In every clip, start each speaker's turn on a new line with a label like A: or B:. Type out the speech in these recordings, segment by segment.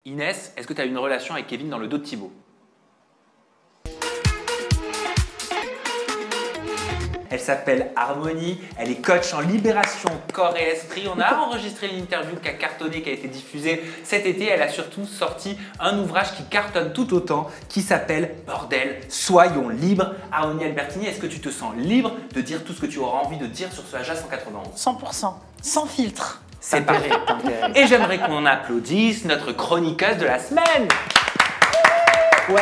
A: Inès, est-ce que tu as une relation avec Kevin dans le dos de Thibaut? Elle s'appelle Harmonie, elle est coach en libération corps et esprit. On a enregistré une interview qui a cartonné, qui a été diffusée cet été. Elle a surtout sorti un ouvrage qui cartonne tout autant, qui s'appelle Bordel, soyons libres. Harmonie Albertini, est-ce que tu te sens libre de dire tout ce que tu auras envie de dire sur ce AJA 191?
B: 100%, sans filtre.
A: C'est parfait. Et j'aimerais qu'on applaudisse notre chroniqueuse de la semaine.
B: Ouais.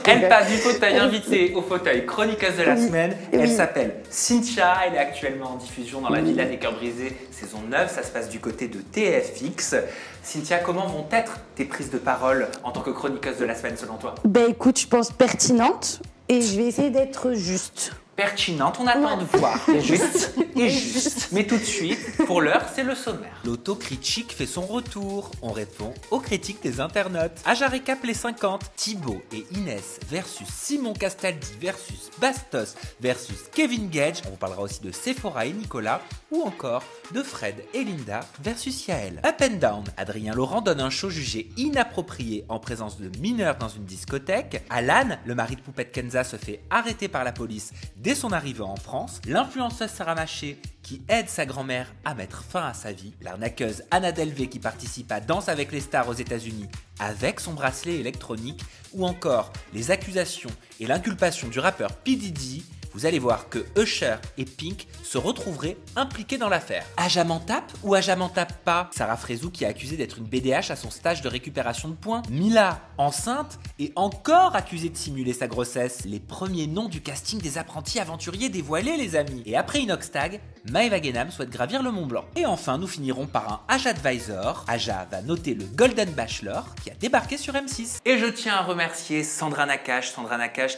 A: Elle passe du fauteuil invité au fauteuil chroniqueuse de la semaine. Elle s'appelle Cynthia, elle est actuellement en diffusion dans La Villa des Cœurs Brisés, saison 9. Ça se passe du côté de TFX. Cynthia, comment vont être tes prises de parole en tant que chroniqueuse de la semaine selon toi?
C: Ben écoute, je pense pertinente et je vais essayer d'être juste.
A: Pertinente, on attend de voir. Juste et juste. Mais tout de suite, pour l'heure, c'est le sommaire.
D: L'autocritique fait son retour. On répond aux critiques des internautes. AJA récap les 50. Thibaut et Inès versus Simon Castaldi versus Bastos versus Kevin Gage. On vous parlera aussi de Sephora et Nicolas. Ou encore de Fred et Linda versus Yael. Up and Down. Adrien Laurent donne un show jugé inapproprié en présence de mineurs dans une discothèque. Alan, le mari de Poupette Kenza, se fait arrêter par la police dès son arrivée en France. L'influenceuse Sarah Maché qui aide sa grand-mère à mettre fin à sa vie. L'arnaqueuse Anna Delvey qui participe à Danse avec les stars aux États-Unis avec son bracelet électronique. Ou encore les accusations et l'inculpation du rappeur P. Diddy. Vous allez voir que Usher et Pink se retrouveraient impliqués dans l'affaire. AJA m'en tape ou AJA m'en tape pas? Sarah Frézou qui est accusée d'être une BDH à son stage de récupération de points. Mila, enceinte et encore accusée de simuler sa grossesse. Les premiers noms du casting des apprentis aventuriers dévoilés les amis. Et après Inoxtag, Maëva Guénam souhaite gravir le Mont Blanc. Et enfin nous finirons par un AJA Advisor. AJA va noter le Golden Bachelor qui a débarqué sur M6.
A: Et je tiens à remercier Sandra Nakache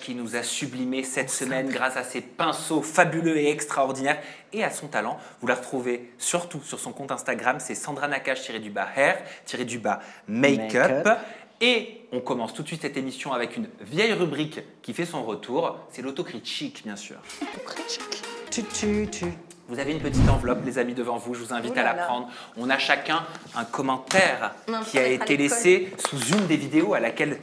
A: qui nous a sublimé cette semaine grâce à ses pinceaux fabuleux et extraordinaires et à son talent. Vous la retrouvez surtout sur son compte Instagram, c'est Sandra Nakache-hair-make-up. Et on commence tout de suite cette émission avec une vieille rubrique qui fait son retour, c'est l'autocritique bien sûr. Vous avez une petite enveloppe, les amis, devant vous. Je vous invite à la prendre. On a chacun un commentaire qui a été laissé sous une des vidéos à laquelle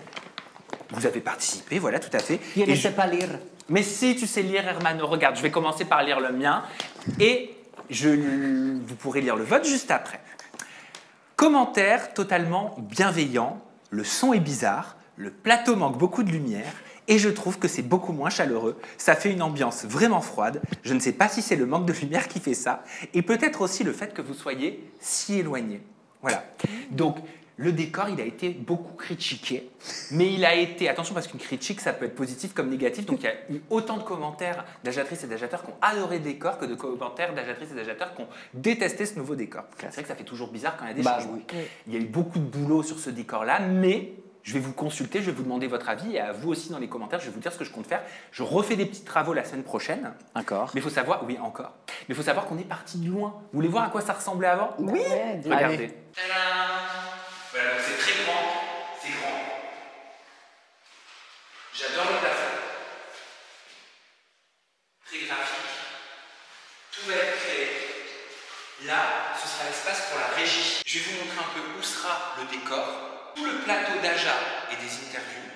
A: vous avez participé. Voilà, tout à fait.
B: Je ne sais pas lire.
A: Mais si tu sais lire, Hermano, regarde, je vais commencer par lire le mien et vous pourrez lire le vote juste après. Commentaire totalement bienveillant. Le son est bizarre. Le plateau manque beaucoup de lumière. Et je trouve que c'est beaucoup moins chaleureux. Ça fait une ambiance vraiment froide. Je ne sais pas si c'est le manque de lumière qui fait ça. Et peut-être aussi le fait que vous soyez si éloigné. Voilà. Donc, le décor, il a été beaucoup critiqué. Mais il a été... Attention, parce qu'une critique, ça peut être positif comme négatif. Donc, il y a eu autant de commentaires d'agiatrices et d'agiateurs qui ont adoré le décor que de commentaires d'agiatrices et d'agiateurs qui ont détesté ce nouveau décor. C'est vrai que ça fait toujours bizarre quand il y a des changements. Oui. Il y a eu beaucoup de boulot sur ce décor-là, mais... Je vais vous consulter, je vais vous demander votre avis et à vous aussi dans les commentaires, je vais vous dire ce que je compte faire. Je refais des petits travaux la semaine prochaine.
B: Encore.
A: Mais il faut savoir, oui, encore. Mais il faut savoir qu'on est parti de loin. Vous voulez voir à quoi ça ressemblait avant?
B: Oui.
A: Regardez. Voilà, donc c'est très grand, c'est grand. J'adore le plafond. Très graphique. Tout va être créé. Là, ce sera l'espace pour la régie. Je vais vous montrer un peu où sera le décor. Tout le plateau d'AJA et des interviews,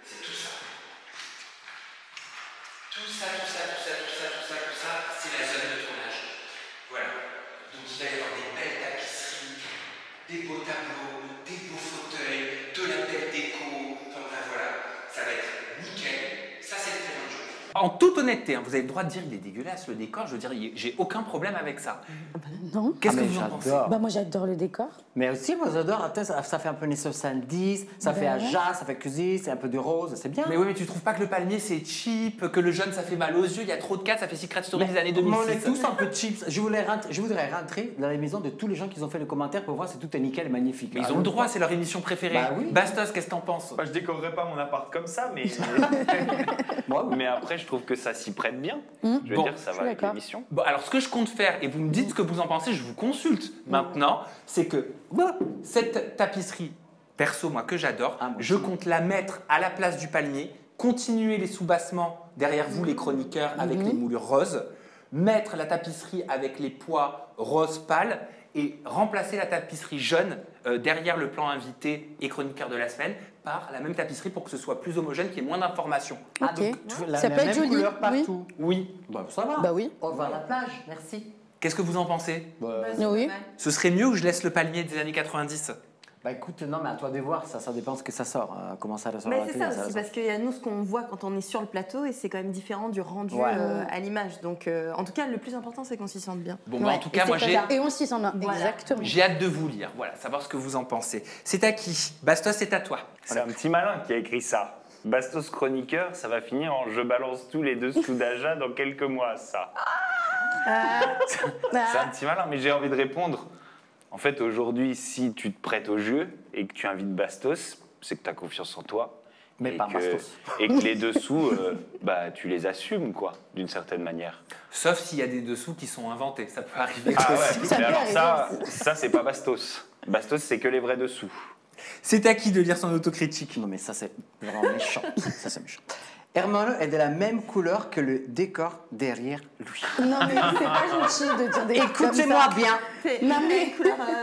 A: c'est tout ça. Tout ça, c'est la zone de tournage. Voilà. Donc il va y avoir des belles tapisseries, des beaux tableaux, des beaux fauteuils, de la belle déco. Enfin bref, voilà. Ça va être nickel. Ça, c'est le terrain de jeu. En toute honnêteté, hein, vous avez le droit de dire il est dégueulasse le décor. Je veux dire, j'ai aucun problème avec ça.
C: Non.
A: Qu'est-ce que vous en pensez?
C: Bah moi j'adore le décor.
B: Mais aussi, moi j'adore, ça fait un peu années 70, ça fait AJA, ça fait cuisine, c'est un peu de rose, c'est bien.
A: Mais oui, mais tu trouves pas que le palmier c'est cheap, que le jaune ça fait mal aux yeux, il y a trop de cadres, ça fait Secret Story des années 2006.
B: On est tous un peu cheap. Je voudrais rentrer dans les maisons de tous les gens qui ont fait le commentaire pour voir si tout est nickel et magnifique.
A: Mais ils ont le droit, c'est leur émission préférée.
B: Bah oui.
A: Bastos, qu'est-ce que t'en penses?
E: Bah, je décorerai pas mon appart comme ça, mais mais après je trouve que ça s'y prête bien. Je veux dire, ça va avec l'émission.
A: Bon, alors ce que je compte faire, et vous me dites ce que vous en pensez, je vous consulte maintenant, c'est que cette tapisserie, perso moi que j'adore, je compte la mettre à la place du palmier, continuer les soubassements derrière vous les chroniqueurs avec les moulures roses, mettre la tapisserie avec les pois rose pâle et remplacer la tapisserie jaune derrière le plan invité et chroniqueur de la semaine par la même tapisserie pour que ce soit plus homogène, qu'il y ait moins d'informations.
C: Ok.
B: Ah, donc,
C: Ça peut être
B: même
C: joli,
B: couleur
C: oui.
B: partout.
A: Oui.
B: Bah, ça va.
C: Bah oui.
B: On va à la plage, merci.
A: Qu'est-ce que vous en pensez?
C: Oui.
A: Ce serait mieux que je laisse le palmier des années 90?
B: Bah écoute, non, mais à toi de voir, ça dépend ce que ça sort. Comment ça ressort.
F: Mais c'est ça aussi, parce qu'il y a nous ce qu'on voit quand on est sur le plateau et c'est quand même différent du rendu à l'image. Donc en tout cas, le plus important, c'est qu'on s'y sente bien.
A: Bon, bah, en tout cas, moi
C: Et on s'y sent bien.
F: Voilà.
C: Exactement.
A: j'ai hâte de vous lire, voilà, savoir ce que vous en pensez. C'est à qui? Bastos, c'est à toi.
E: C'est un petit malin qui a écrit ça. Bastos chroniqueur, ça va finir en je balance tous les dessous d'Aja dans quelques mois, ça. C'est un petit malin, mais j'ai envie de répondre. En fait, aujourd'hui, si tu te prêtes au jeu et que tu invites Bastos, c'est que tu as confiance en toi.
B: Mais
E: et
B: pas
E: que,
B: Bastos.
E: Et que les dessous, bah, tu les assumes, quoi, d'une certaine manière.
A: Sauf s'il y a des dessous qui sont inventés, ça peut arriver
E: Ah
A: aussi.
E: ouais,
C: Ça
E: mais
C: peut
E: alors
C: arriver
E: ça c'est pas Bastos. Bastos, c'est que les vrais dessous.
A: C'est à qui de lire son autocritique?
B: Non, mais ça, c'est vraiment méchant. Ça, c'est méchant. Hermano est de la même couleur que le décor derrière lui.
C: Non, mais c'est pas gentil de dire des trucs comme
B: Écoutez-moi
C: ça.
B: bien.
C: Non, mais...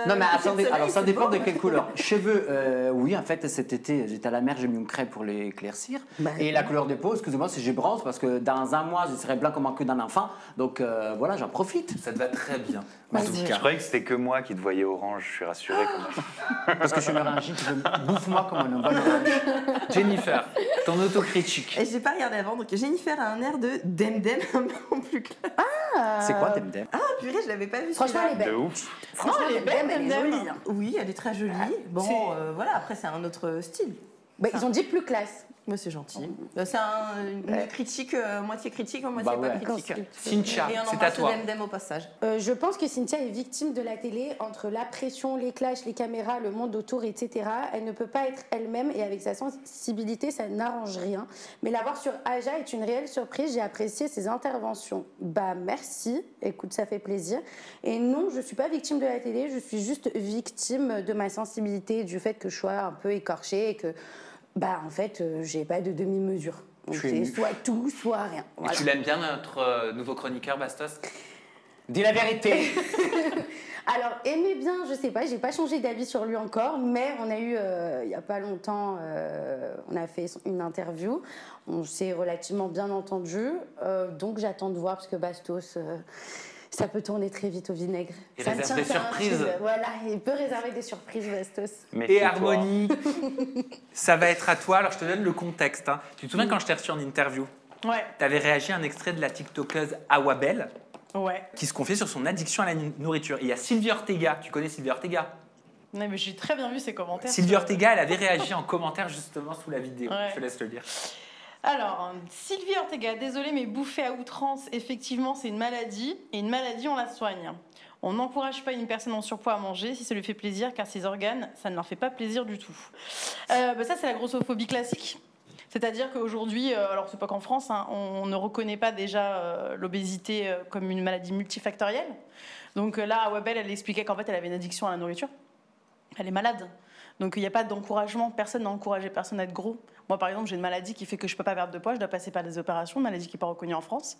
B: Non, mais attendez, alors ça dépend de quelle couleur. Cheveux, oui, en fait, cet été, j'étais à la mer, j'ai mis une crème pour les éclaircir. Et la couleur de peau, excusez-moi si j'ai bronze, parce que dans un mois, je serai blanc comme un queue d'un enfant. Donc voilà, j'en profite.
A: Ça te va très bien, en tout
E: Je
A: cas.
E: croyais que c'était que moi qui te voyais orange, je suis rassuré quand même.
B: Parce que je suis orangine, tu veux bouffe-moi comme un bon orange.
A: Jennifer, ton autocritique.
F: Et j'ai pas regardé avant, donc Jennifer a un air de Demdem un peu plus clair.
B: C'est quoi, Demdem?
F: Ah purée, je l'avais pas vu.
C: Franchement, elle est
E: De
C: belle.
E: ouf.
C: Franchement, elle est belle, elle est jolie. hein.
F: Oui, elle est très jolie. Bon, voilà, après c'est un autre style.
C: Bah, ils ont dit plus classe.
F: Moi, c'est gentil. C'est une critique, moitié critique, moitié
B: Bah
F: pas
B: ouais.
F: critique.
A: Cynthia,
F: Et on
A: c'est à
F: embrasse
A: toi.
F: Demdem au passage.
C: Je pense que Cynthia est victime de la télé entre la pression, les clashs, les caméras, le monde autour, etc. Elle ne peut pas être elle-même et avec sa sensibilité, ça n'arrange rien. Mais la voir sur Aja est une réelle surprise. J'ai apprécié ses interventions. Bah merci, écoute, ça fait plaisir. Et non, je suis pas victime de la télé, je suis juste victime de ma sensibilité, du fait que je sois un peu écorchée et que, bah en fait, j'ai pas de demi-mesure. Donc
B: Je suis
C: c'est
B: ému.
C: soit tout, soit rien.
A: Et
C: Voilà.
A: tu l'aimes bien, notre nouveau chroniqueur, Bastos?
B: Dis la vérité.
C: Alors, aimez bien, je sais pas, j'ai pas changé d'avis sur lui encore, mais on a eu, il y a pas longtemps, on a fait une interview, on s'est relativement bien entendu, donc j'attends de voir, parce que Bastos, ça peut tourner très vite au vinaigre.
A: Il
C: Ça me
A: réserve
C: tient
A: des
C: à un
A: surprises.
C: fil. Voilà, il peut réserver des surprises, Bastos.
A: Et
E: Méfie-toi.
A: Harmonie, ça va être à toi. Alors, je te donne le contexte. Hein. Tu te souviens quand je t'ai reçu en interview,
G: Ouais,
A: tu avais réagi à un extrait de la TikTokeuse Awabel
G: ouais.
A: qui se confiait sur son addiction à la nourriture. Et il y a Sylvie Ortega. Tu connais Sylvie Ortega?
G: Non, mais j'ai très bien vu ces commentaires.
A: Sylvie Ortega, elle avait réagi en commentaire justement sous la vidéo.
G: Ouais.
A: Je te laisse le lire.
G: Alors, Sylvie Ortega, désolée, mais bouffer à outrance, effectivement, c'est une maladie. Et une maladie, on la soigne. On n'encourage pas une personne en surpoids à manger si ça lui fait plaisir, car ses organes, ça ne leur fait pas plaisir du tout. Ça, c'est la grossophobie classique. C'est-à-dire qu'aujourd'hui, alors c'est pas qu'en France, hein, on ne reconnaît pas déjà l'obésité comme une maladie multifactorielle. Donc là, Awabel, elle expliquait qu'en fait, elle avait une addiction à la nourriture. Elle est malade. Donc il n'y a pas d'encouragement, personne n'a encouragé personne à être gros. Moi, par exemple, j'ai une maladie qui fait que je ne peux pas perdre de poids, je dois passer par des opérations, une maladie qui n'est pas reconnue en France.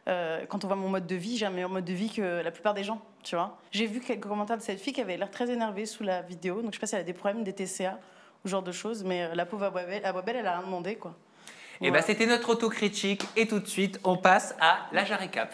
G: Quand on voit mon mode de vie, j'ai un meilleur mode de vie que la plupart des gens, tu vois. J'ai vu quelques commentaires de cette fille qui avait l'air très énervée sous la vidéo, donc je ne sais pas si elle a des problèmes, des TCA, ou ce genre de choses, mais la pauvre Awabel, elle a rien demandé, quoi.
A: Et ben, c'était notre autocritique. Et tout de suite, on passe à la Jarécap.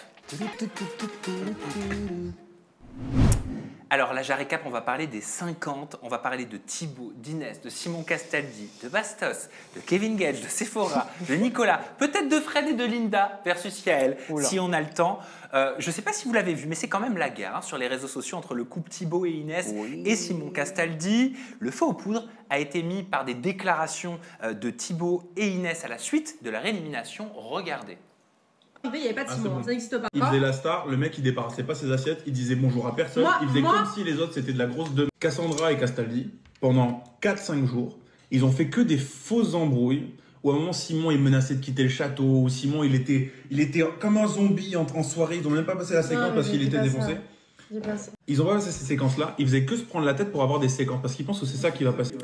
A: Alors, la Jarécap, on va parler des 50. On va parler de Thibaut, d'Inès, de Simon Castaldi, de Bastos, de Kevin Gage, de Sephora, de Nicolas, peut-être de Fred et de Linda versus Yael, si on a le temps. Je ne sais pas si vous l'avez vu, mais c'est quand même la guerre hein, sur les réseaux sociaux entre le couple Thibaut et Inès et Simon Castaldi. Le feu aux poudres a été mis par des déclarations de Thibaut et Inès à la suite de leur élimination. Regardez.
H: Il n'y avait pas de Simon, ça n'existe pas.
I: Il faisait la star, le mec il débarrassait pas ses assiettes, il disait bonjour à personne, il faisait comme si les autres c'était de la grosse de Cassandra et Castaldi. Pendant 4-5 jours, ils ont fait que des fausses embrouilles. Où à un moment Simon il menaçait de quitter le château, ou Simon il était comme un zombie en soirée, ils ont même pas passé la séquence parce qu'il était défoncé. Ils ont pas passé cette séquence là, ils faisaient que se prendre la tête pour avoir des séquences parce qu'ils pensent que c'est ça qui va passer.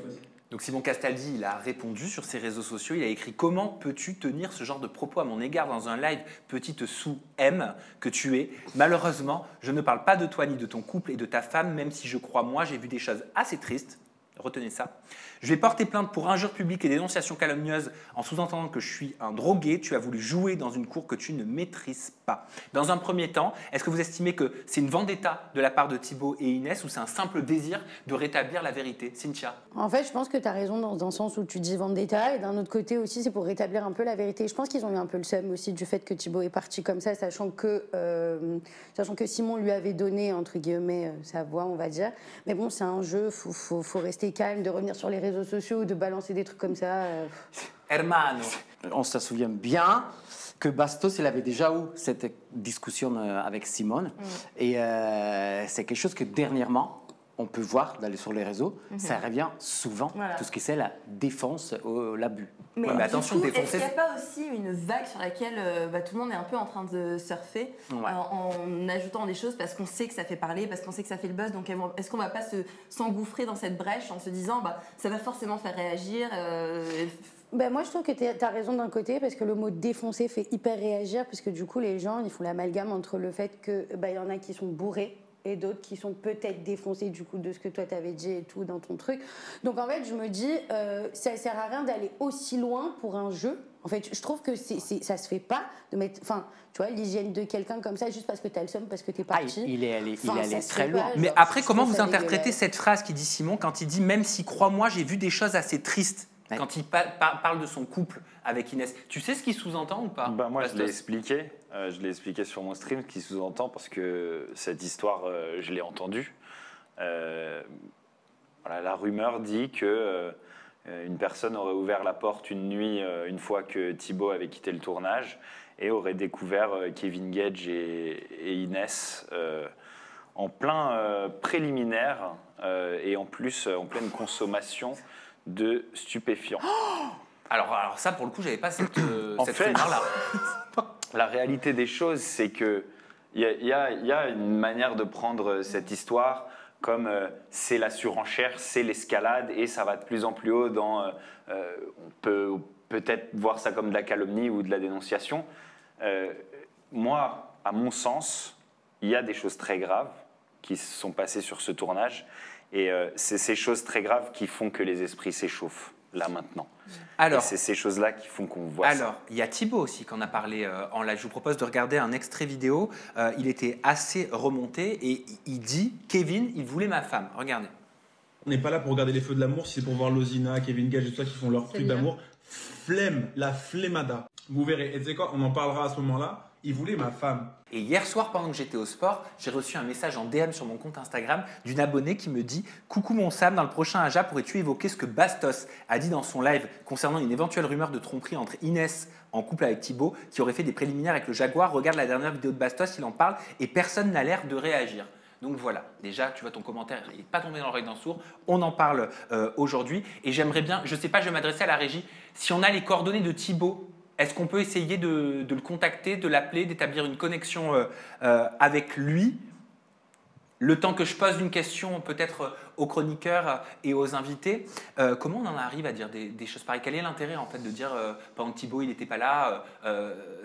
A: Donc Simon Castaldi, il a répondu sur ses réseaux sociaux, il a écrit « Comment peux-tu tenir ce genre de propos à mon égard dans un live petite sous-M que tu es ? Malheureusement, je ne parle pas de toi ni de ton couple et de ta femme, même si je crois, moi, j'ai vu des choses assez tristes. » Retenez ça. Je vais porter plainte pour injure publique et dénonciation calomnieuse en sous-entendant que je suis un drogué. Tu as voulu jouer dans une cour que tu ne maîtrises pas. Dans un premier temps, est-ce que vous estimez que c'est une vendetta de la part de Thibaut et Inès ou c'est un simple désir de rétablir la vérité? Cynthia?
C: En fait, je pense que tu as raison dans un sens où tu dis vendetta et d'un autre côté aussi, c'est pour rétablir un peu la vérité. Je pense qu'ils ont eu un peu le seum aussi du fait que Thibaut est parti comme ça, sachant que Simon lui avait donné, entre guillemets, sa voix, on va dire. Mais bon, c'est un jeu, faut rester calme, de revenir sur les réseaux sociaux, de balancer des trucs comme ça.
A: Hermano.
B: On se souvient bien que Bastos, il avait déjà eu cette discussion avec Simone. Et c'est quelque chose que dernièrement, on peut voir sur les réseaux, ça revient souvent, tout ce qui c'est la défense, l'abus.
F: Mais
A: attention,
F: du coup,
A: défoncer.
F: est-ce qu'il n'y a pas aussi une vague sur laquelle tout le monde est un peu en train de surfer en ajoutant des choses parce qu'on sait que ça fait parler, parce qu'on sait que ça fait le buzz. Donc est-ce qu'on ne va pas s'engouffrer dans cette brèche en se disant ça va forcément faire réagir
C: Moi, je trouve que tu as raison d'un côté, parce que le mot défoncer fait hyper réagir, parce que du coup, les gens, ils font l'amalgame entre le fait qu'il y en a qui sont bourrés et d'autres qui sont peut-être défoncés du coup de ce que toi t'avais dit et tout dans ton truc. Donc en fait, je me dis, ça sert à rien d'aller aussi loin pour un jeu. En fait, je trouve que ça se fait pas de mettre, tu vois, l'hygiène de quelqu'un comme ça juste parce que t'as le seum, parce que t'es parti.
B: Il est allé très loin.
A: Mais après, comment vous interprétez cette phrase qui dit Simon quand il dit « Même si, crois-moi, j'ai vu des choses assez tristes » quand il parle de son couple avec Inès. Tu sais ce qu'il sous-entend ou pas?
E: Moi, je l'ai expliqué. Je l'ai expliqué sur mon stream, ce qu'il sous-entend, parce que cette histoire, je l'ai entendue. La rumeur dit que une personne aurait ouvert la porte une nuit, une fois que Thibaut avait quitté le tournage, et aurait découvert Kevin Gage et Inès en plein préliminaire, et en plus en pleine consommation de stupéfiants.
A: Alors ça, pour le coup, j'avais pas cette rumeur-là.
E: La réalité des choses, c'est que il y a une manière de prendre cette histoire comme c'est la surenchère, c'est l'escalade, et ça va de plus en plus haut dans... on peut peut-être voir ça comme de la calomnie ou de la dénonciation. Moi, à mon sens, il y a des choses très graves qui se sont passées sur ce tournage, et c'est ces choses très graves qui font que les esprits s'échauffent, là, maintenant. Alors, et c'est ces choses-là qui font qu'on voit ça.
A: Alors, il y a Thibaut aussi qui en a parlé en live. Je vous propose de regarder un extrait vidéo. Il était assez remonté et il dit « Kevin, il voulait ma femme ». Regardez.
I: On n'est pas là pour regarder les feux de l'amour, si c'est pour voir Lozina, Kevin Gage et tout ça qui font leur truc d'amour. Flemme, la flemmada. Vous verrez. Et tu sais quoi, on en parlera à ce moment-là. Il voulait ma femme.
A: Et hier soir, pendant que j'étais au sport, j'ai reçu un message en DM sur mon compte Instagram d'une abonnée qui me dit « Coucou mon Sam, dans le prochain Aja, pourrais-tu évoquer ce que Bastos a dit dans son live concernant une éventuelle rumeur de tromperie entre Inès en couple avec Thibaut, qui aurait fait des préliminaires avec le Jaguar. Regarde la dernière vidéo de Bastos, il en parle et personne n'a l'air de réagir. » Donc voilà, déjà, tu vois, ton commentaire n'est pas tombé dans l'oreille d'un sourd. On en parle aujourd'hui. Et j'aimerais bien, je ne sais pas, je vais m'adresser à la régie. Si on a les coordonnées de Thibaut, est-ce qu'on peut essayer de le contacter, de l'appeler, d'établir une connexion avec lui? Le temps que je pose une question peut-être aux chroniqueurs et aux invités, comment on en arrive à dire des choses pareilles? Quel est l'intérêt en fait de dire pendant que Thibaut il n'était pas là,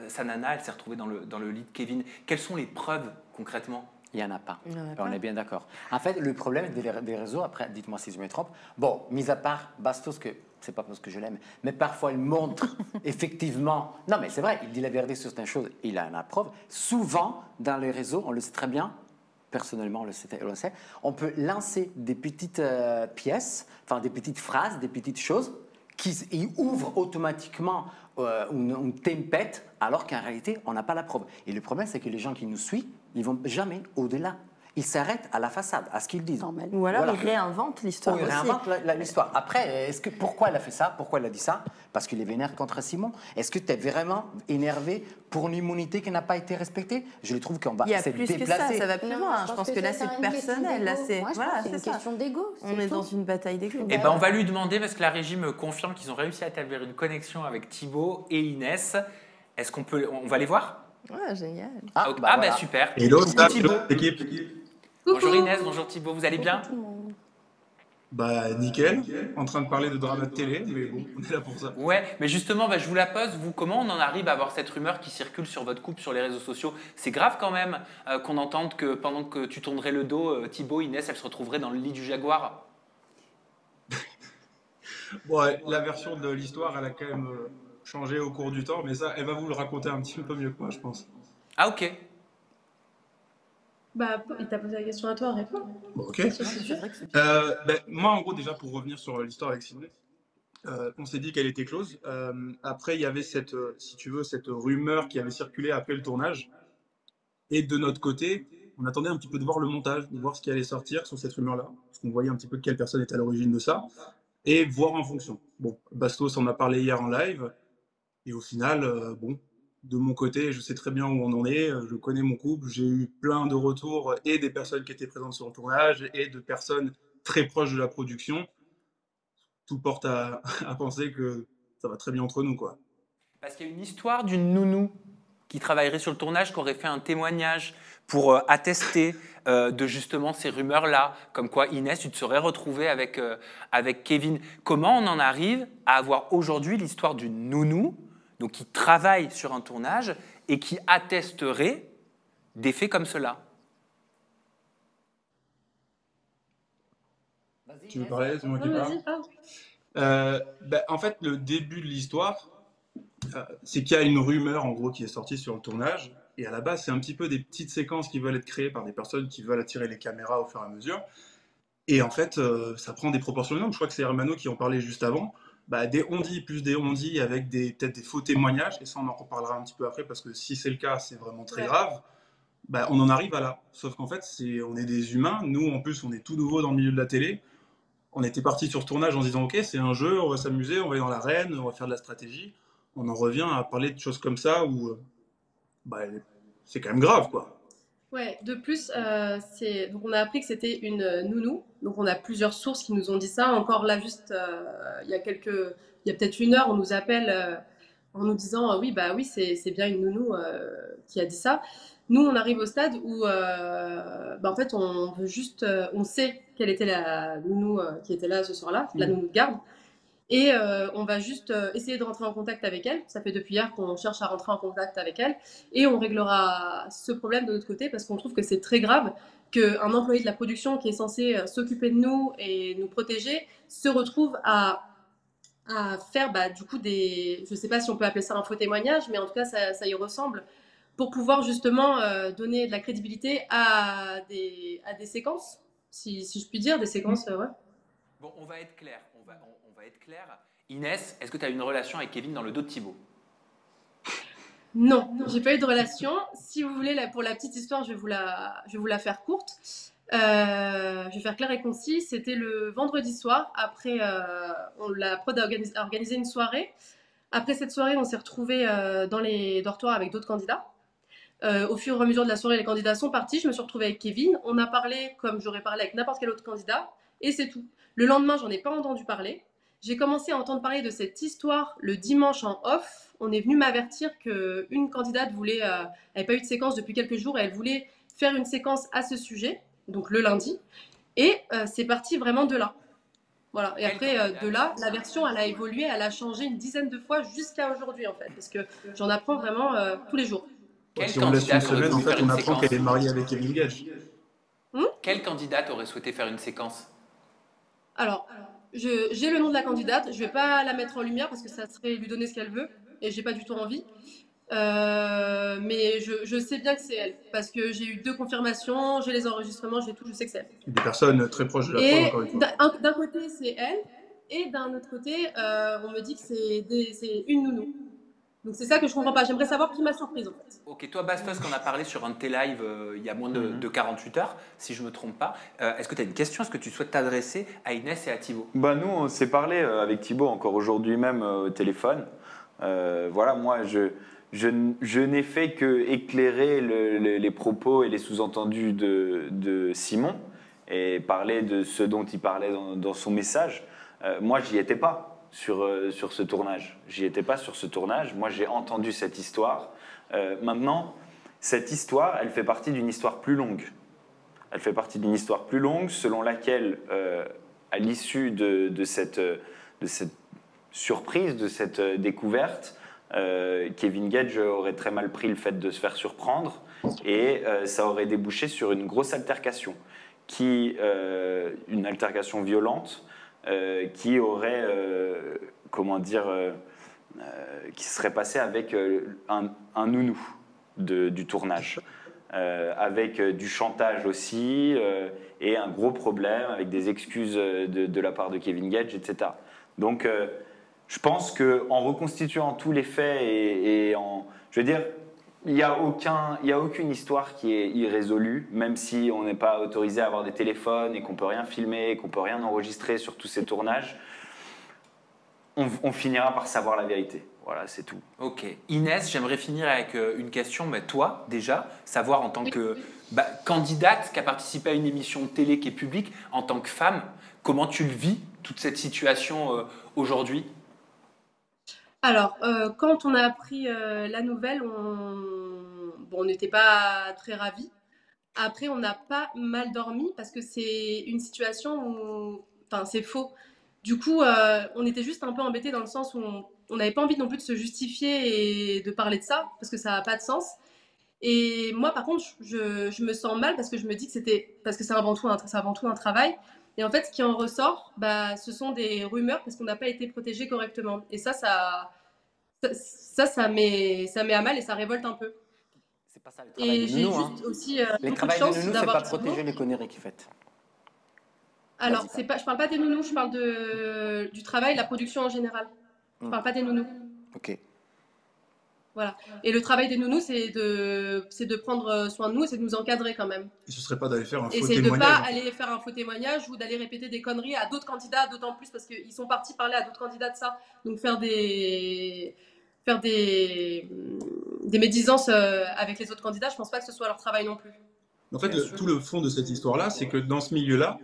A: sa nana elle s'est retrouvée dans le lit de Kevin? Quelles sont les preuves concrètement?
B: Il n'y en a pas. On est bien d'accord. En fait, le problème des réseaux, après, dites-moi si je me trompe, bon, mis à part Bastos, que c'est pas parce que je l'aime, mais parfois il montre effectivement. Non, mais c'est vrai, il dit la vérité sur certaines choses, il a la preuve. Souvent, dans les réseaux, on le sait très bien, personnellement, on le sait, on peut lancer des petites pièces, enfin des petites phrases, des petites choses qui ouvrent automatiquement une tempête, alors qu'en réalité, on n'a pas la preuve. Et le problème, c'est que les gens qui nous suivent, ils ne vont jamais au-delà. Ils s'arrêtent à la façade, à ce qu'ils disent.
F: Ou alors ils réinventent l'histoire.
B: Ils réinventent l'histoire. Après, pourquoi elle a fait ça? Pourquoi elle a dit ça? Parce qu'il est vénère contre Simon. Est-ce que tu es vraiment énervé pour une immunité qui n'a pas été respectée? Je trouve qu'on va se déplacer.
F: Il y a plus que ça, ça va plus loin. Je pense que là, c'est personnel. Là, c'est
C: une question d'ego.
F: On est dans une bataille d'ego.
A: Eh ben, on va lui demander, parce que la régie me confirme qu'ils ont réussi à établir une connexion avec Thibaut et Inès. Est-ce qu'on peut... On va les voir?
F: Ouais, génial.
A: Voilà. Super.
I: Hello,
A: Thibaut.
I: équipe.
A: Bonjour Inès, bonjour Thibaut, vous allez bien?
I: Bah, nickel. En train de parler de drama de télé, mais bon, on est là pour ça.
A: Ouais, mais justement, je vous la pose. Vous, comment on en arrive à avoir cette rumeur qui circule sur votre couple sur les réseaux sociaux? C'est grave quand même qu'on entende que pendant que tu tournerais le dos, Thibaut, Inès, elle se retrouverait dans le lit du jaguar.
I: Bon, ouais, la version de l'histoire, elle a quand même changé au cours du temps, mais ça, elle va vous le raconter un petit peu mieux que moi, je pense.
A: Ah, ok.
H: Bah, il t'a posé la question à toi, réponds.
I: Bon, ok.
F: C'est vrai que c'est
I: Moi, en gros, déjà, pour revenir sur l'histoire avec Simon, on s'est dit qu'elle était close. Après, il y avait cette, si tu veux, cette rumeur qui avait circulé après le tournage. Et de notre côté, on attendait un petit peu de voir le montage, de voir ce qui allait sortir sur cette rumeur-là, parce qu'on voyait un petit peu de quelle personne était à l'origine de ça, et voir en fonction. Bon, Bastos en a parlé hier en live, et au final, bon, de mon côté, je sais très bien où on en est, je connais mon couple, j'ai eu plein de retours, et des personnes qui étaient présentes sur le tournage, et de personnes très proches de la production. Tout porte à, à penser que ça va très bien entre nous, quoi.
A: Parce qu'il y a une histoire d'une nounou qui travaillerait sur le tournage, qui aurait fait un témoignage pour attester de justement ces rumeurs-là, comme quoi Inès, tu te serais retrouvée avec Kevin. Comment on en arrive à avoir aujourd'hui l'histoire d'une nounou, donc qui travaille sur un tournage et qui attesterait des faits comme cela?
I: Tu veux parler? C'est moi qui parle. En fait, le début de l'histoire, c'est qu'il y a une rumeur en gros qui est sortie sur le tournage. Et à la base, c'est un petit peu des petites séquences qui veulent être créées par des personnes qui veulent attirer les caméras au fur et à mesure. Et en fait, ça prend des proportions énormes. Je crois que c'est Hermano qui en parlait juste avant. Des on-dit plus des on-dit avec peut-être des faux témoignages. Et ça, on en reparlera un petit peu après parce que si c'est le cas, c'est vraiment très grave. On en arrive à là. Sauf qu'en fait, on est des humains. Nous, en plus, on est tout nouveau dans le milieu de la télé. On était parti sur ce tournage en se disant ok, c'est un jeu, on va s'amuser, on va aller dans l'arène, on va faire de la stratégie. On en revient à parler de choses comme ça où c'est quand même grave, quoi.
H: Ouais, de plus, donc on a appris que c'était une nounou. Donc on a plusieurs sources qui nous ont dit ça. Encore là, juste il y a peut-être une heure, on nous appelle en nous disant oui, c'est bien une nounou qui a dit ça. Nous, on arrive au stade où en fait, on veut juste, on sait quelle était la nounou qui était là ce soir-là, la nounou de garde. Et on va juste essayer de rentrer en contact avec elle. Ça fait depuis hier qu'on cherche à rentrer en contact avec elle. Et on réglera ce problème de notre côté parce qu'on trouve que c'est très grave qu'un employé de la production qui est censé s'occuper de nous et nous protéger se retrouve à faire du coup je ne sais pas si on peut appeler ça un faux témoignage, mais en tout cas ça y ressemble, pour pouvoir justement donner de la crédibilité à des séquences, si je puis dire, des séquences, ouais.
A: Bon, on va être clair. On va être clair. Inès, est-ce que tu as une relation avec Kevin dans le dos de Thibaut?
H: Non, j'ai pas eu de relation. Si vous voulez, pour la petite histoire, je vais vous la faire courte. Je vais faire clair et concis. C'était le vendredi soir. Après, la prod a organisé une soirée. Après cette soirée, on s'est retrouvés dans les dortoirs avec d'autres candidats. Au fur et à mesure de la soirée, les candidats sont partis. Je me suis retrouvée avec Kevin. On a parlé comme j'aurais parlé avec n'importe quel autre candidat. Et c'est tout. Le lendemain, j'en ai pas entendu parler. J'ai commencé à entendre parler de cette histoire le dimanche en off. On est venu m'avertir qu'une candidate n'avait pas eu de séquence depuis quelques jours et elle voulait faire une séquence à ce sujet, donc le lundi. Et c'est parti vraiment de là. Voilà. Et après, de là, la version, elle a évolué, elle a changé une dizaine de fois jusqu'à aujourd'hui, en fait, parce que j'en apprends vraiment tous les jours.
I: Si on laisse une semaine, en fait, on apprend qu'elle est mariée avec Kevin Gage.
A: Quelle candidate aurait souhaité faire une séquence?
H: Alors, j'ai le nom de la candidate. Je vais pas la mettre en lumière parce que ça serait lui donner ce qu'elle veut et j'ai pas du tout envie. Mais je sais bien que c'est elle parce que j'ai eu 2 confirmations, j'ai les enregistrements, j'ai tout, je sais que c'est elle.
I: Des personnes très proches de la prod, encore une fois.
H: D'un côté, c'est elle et d'un autre côté, on me dit que c'est une nounou. Donc c'est ça que je comprends pas. J'aimerais savoir qui m'a surprise en fait.
A: Ok, toi Bastos, qu'on a parlé sur un de tes lives il y a moins de 48 heures, si je ne me trompe pas, est-ce que tu as une question? Est-ce que tu souhaites t'adresser à Inès et à Thibaut?
E: Nous, on s'est parlé avec Thibaut encore aujourd'hui même au téléphone. Voilà, moi, je n'ai fait que éclairer les propos et les sous-entendus de Simon et parler de ce dont il parlait dans son message. Moi, j'y étais pas sur ce tournage. J'y étais pas sur ce tournage. Moi, j'ai entendu cette histoire. Maintenant, cette histoire, elle fait partie d'une histoire plus longue. Elle fait partie d'une histoire plus longue selon laquelle à l'issue de cette surprise, de cette découverte, Kevin Gage aurait très mal pris le fait de se faire surprendre et ça aurait débouché sur une grosse altercation, une altercation violente qui aurait, qui serait passée avec un nounou du tournage. Avec du chantage aussi et un gros problème avec des excuses de la part de Kevin Gage, etc. Donc, je pense qu'en reconstituant tous les faits je veux dire, il n'y a aucune histoire qui est irrésolue, même si on n'est pas autorisé à avoir des téléphones et qu'on ne peut rien filmer, et qu'on ne peut rien enregistrer sur tous ces tournages. On finira par savoir la vérité. Voilà, c'est tout.
A: Ok. Inès, j'aimerais finir avec une question. Mais toi, déjà, savoir en tant que candidate qui a participé à une émission de télé qui est publique, en tant que femme, comment tu le vis, toute cette situation aujourd'hui?
H: Alors, quand on a appris la nouvelle, on n'était pas très ravis. Après, on n'a pas mal dormi parce que c'est une situation où... Enfin, c'est faux. Du coup, on était juste un peu embêtés dans le sens où on n'avait pas envie non plus de se justifier et de parler de ça, parce que ça n'a pas de sens. Et moi, par contre, je me sens mal parce que je me dis que parce que c'est avant tout un travail. Et en fait, ce qui en ressort, ce sont des rumeurs parce qu'on n'a pas été protégé correctement. Et ça met à mal et ça révolte un peu.
B: C'est pas ça le travail de nounou, hein.
H: Aussi
B: le travail de nounou, c'est pas protéger les conneries qu'ils font.
H: Alors, je parle pas des nounous, je parle du travail, la production en général. Je parle pas des nounous.
B: Ok.
H: Voilà. Et le travail des nounous, c'est de prendre soin de nous et c'est de nous encadrer quand même.
I: Et ce serait pas d'aller faire un faux
H: Et
I: témoignage.
H: c'est de pas aller faire un faux témoignage ou d'aller répéter des conneries à d'autres candidats, d'autant plus parce qu'ils sont partis parler à d'autres candidats de ça. Donc faire des médisances avec les autres candidats, je pense pas que ce soit leur travail non plus.
I: En fait, tout le fond de cette histoire-là, c'est que dans ce milieu-là,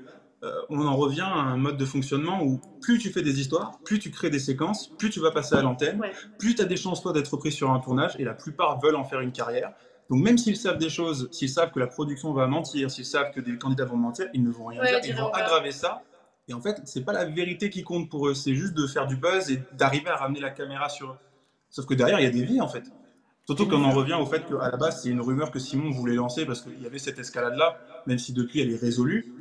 I: on en revient à un mode de fonctionnement où plus tu fais des histoires, plus tu crées des séquences, plus tu vas passer à l'antenne, plus tu as des chances, toi, d'être pris sur un tournage, et la plupart veulent en faire une carrière. Donc même s'ils savent des choses, s'ils savent que la production va mentir, s'ils savent que des candidats vont mentir, ils ne vont rien dire, ils vont aggraver ça. Et en fait, c'est pas la vérité qui compte pour eux, c'est juste de faire du buzz et d'arriver à ramener la caméra sur eux. Sauf que derrière, il y a des vies, en fait. Surtout qu'on en revient au fait qu'à la base, c'est une rumeur que Simon voulait lancer parce qu'il y avait cette escalade-là, même si depuis, elle est résolue.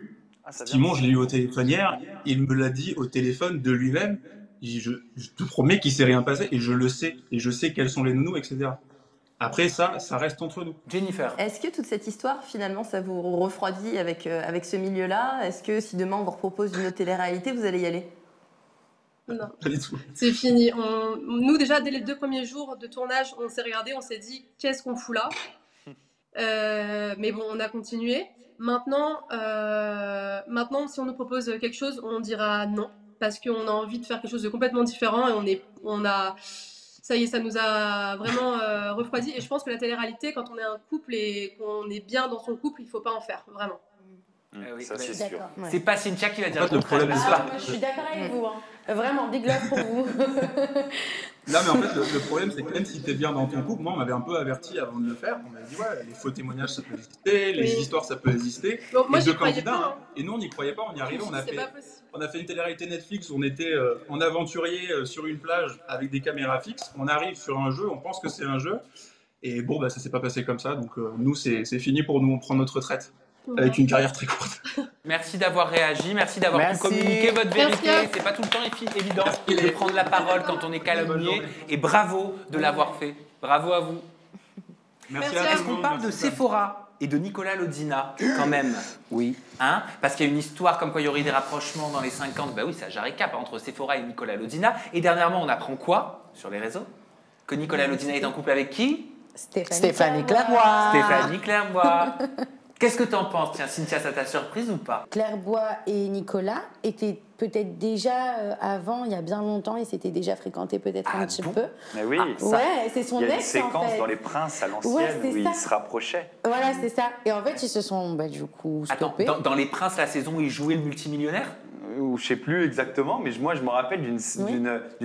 I: Simon, je l'ai eu au téléphone hier, il me l'a dit au téléphone de lui-même. Je te promets qu'il ne s'est rien passé et je le sais. Et je sais quels sont les nounous, etc. Après, ça reste entre nous.
A: Jennifer.
F: Est-ce que toute cette histoire, finalement, ça vous refroidit avec ce milieu-là? Est-ce que si demain on vous propose une autre télé-réalité, vous allez y aller?
H: Non, c'est fini. Nous, déjà, dès les 2 premiers jours de tournage, on s'est regardé, on s'est dit qu'est-ce qu'on fout là? Mais bon, on a continué. Maintenant, si on nous propose quelque chose, on dira non, parce qu'on a envie de faire quelque chose de complètement différent et ça y est, ça nous a vraiment refroidi. Et je pense que la télé-réalité, quand on est un couple et qu'on est bien dans son couple, il ne faut pas en faire, vraiment.
A: Oui,
E: ça, c'est sûr.
A: C'est pas Cynthia qui va dire
I: le problème.
C: Je suis d'accord avec vous. Vraiment, big love pour vous.
I: Non, mais en fait, le problème, c'est que même si tu es bien dans ton couple, moi, on m'avait un peu averti avant de le faire. On m'a dit, ouais, les faux témoignages, ça peut exister, les histoires, ça peut exister.
H: Bon, moi,
I: les
H: j'y
I: deux
H: croyais
I: candidats,
H: pas,
I: et nous, on n'y croyait pas, on y arrivait. On a fait une télé-réalité Netflix où on était en aventurier sur une plage avec des caméras fixes. On arrive sur un jeu, on pense que c'est un jeu. Et bon, ça s'est pas passé comme ça. Donc, nous, c'est fini pour nous, on prend notre retraite. Avec une carrière très courte.
A: Merci d'avoir réagi, merci d'avoir pu communiquer votre vérité. C'est pas tout le temps évident de prendre la parole quand on est calomnié. Et bravo de l'avoir fait. Bravo à vous.
I: Merci.
A: Est-ce qu'on parle de Sephora et de Nicolas Lodina quand même?
B: Oui.
A: Hein? Parce qu'il y a une histoire comme quoi il y aurait des rapprochements dans les 50. Bah oui, c'est à Jarry Cap entre Sephora et Nicolas Lodina. Et dernièrement, on apprend quoi sur les réseaux? Que Nicolas Lodina est en couple avec qui?
C: Stéphanie Clairbois.
A: Stéphanie Clairbois. Qu'est-ce que tu en penses? Tiens, Cynthia, ça t'a surprise ou pas?
C: Clairbois et Nicolas étaient peut-être déjà avant, il y a bien longtemps, ils s'étaient déjà fréquentés peut-être un petit peu.
E: Mais oui,
C: ouais, c'est son ex en fait.
E: Il y a une séquence dans Les Princes à l'ancienne où ils se rapprochaient.
C: Voilà, c'est ça. Et en fait, ils se sont du coup stoppés.
A: Attends, dans Les Princes, la saison où ils jouaient le multimillionnaire?
E: Ou je sais plus exactement, mais moi je me rappelle d'une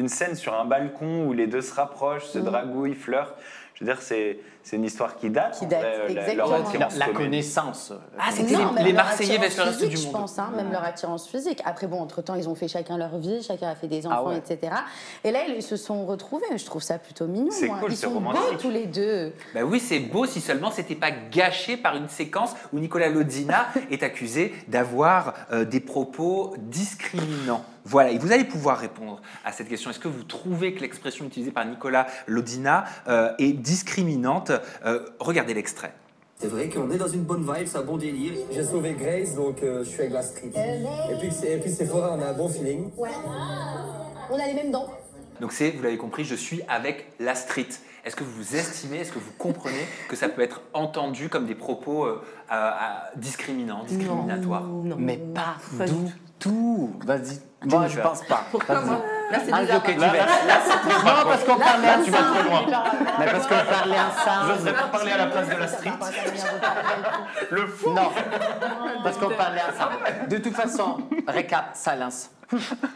E: scène sur un balcon où les deux se rapprochent, se dragouillent, flirtent. Je veux dire, c'est une histoire qui date.
C: Qui date, exactement.
B: La connaissance.
A: Ah, c'était
C: Non, même
A: les
C: leur
A: Marseillais
C: attirance
A: vers le reste
C: physique,
A: du
C: je
A: monde.
C: pense, hein, même leur attirance physique. Après, bon, entre-temps, ils ont fait chacun leur vie, chacun a fait des enfants,
B: ouais.
C: etc. Et là, ils se sont retrouvés. Je trouve ça plutôt mignon.
E: C'est
C: moi.
E: cool,
C: Ils
E: c'est
C: sont
E: romantique.
C: beaux tous les deux.
A: Ben oui, c'est beau si seulement c'était pas gâché par une séquence où Nicolas Lodina est accusé d'avoir des propos discriminants. Voilà, et vous allez pouvoir répondre à cette question. Est-ce que vous trouvez que l'expression utilisée par Nicolas Lodina est discriminante? Regardez l'extrait.
J: C'est vrai qu'on est dans une bonne vibe, c'est un bon délire. J'ai sauvé Grace, donc je suis avec la street. Et puis Sephora, on a un bon feeling.
K: Ouais. On a les mêmes dents.
A: Donc c'est, vous l'avez compris, je suis avec la street. Est-ce que vous estimez, est-ce que vous comprenez que ça peut être entendu comme des propos discriminants, discriminatoires?
F: Non.
B: Mais pas
F: Pas
B: du tout. Vas-y. Moi, je pense pas.
F: Pourquoi moi? Là, c'est
B: Un
F: déjà
B: joker, tu
F: pas-
B: vas. Non, parce qu'on parlait
E: tu vas trop loin.
B: Mais parce qu'on parlait ensemble.
E: J'oserais pas parler à la place de la street. Le fou.
B: Non, parce qu'on parlait ensemble. De toute façon, récap, silence.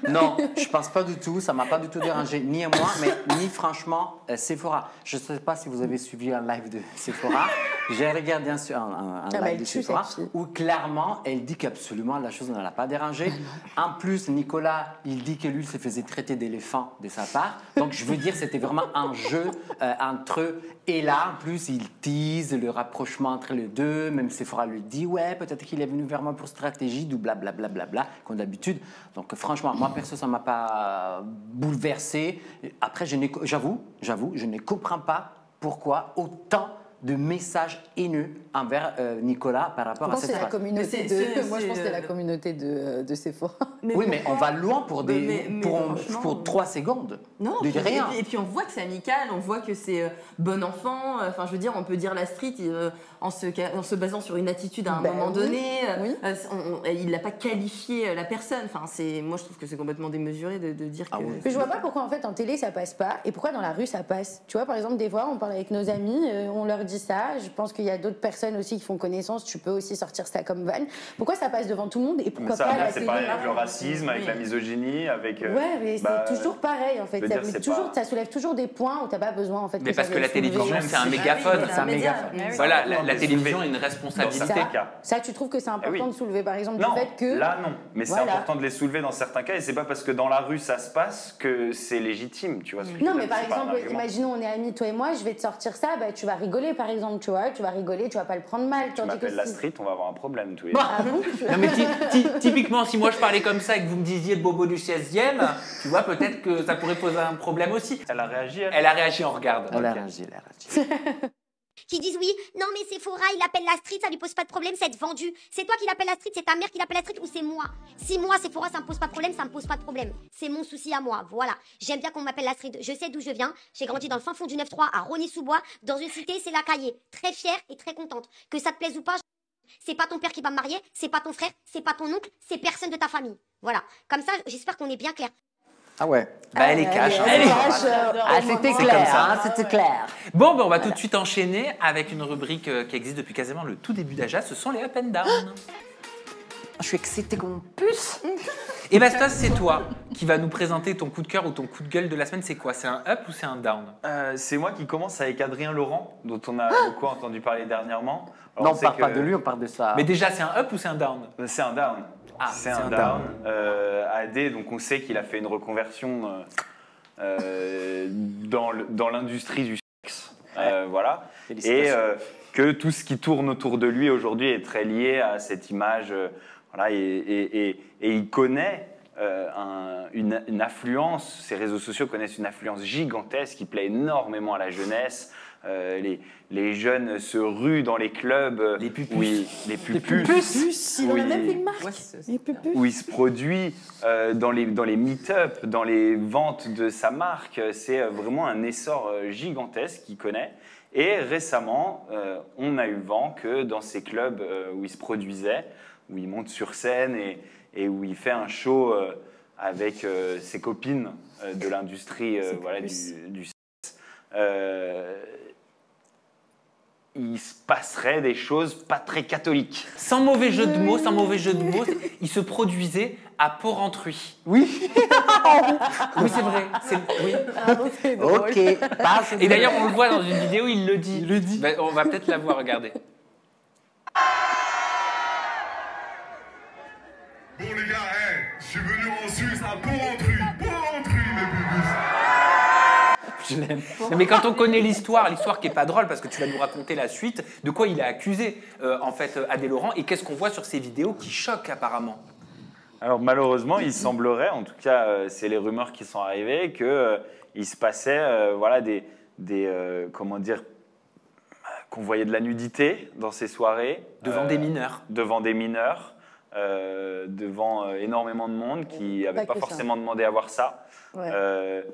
B: Non, je pense pas du tout, ça m'a pas du tout dérangé, ni à moi, mais ni franchement Sephora. Je ne sais pas si vous avez suivi un live de Sephora. J'ai regardé un live de Sephora où clairement elle dit qu'absolument la chose ne l'a pas dérangé. En plus, Nicolas, il dit que lui, il se faisait traiter d'éléphant de sa part. Donc je veux dire, c'était vraiment un jeu entre eux. Et là, en plus, il tease le rapprochement entre les deux. Même Sephora lui dit, ouais, peut-être qu'il est venu vers moi pour stratégie, du blablabla, comme d'habitude. Donc franchement, moi, perso, ça ne m'a pas bouleversé. Après, j'avoue, je ne comprends pas pourquoi autant de messages haineux envers Nicolas par rapport à cette
C: la
B: phrase.
C: communauté de... Moi, je pense que c'est la communauté de Sephora.
B: Oui, mais on va loin pour,
F: franchement,
B: pour 3 secondes.
F: Non,
B: de rien.
F: Et puis on voit que c'est amical, on voit que c'est bon enfant. Enfin, je veux dire, on peut dire la street en se basant sur une attitude à un moment donné.
C: Oui.
F: Il n'a pas qualifié la personne. Enfin, moi, je trouve que c'est complètement démesuré de dire que.
C: Mais je vois pas pourquoi en fait en télé ça passe pas et pourquoi dans la rue ça passe. Tu vois, par exemple, des fois on parle avec nos amis, on leur dit ça. Je pense qu'il y a d'autres personnes aussi qui font connaissance. Tu peux aussi sortir ça comme vanne. Pourquoi ça passe devant tout le monde et pourquoi
E: ça,
C: pas à la
E: c'est
C: télé?
E: pareil avec le racisme, avec la misogynie, avec.
C: Ouais, mais c'est toujours pareil en fait.
E: veux dire, c'est
C: Ça soulève toujours des points où t'as pas besoin en fait.
A: Mais
C: que
A: parce
C: ça
A: que la
C: vienne soulever.
A: télévision, c'est un mégaphone.
B: C'est un mégaphone.
A: Voilà, la télévision a une responsabilité.
E: Dans certains cas.
C: Ça, tu trouves que c'est important de soulever, par exemple,
E: Non,
C: du fait que...
E: là non, mais c'est
C: Voilà.
E: important de les soulever dans certains cas et c'est pas parce que dans la rue ça se passe que c'est légitime, tu vois ce que je
C: Non,
E: veux
C: mais
E: dire,
C: par
E: c'est pas un
C: exemple,
E: argument.
C: imaginons on est amis, toi et moi, je vais te sortir ça, bah, tu vas rigoler par exemple, tu vois, tu vas rigoler, tu vas pas le prendre mal.
E: Tu
C: tandis que
E: m'appelles la
C: si-
E: street, on va avoir un problème tous les
C: Ah bon
A: Non mais typiquement, si moi je parlais comme ça et que vous me disiez le bobo du 16e, tu vois, peut-être que ça pourrait poser un problème aussi.
E: Elle a réagi,
A: Elle a réagi, on regarde.
B: Elle a réagi, elle a réagi.
K: Qui disent oui, non mais Sephora, il appelle la street, ça lui pose pas de problème, c'est être vendu. C'est toi qui l'appelle la street, c'est ta mère qui l'appelle la street ou c'est moi? Si moi, Sephora, ça me pose pas de problème, ça me pose pas de problème. C'est mon souci à moi, voilà. J'aime bien qu'on m'appelle la street, je sais d'où je viens. J'ai grandi dans le fin fond du 9-3 à Rosny-sous-Bois, dans une cité, c'est la Caillée. Très fière et très contente. Que ça te plaise ou pas, c'est pas ton père qui va me marier, c'est pas ton frère, c'est pas ton oncle, c'est personne de ta famille. Voilà. Comme ça, j'espère qu'on est bien clair.
B: Ah ouais.
A: Bah elle est cash.
C: Elle est cash.
B: Ah, c'était
A: C'est
B: clair,
A: comme ça.
B: hein, c'était clair.
A: Bon, ben on va tout de suite enchaîner avec une rubrique qui existe depuis quasiment le tout début d'Aja, ce sont les up and down.
B: Je suis excitée comme une puce.
A: Et Bastos, c'est toi qui va nous présenter ton coup de cœur ou ton coup de gueule de la semaine. C'est quoi? C'est un up ou c'est un down?
E: C'est moi qui commence avec Adrien Laurent, dont on a beaucoup entendu parler dernièrement. Alors,
B: Non,
E: on
B: on
E: sait
B: parle pas
E: que-
B: de lui, on parle de ça.
A: Mais déjà, c'est un up ou c'est un down?
E: C'est un down.
A: Ah,
E: c'est un down. AD, donc on sait qu'il a fait une reconversion dans l'industrie du sexe. Voilà. Et que tout ce qui tourne autour de lui aujourd'hui est très lié à cette image. Voilà, et il connaît une affluence, ces réseaux sociaux connaissent une affluence gigantesque qui plaît énormément à la jeunesse. Les jeunes se ruent dans les clubs.
A: Les pupus.
E: Oui, les pupus.
C: Il en a
E: Oui.
C: même fait une marque. Les pupus.
E: Où il se produit dans les meet-up, dans les ventes de sa marque. C'est vraiment un essor gigantesque qu'il connaît. Et récemment, on a eu vent que dans ces clubs où il se produisait, où il monte sur scène et où il fait un show avec ses copines de l'industrie voilà, du sexe, il se passerait des choses pas très catholiques.
A: Sans mauvais jeu de mots, il se produisait à Porrentruy.
B: Oui.
A: Oui, c'est vrai. Oui.
C: C'est drôle.
B: Ok.
A: Et d'ailleurs, on le voit dans une vidéo, il le dit.
B: Il le dit.
A: Ben, on va peut-être la voir, regardez.
L: Bon les gars, je suis venu en Suisse à Porrentruy, mes bubus.
B: Je l'aime.
A: Non, mais quand on connaît l'histoire qui est pas drôle, parce que tu vas nous raconter la suite, de quoi il a accusé, en fait, Adé Laurent, et qu'est-ce qu'on voit sur ces vidéos qui choquent apparemment.
E: Alors malheureusement, il semblerait, en tout cas, c'est les rumeurs qui sont arrivées, qu'il se passait, voilà, comment dire, qu'on voyait de la nudité dans ces soirées.
A: Devant des mineurs.
E: Devant des mineurs, devant énormément de monde qui n'avait pas forcément demandé à voir ça.
C: Ouais.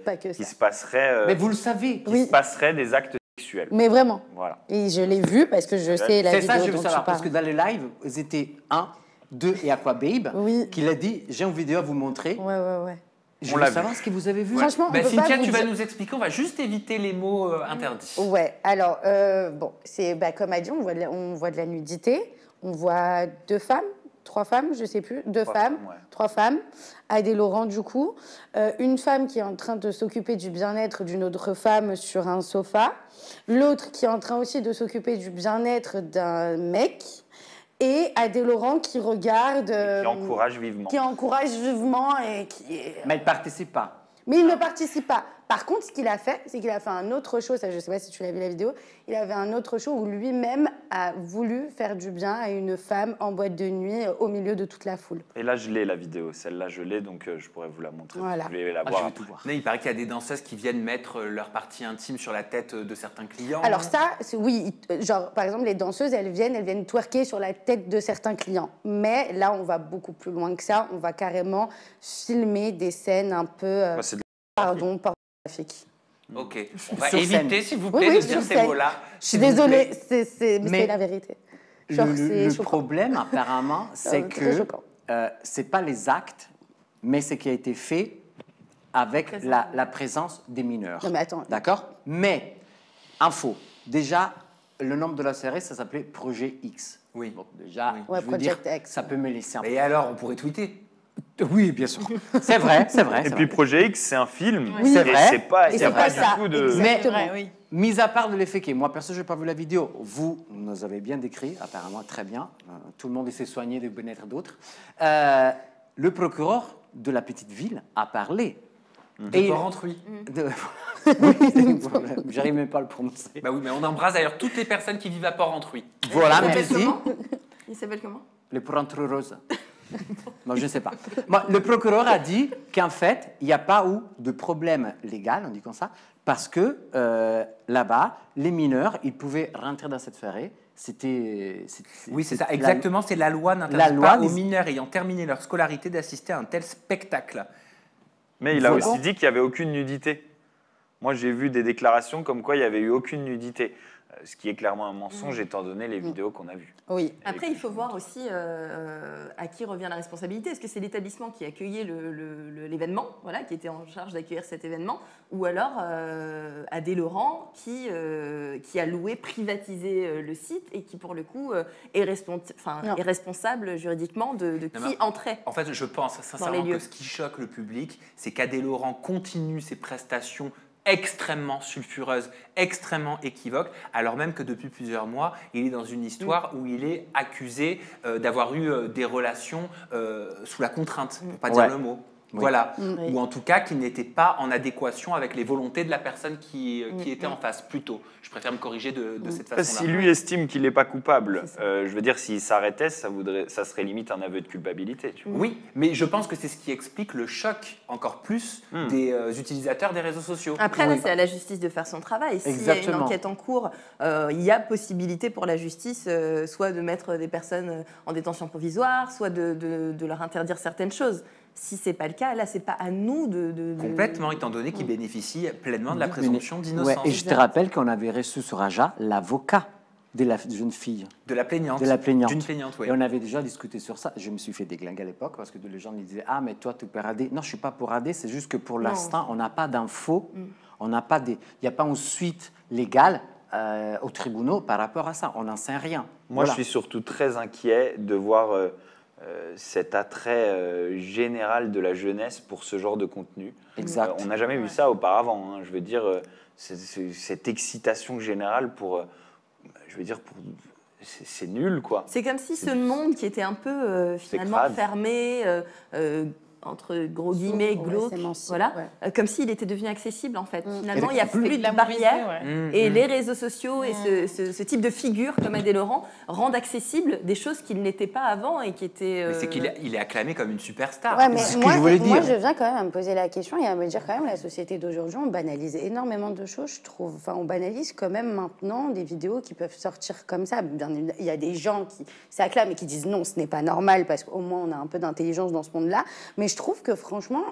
C: Pas que ça.
E: Qui se passerait,
B: Mais vous le savez.
E: se passerait des actes sexuels.
C: Mais vraiment.
E: Voilà.
C: Et je l'ai vu parce que je sais la
B: C'est
C: vidéo
B: ça, je veux
C: dont
B: savoir.
C: tu
B: Parce
C: parles.
B: que dans le live, ils étaient 1, 2 et Aquababe qui l'a dit, j'ai une vidéo à vous montrer.
C: Ouais.
B: Je
E: On
B: veux
E: l'a
B: savoir ce que vous avez vu.
C: Franchement, on peut
A: Cynthia,
C: pas vous
A: tu vas
C: dire.
A: nous expliquer, on va juste éviter les mots interdits.
C: Ouais, alors, bon, c'est comme a dit, on voit de la nudité, on voit 2 femmes, 3 femmes, je sais plus, 2 femmes, 3 femmes, Adé Laurent du coup, une femme qui est en train de s'occuper du bien-être d'une autre femme sur un sofa, l'autre qui est en train aussi de s'occuper du bien-être d'un mec, et Adé Laurent qui regarde...
E: Qui encourage vivement.
C: Qui encourage vivement et qui...
B: Mais il ne participe pas.
C: Mais il ne participe pas. Par contre, ce qu'il a fait, c'est qu'il a fait un autre show, ça je ne sais pas si tu l'as vu la vidéo, il avait un autre show où lui-même a voulu faire du bien à une femme en boîte de nuit au milieu de toute la foule.
E: Et là, je l'ai la vidéo. Celle-là, je l'ai, donc je pourrais vous la montrer.
C: Voilà.
E: Vous voulez la voir après.
A: Non, il paraît qu'il y a des danseuses qui viennent mettre leur partie intime sur la tête de certains clients.
C: Alors ça, oui, genre par exemple les danseuses, elles viennent twerker sur la tête de certains clients. Mais là, on va beaucoup plus loin que ça, on va carrément filmer des scènes un peu... pornographique.
A: Ok, on va
B: Sur
A: éviter,
B: scène.
A: s'il vous plaît, de dire ces mots-là.
C: Je suis désolée, c'est
B: Mais
C: la vérité. Genre, c'est
B: le
C: choquant.
B: problème, apparemment, c'est
C: très
B: que
C: choquant.
B: c'est pas les actes, mais ce qui a été fait avec la présence des mineurs.
C: Non, mais attends.
B: D'accord? Mais, info, déjà, le nom de la série, ça s'appelait Projet X.
A: Oui.
B: Bon, déjà,
C: Ouais,
B: je veux dire,
C: Project X.
B: ça peut me laisser un peu.
A: Et alors, on pourrait tweeter.
B: Oui, bien sûr. C'est vrai, c'est vrai.
E: Et puis Projet X, c'est un film.
B: Oui. C'est
E: Et
B: vrai.
E: c'est pas,
C: Et
E: il y a
C: c'est
E: pas
C: pas
E: du
C: ça.
E: tout de...
B: Mais,
C: Exactement.
G: oui.
B: mis à part de l'effet que moi, perso, je n'ai pas vu la vidéo. Vous nous avez bien décrit, apparemment très bien. Tout le monde s'est soigné de bien-être d'autres. Le procureur de la petite ville a parlé.
A: De Porrentruy.
B: Oui, j'arrive même pas à le prononcer.
A: Bah oui, mais on embrasse d'ailleurs toutes les personnes qui vivent à Porrentruy.
B: Voilà,
F: Il s'appelle
B: merci.
F: comment Il s'appelle comment
B: Le Porrentruy rose. Non, je ne sais pas. Moi, le procureur a dit qu'en fait, il n'y a pas eu de problème légal, on dit comme ça, parce que là-bas, les mineurs, ils pouvaient rentrer dans cette forêt.
A: Oui, c'est ça, exactement. C'est la loi
B: la
A: n'interdit
B: loi
A: pas aux
B: dis-
A: mineurs ayant terminé leur scolarité d'assister à un tel spectacle.
E: Mais il a
B: Voilà.
E: aussi dit qu'il n'y avait aucune nudité. Moi, j'ai vu des déclarations comme quoi il n'y avait eu aucune nudité. Ce qui est clairement un mensonge étant donné les vidéos qu'on a vues.
C: Oui.
F: Après, il faut voir aussi à qui revient la responsabilité. Est-ce que c'est l'établissement qui accueillait l'événement, voilà, qui était en charge d'accueillir cet événement, ou alors Adé Laurent qui a loué, privatisé le site et qui, pour le coup, est responsable juridiquement de
A: Non,
F: qui entrait.
A: En fait, je pense
F: les
A: sincèrement
F: lieux.
A: que ce qui choque le public, c'est qu'Adé Laurent continue ses prestations extrêmement sulfureuses, extrêmement équivoques, alors même que depuis plusieurs mois, il est dans une histoire où il est accusé d'avoir eu des relations sous la contrainte, pour pas dire le mot.
B: Oui.
A: Voilà.
C: Oui.
A: Ou en tout cas, qui n'était pas en adéquation avec les volontés de la personne qui était en face, plutôt. Je préfère me corriger de cette façon-là.
E: Si lui estime qu'il n'est pas coupable, je veux dire, s'il s'arrêtait, ça serait limite un aveu de culpabilité. Tu vois.
A: Oui, mais je pense que c'est ce qui explique le choc encore plus des utilisateurs des réseaux sociaux.
F: Après, là, c'est à la justice de faire son travail. S'il y a une
B: Exactement.
F: enquête en cours, il y a possibilité pour la justice soit de mettre des personnes en détention provisoire, soit de leur interdire certaines choses. Si ce n'est pas le cas, là, ce n'est pas à nous de...
A: Complètement, étant donné qu'il bénéficie pleinement de la présomption d'innocence.
B: Ouais, et je te rappelle qu'on avait reçu sur Aja l'avocat de la jeune fille.
A: De la plaignante.
B: De la plaignante.
A: D'une plaignante, oui.
B: Et on avait déjà discuté sur ça. Je me suis fait déglinguer à l'époque parce que les gens me disaient « Ah, mais toi, tu peux rader. » Non, je ne suis pas pour rader, c'est juste que pour l'instant, on n'a pas d'infos, il n'y a pas une suite légale aux tribunaux par rapport à ça. On n'en sait rien.
E: Moi, je suis surtout très inquiet de voir cet attrait général de la jeunesse pour ce genre de contenu.
B: Exact.
E: On n'a jamais vu ça auparavant. Hein. Je veux dire, cette excitation générale pour... je veux dire, c'est nul, quoi.
F: C'est comme si ce monde qui était un peu finalement fermé, entre gros guillemets, glauque, voilà, comme s'il était devenu accessible en fait. Finalement, il n'y a plus de barrières et les réseaux sociaux et ce type de figure comme Adé Laurent rendent accessibles des choses qui n'étaient pas avant et qui étaient...
A: Mais c'est qu'il est acclamé comme une superstar.
C: Ouais, mais
A: c'est ce
C: moi,
A: que je voulais dire.
C: Moi, je viens quand même à me poser la question et à me dire quand même la société d'aujourd'hui, on banalise énormément de choses, je trouve. Enfin, on banalise quand même maintenant des vidéos qui peuvent sortir comme ça. Bien, il y a des gens qui s'acclament et qui disent non, ce n'est pas normal parce qu'au moins on a un peu d'intelligence dans ce monde-là. Mais je trouve que franchement,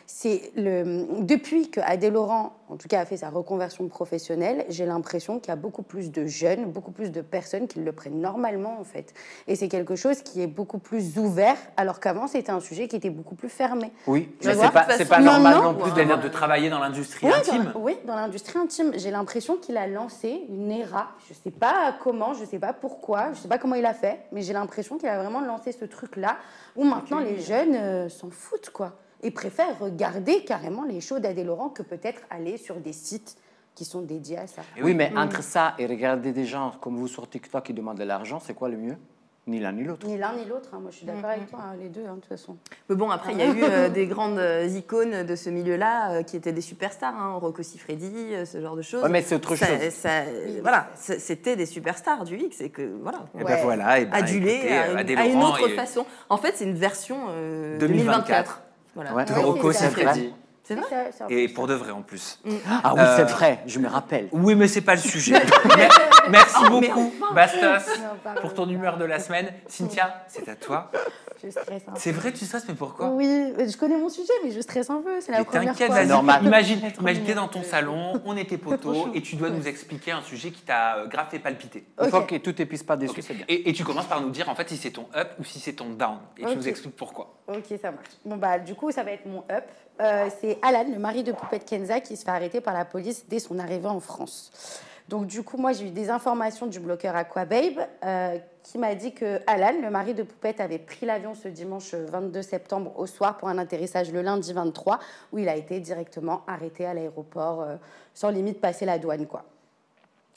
C: depuis que Adé Laurent, en tout cas, a fait sa reconversion professionnelle, j'ai l'impression qu'il y a beaucoup plus de jeunes, beaucoup plus de personnes qui le prennent normalement, en fait. Et c'est quelque chose qui est beaucoup plus ouvert, alors qu'avant, c'était un sujet qui était beaucoup plus fermé.
B: Oui, mais c'est pas normal non plus.
A: C'est-à-dire de travailler dans l'industrie intime.
C: Oui, dans l'industrie intime. J'ai l'impression qu'il a lancé une era. Je ne sais pas comment, je ne sais pas pourquoi, je ne sais pas comment il a fait, mais j'ai l'impression qu'il a vraiment lancé ce truc-là, où maintenant les jeunes s'en foutent, quoi. Et préfèrent regarder carrément les shows d'Adé Laurent que peut-être aller sur des sites qui sont dédiés à ça.
B: Oui, mais entre ça et regarder des gens comme vous sur TikTok qui demandent de l'argent, c'est quoi le mieux? Ni l'un ni l'autre.
C: Ni l'un ni l'autre, hein. Moi je suis d'accord avec toi, hein, les deux, hein, de toute façon.
F: Mais bon, après, il y a eu des grandes icônes de ce milieu-là qui étaient des superstars, hein, Rocco Siffredi, ce genre de choses.
B: Oui, mais c'est autre chose.
F: Voilà, c'était des superstars du X, et que voilà.
A: Et ben voilà,
F: adulés à une autre façon. En fait, c'est une version 2024. Voilà.
B: Ouais.
A: Rocco Siffredi.
F: C'est vrai.
A: Et pour de vrai en plus.
B: Ah oui, c'est vrai, je me rappelle.
A: Oui, mais c'est pas le sujet. Merci beaucoup, Bastos, pour ton humeur de la semaine. Cynthia, c'est à toi.
C: Je stresse un peu.
A: C'est vrai, tu stresses, mais pourquoi?
C: Oui, je connais mon sujet, mais je stresse un peu. C'est la première
A: fois.
C: fois.
A: Normal. Imagine, t'es dans ton salon, on était poteaux, et tu dois nous expliquer un sujet qui t'a grave fait palpiter.
B: Une fois que tout épice pas dessus, c'est bien.
A: Et tu commences par nous dire en fait si c'est ton up ou si c'est ton down. Et tu nous expliques pourquoi.
C: Ok, ça marche. Bon, bah, du coup, ça va être mon up. C'est Alan, le mari de Poupette Kenza, qui se fait arrêter par la police dès son arrivée en France. Donc, du coup, moi, j'ai eu des informations du bloqueur Aquababe qui m'a dit que Alan, le mari de Poupette, avait pris l'avion ce dimanche 22 septembre au soir pour un atterrissage le lundi 23, où il a été directement arrêté à l'aéroport sans limite passer la douane, quoi.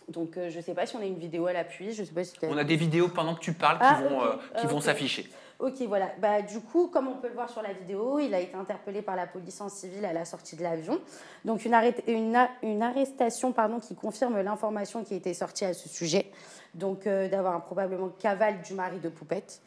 C: Donc, je ne sais pas si on a une vidéo à l'appui. Je sais pas si
A: on a des vidéos pendant que tu parles qui vont s'afficher.
C: Ok, voilà. Bah, du coup, comme on peut le voir sur la vidéo, il a été interpellé par la police en civil à la sortie de l'avion. Donc, une arrestation qui confirme l'information qui a été sortie à ce sujet. Donc, d'avoir probablement cavale du mari de Poupette.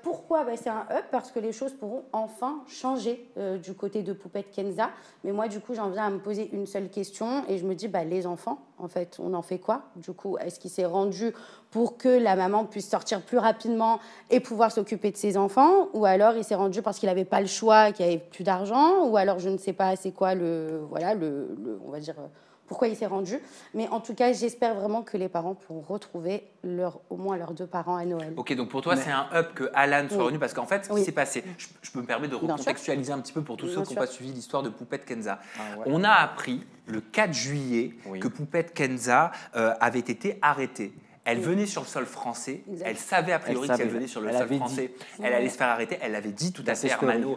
C: Pourquoi c'est un up, parce que les choses pourront enfin changer du côté de Poupette Kenza. Mais moi, du coup, j'en viens à me poser une seule question et je me dis, les enfants, en fait, on en fait quoi? Du coup, est-ce qu'il s'est rendu pour que la maman puisse sortir plus rapidement et pouvoir s'occuper de ses enfants? Ou alors, il s'est rendu parce qu'il n'avait pas le choix, qu'il n'y avait plus d'argent? Ou alors, je ne sais pas, c'est quoi on va dire... pourquoi il s'est rendu. Mais en tout cas, j'espère vraiment que les parents pourront retrouver au moins leurs deux parents à Noël.
A: Ok, donc pour toi, c'est un up que Alan soit revenu, parce qu'en fait, ce qui s'est passé, je me permets de recontextualiser un petit peu pour tous ceux qui n'ont pas suivi l'histoire de Poupette Kenza. On a appris le 4 juillet que Poupette Kenza avait été arrêtée. Elle venait sur le sol français, elle savait a priori qu'elle venait sur le sol français, elle allait se faire arrêter, elle l'avait dit tout à fait Hermano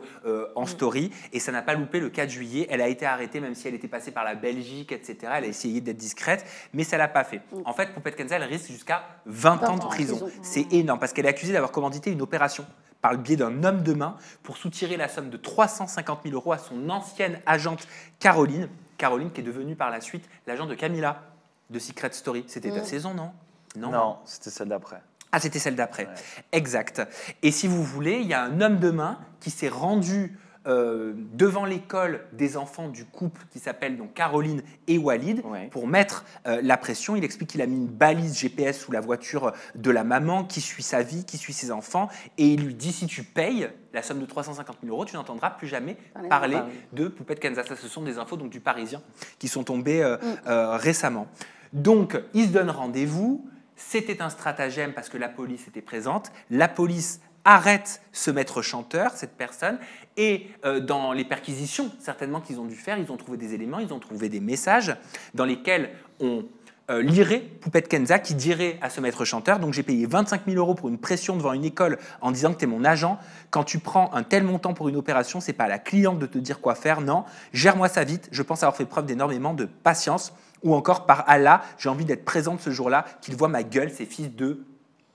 A: en story, et ça n'a pas loupé le 4 juillet, elle a été arrêtée même si elle était passée par la Belgique, etc. Elle a essayé d'être discrète, mais ça l'a pas fait. En fait, Poupette Kenza, elle risque jusqu'à 20 ans de prison. C'est énorme, parce qu'elle est accusée d'avoir commandité une opération par le biais d'un homme de main pour soutirer la somme de 350 000 € à son ancienne agente Caroline qui est devenue par la suite l'agent de Camilla de Secret Story. C'était ta saison, non?
E: Non, c'était celle d'après.
A: Ah, c'était celle d'après. Ouais. Exact. Et si vous voulez, il y a un homme de main qui s'est rendu devant l'école des enfants du couple qui s'appelle donc Caroline et Walid pour mettre la pression. Il explique qu'il a mis une balise GPS sous la voiture de la maman qui suit sa vie, qui suit ses enfants, et il lui dit: si tu payes la somme de 350 000 €, tu n'entendras plus jamais parler de Poupette Kenza. Ça, ce sont des infos donc du Parisien qui sont tombées récemment. Donc, il se donne rendez-vous. C'était un stratagème parce que la police était présente. La police arrête ce maître chanteur, cette personne, et dans les perquisitions, certainement qu'ils ont dû faire, ils ont trouvé des éléments, ils ont trouvé des messages dans lesquels on lirait Poupette Kenza qui dirait à ce maître chanteur, donc j'ai payé 25 000 € pour une pression devant une école en disant que tu es mon agent. Quand tu prends un tel montant pour une opération, c'est pas à la cliente de te dire quoi faire, non. Gère-moi ça vite, je pense avoir fait preuve d'énormément de patience. Ou encore, par Allah, j'ai envie d'être présente ce jour-là, qu'il voit ma gueule, ces fils de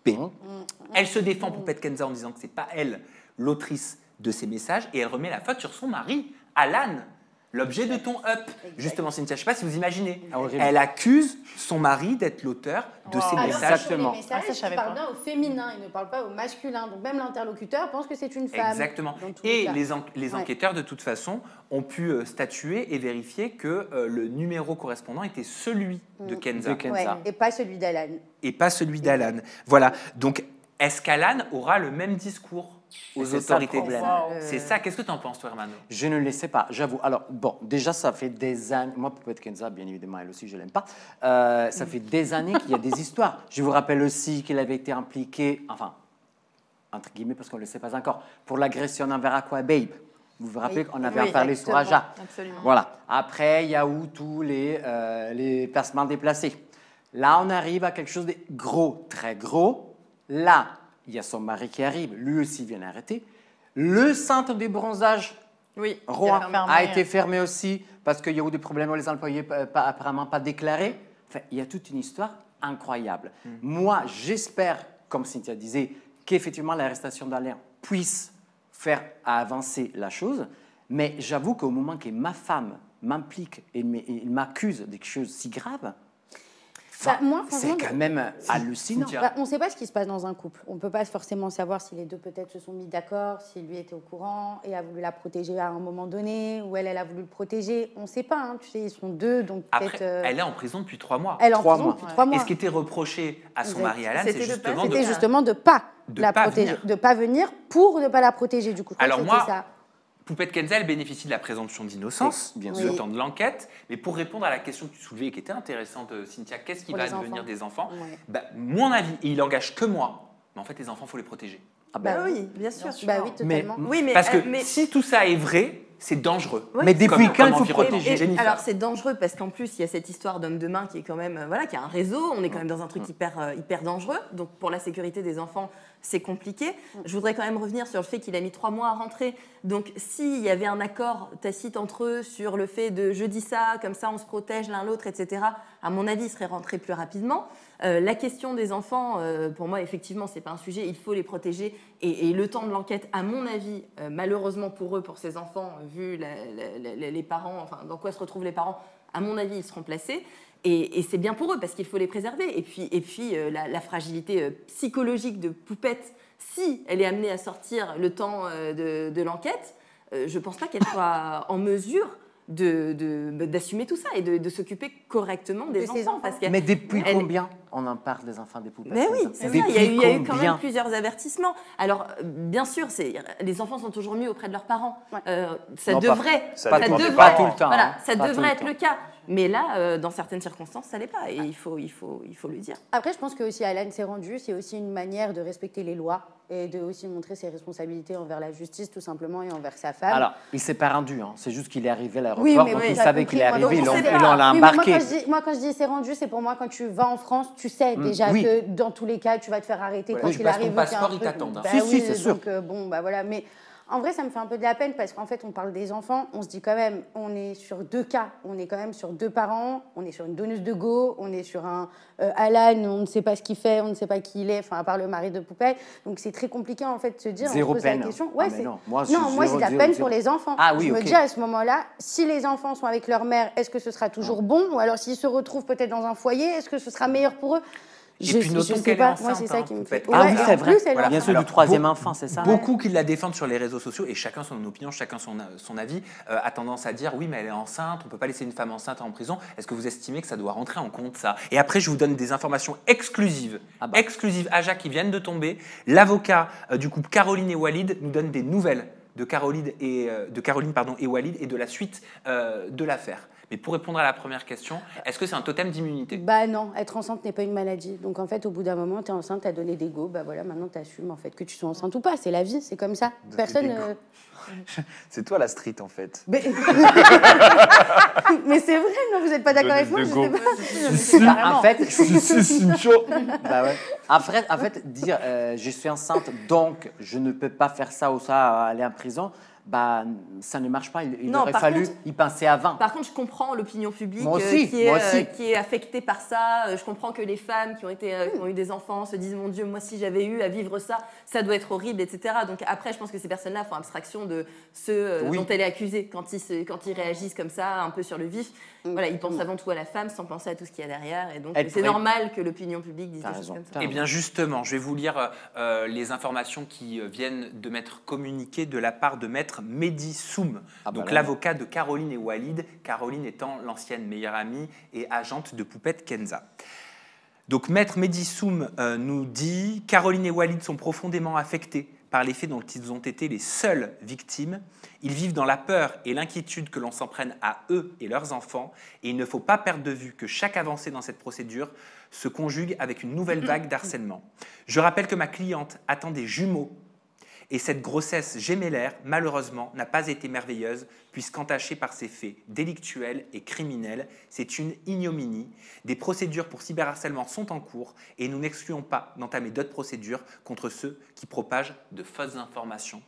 A: P. Elle se défend, Poupette Kenza, en disant que c'est pas elle l'autrice de ces messages, et elle remet la faute sur son mari, Alan, l'objet de ton up. Justement, Cynthia, je ne sais pas si vous imaginez. Elle accuse son mari d'être l'auteur de ces messages.
C: Exactement. Les messages, il parle bien au féminin, il ne parle pas au masculin. Donc même l'interlocuteur pense que c'est une femme.
A: Exactement. Et les enquêteurs, de toute façon, ont pu statuer et vérifier que le numéro correspondant était celui de Kenza.
C: Ouais, et pas celui d'Alan.
A: Et pas celui d'Alan. Voilà. Donc, est-ce qu'Alan aura le même discours aux autorités? C'est ça. Qu'est-ce que tu en penses, toi, Hermano?
B: Je ne le sais pas, j'avoue. Alors, bon, déjà, ça fait des années. Moi, Poupette Kenza, bien évidemment, elle aussi, je ne l'aime pas. Ça fait des années qu'il y a des histoires. Je vous rappelle aussi qu'elle avait été impliquée, enfin, entre guillemets, parce qu'on ne le sait pas encore, pour l'agression envers Aqua Babe. Vous vous rappelez qu'on avait en parlé sur Aja.
F: Absolument.
B: Voilà. Après, il y a eu tous les placements déplacés. Là, on arrive à quelque chose de gros, très gros. Là, il y a son mari qui arrive, lui aussi vient arrêter. Le centre de bronzage Rouen a été fermé aussi parce qu'il y a eu des problèmes avec les employés apparemment pas déclarés. Enfin, il y a toute une histoire incroyable. Moi, j'espère, comme Cynthia disait, qu'effectivement l'arrestation d'Alain puisse faire avancer la chose. Mais j'avoue qu'au moment que ma femme m'implique et m'accuse de quelque chose si grave, c'est quand même hallucinant.
C: On ne sait pas ce qui se passe dans un couple. On ne peut pas forcément savoir si les deux peut-être se sont mis d'accord, si lui était au courant et a voulu la protéger à un moment donné, ou elle a voulu le protéger. On ne sait pas. Hein. Tu sais, ils sont deux, donc
A: après, elle est en prison depuis 3 mois.
C: Elle est en prison depuis 3 mois.
A: Et ce qui était reproché à son mari Alan, c'est justement
C: de ne pas la protéger, de ne pas venir pour ne pas la protéger. Du coup,
A: alors moi, Poupette Kenza, elle bénéficie de la présomption d'innocence, bien sûr, le temps de l'enquête. Mais pour répondre à la question que tu soulevais et qui était intéressante, Cynthia, qu'est-ce qui va devenir des enfants? Mon avis, et il n'engage que moi, mais en fait, les enfants, il faut les protéger.
F: Oui, bien sûr.
C: Oui, totalement.
A: Parce que si tout ça est vrai, c'est dangereux.
B: Mais depuis quand il faut protéger
F: Jennifer? Alors c'est dangereux parce qu'en plus il y a cette histoire d'homme de main qui est quand même qui a un réseau. On est quand même dans un truc hyper dangereux. Donc pour la sécurité des enfants, c'est compliqué. Je voudrais quand même revenir sur le fait qu'il a mis 3 mois à rentrer. Donc s'il y avait un accord tacite entre eux sur le fait de je dis ça, comme ça on se protège l'un l'autre, etc. À mon avis, il serait rentré plus rapidement. La question des enfants, pour moi, effectivement, c'est pas un sujet. Il faut les protéger. Et le temps de l'enquête, à mon avis, malheureusement pour eux, pour ces enfants, vu les parents, enfin, dans quoi se retrouvent les parents, à mon avis, ils seront placés. Et c'est bien pour eux, parce qu'il faut les préserver. Et puis la fragilité psychologique de Poupette, si elle est amenée à sortir le temps de l'enquête, je pense pas qu'elle soit en mesure d'assumer tout ça et de s'occuper correctement des enfants.
B: Mais depuis combien on en parle des enfants des Poupettes?
F: Mais oui, c'est ça. Il y a eu quand même plusieurs avertissements. Alors, bien sûr, les enfants sont toujours mieux auprès de leurs parents. Ça devrait être le cas. Mais là, dans certaines circonstances, ça l'est pas. Et il faut le dire.
C: Après, je pense que aussi Alan s'est rendu, c'est aussi une manière de respecter les lois et de aussi montrer ses responsabilités envers la justice, tout simplement, et envers sa femme.
B: Alors, il s'est pas rendu. Hein. C'est juste qu'il est arrivé à l'aéroport. Donc il savait qu'il est arrivé. Ils l'ont embarqué.
C: Moi, quand je dis s'est rendu, c'est pour moi quand tu vas en France, tu sais déjà que dans tous les cas, tu vas te faire arrêter quand il arrive.
A: Ton passeport, il t'attend.
C: Si, c'est sûr. Donc voilà. Mais en vrai, ça me fait un peu de la peine parce qu'en fait, on parle des enfants. On se dit quand même, on est sur 2 cas. On est quand même sur 2 parents. On est sur une donneuse de go. On est sur un Alan. On ne sait pas ce qu'il fait. On ne sait pas qui il est. Enfin, à part le mari de Poupette. Donc, c'est très compliqué en fait de se dire.
B: Zéro peine.
C: La question. Ouais, moi, c'est de la peine pour les enfants. Je me dis à ce moment-là, si les enfants sont avec leur mère, est-ce que ce sera toujours bon? Ou alors, s'ils se retrouvent peut-être dans un foyer, est-ce que ce sera meilleur pour eux?
A: Et puis notons qu'elle est enceinte.
C: Moi, c'est ça qui me fait.
B: Ah oui, c'est vrai. Voilà. Bien sûr, du 3e enfant, c'est ça.
A: Beaucoup qui la défendent sur les réseaux sociaux, et chacun son opinion, chacun son avis, a tendance à dire oui, mais elle est enceinte, on ne peut pas laisser une femme enceinte en prison. Est-ce que vous estimez que ça doit rentrer en compte, ça? Et après, je vous donne des informations exclusives, exclusives, Aja, qui viennent de tomber. L'avocat du couple Caroline et Walid nous donne des nouvelles de Caroline et Walid et de la suite de l'affaire. Mais pour répondre à la première question, est-ce que c'est un totem d'immunité?
C: Bah non, être enceinte n'est pas une maladie. Donc en fait, au bout d'un moment, tu es enceinte, tu as donné des go, bah voilà, maintenant tu assumes en fait que tu sois enceinte ou pas. C'est la vie, c'est comme ça. Personne.
E: C'est toi la street en fait.
C: Mais c'est vrai, non, vous n'êtes pas d'accord avec moi, je sais pas.
B: En fait,
E: c'est chaud.
B: Bah ouais. En fait, dire je suis enceinte, donc je ne peux pas faire ça ou ça, aller en prison, bah ça ne marche pas. Il aurait fallu y penser avant.
F: Par contre, je comprends l'opinion publique qui est affectée par ça. Je comprends que les femmes qui ont eu des enfants se disent mon Dieu, moi si j'avais eu à vivre ça, ça doit être horrible, etc. Donc après, je pense que ces personnes-là font abstraction de ceux dont elle est accusée quand ils réagissent comme ça, un peu sur le vif. Voilà, ils pensent avant tout à la femme sans penser à tout ce qu'il y a derrière. Et donc, c'est normal que l'opinion publique dise des choses comme ça.
A: Eh bien, justement, je vais vous lire les informations qui viennent de m'être communiquées de la part de maître Mehdi Soum, donc l'avocat de Caroline et Walid, Caroline étant l'ancienne meilleure amie et agente de Poupette Kenza. Donc, maître Mehdi Soum nous dit « Caroline et Walid sont profondément affectés par les faits dont ils ont été les seules victimes. Ils vivent dans la peur et l'inquiétude que l'on s'en prenne à eux et leurs enfants. Et il ne faut pas perdre de vue que chaque avancée dans cette procédure se conjugue avec une nouvelle vague d'harcèlement. Je rappelle que ma cliente attend des jumeaux. Et cette grossesse gémellaire, malheureusement, n'a pas été merveilleuse puisqu'entachée par ces faits délictuels et criminels. C'est une ignominie. Des procédures pour cyberharcèlement sont en cours et nous n'excluons pas d'entamer d'autres procédures contre ceux qui propagent de fausses informations.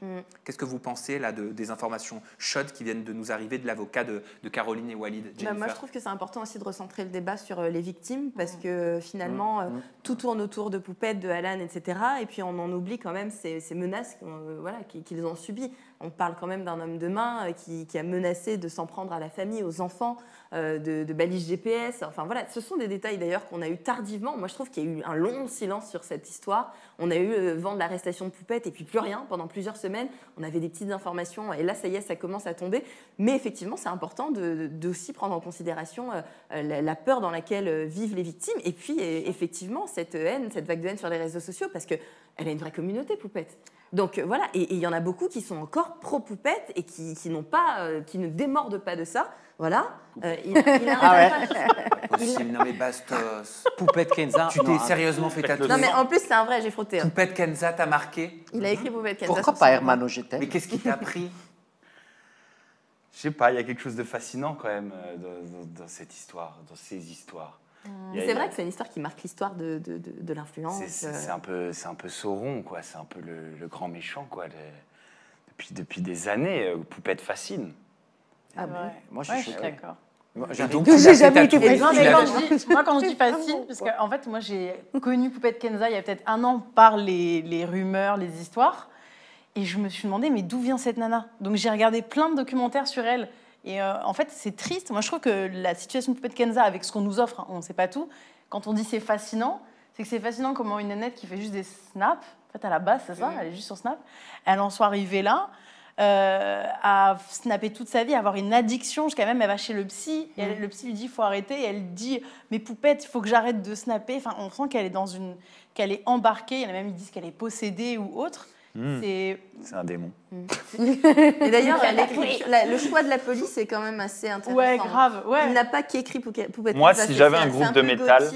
A: Qu'est-ce que vous pensez là des informations chaudes qui viennent de nous arriver de l'avocat de Caroline et Walid?
F: Moi, je trouve que c'est important aussi de recentrer le débat sur les victimes parce que finalement, tout tourne autour de Poupette, de Alan, etc. Et puis on en oublie quand même ces menaces qu'ils ont subies. On parle quand même d'un homme de main qui a menacé de s'en prendre à la famille, aux enfants, de balises GPS. Enfin voilà, ce sont des détails d'ailleurs qu'on a eu tardivement. Moi, je trouve qu'il y a eu un long silence sur cette histoire. On a eu le vent de l'arrestation de Poupette et puis plus rien pendant plusieurs semaines. On avait des petites informations et là, ça y est, ça commence à tomber. Mais effectivement, c'est important d'aussi prendre en considération la peur dans laquelle vivent les victimes et puis effectivement cette haine, cette vague de haine sur les réseaux sociaux parce qu'elle a une vraie communauté, Poupette. Donc voilà, et il y en a beaucoup qui sont encore pro-Poupette et qui ne démordent pas de ça. Voilà.
A: Possible, non mais Bastos.
B: Poupette Kenza.
A: Tu t'es sérieusement fait tatouer.
F: Non mais en plus c'est un vrai, j'ai frotté.
A: Poupette Kenza t'a marqué.
F: Il a écrit Poupette Kenza.
B: Pourquoi pas Hermano J'étais?
A: Mais qu'est-ce qui t'a pris?
E: Je sais pas, il y a quelque chose de fascinant quand même dans cette histoire, dans ces histoires.
F: C'est vrai que c'est une histoire qui marque l'histoire de l'influence.
E: C'est un peu Sauron, quoi. C'est un peu le grand méchant, quoi. Depuis des années, Poupette fascine.
G: Ah bon?
B: Moi, je suis
G: d'accord.
C: J'ai jamais été présente.
G: Moi, quand je dis fascine, parce que en fait, moi, j'ai connu Poupette Kenza il y a peut-être un an par les rumeurs, les histoires, et je me suis demandé, mais d'où vient cette nana? Donc, j'ai regardé plein de documentaires sur elle. Et en fait, c'est triste. Moi, je trouve que la situation de Poupette Kenza, avec ce qu'on nous offre, on ne sait pas tout. Quand on dit c'est fascinant, c'est que c'est fascinant comment une nénette qui fait juste des snaps, en fait, à la base, c'est ça, elle est juste sur Snap, elle en soit arrivée là, à snapper toute sa vie, à avoir une addiction, jusqu'à même, elle va chez le psy, et le psy lui dit, il faut arrêter, et elle dit, mais Poupette, il faut que j'arrête de snapper. Enfin, on sent qu'elle est qu'elle est embarquée, il y en a même qui disent qu'elle est possédée ou autre.
E: C'est un démon.
F: Et d'ailleurs, le choix de la police est quand même assez intéressant.
G: Ouais, grave. Ouais.
F: Il n'a pas qu'écrit Poupette.
E: Moi, si j'avais un groupe de métal,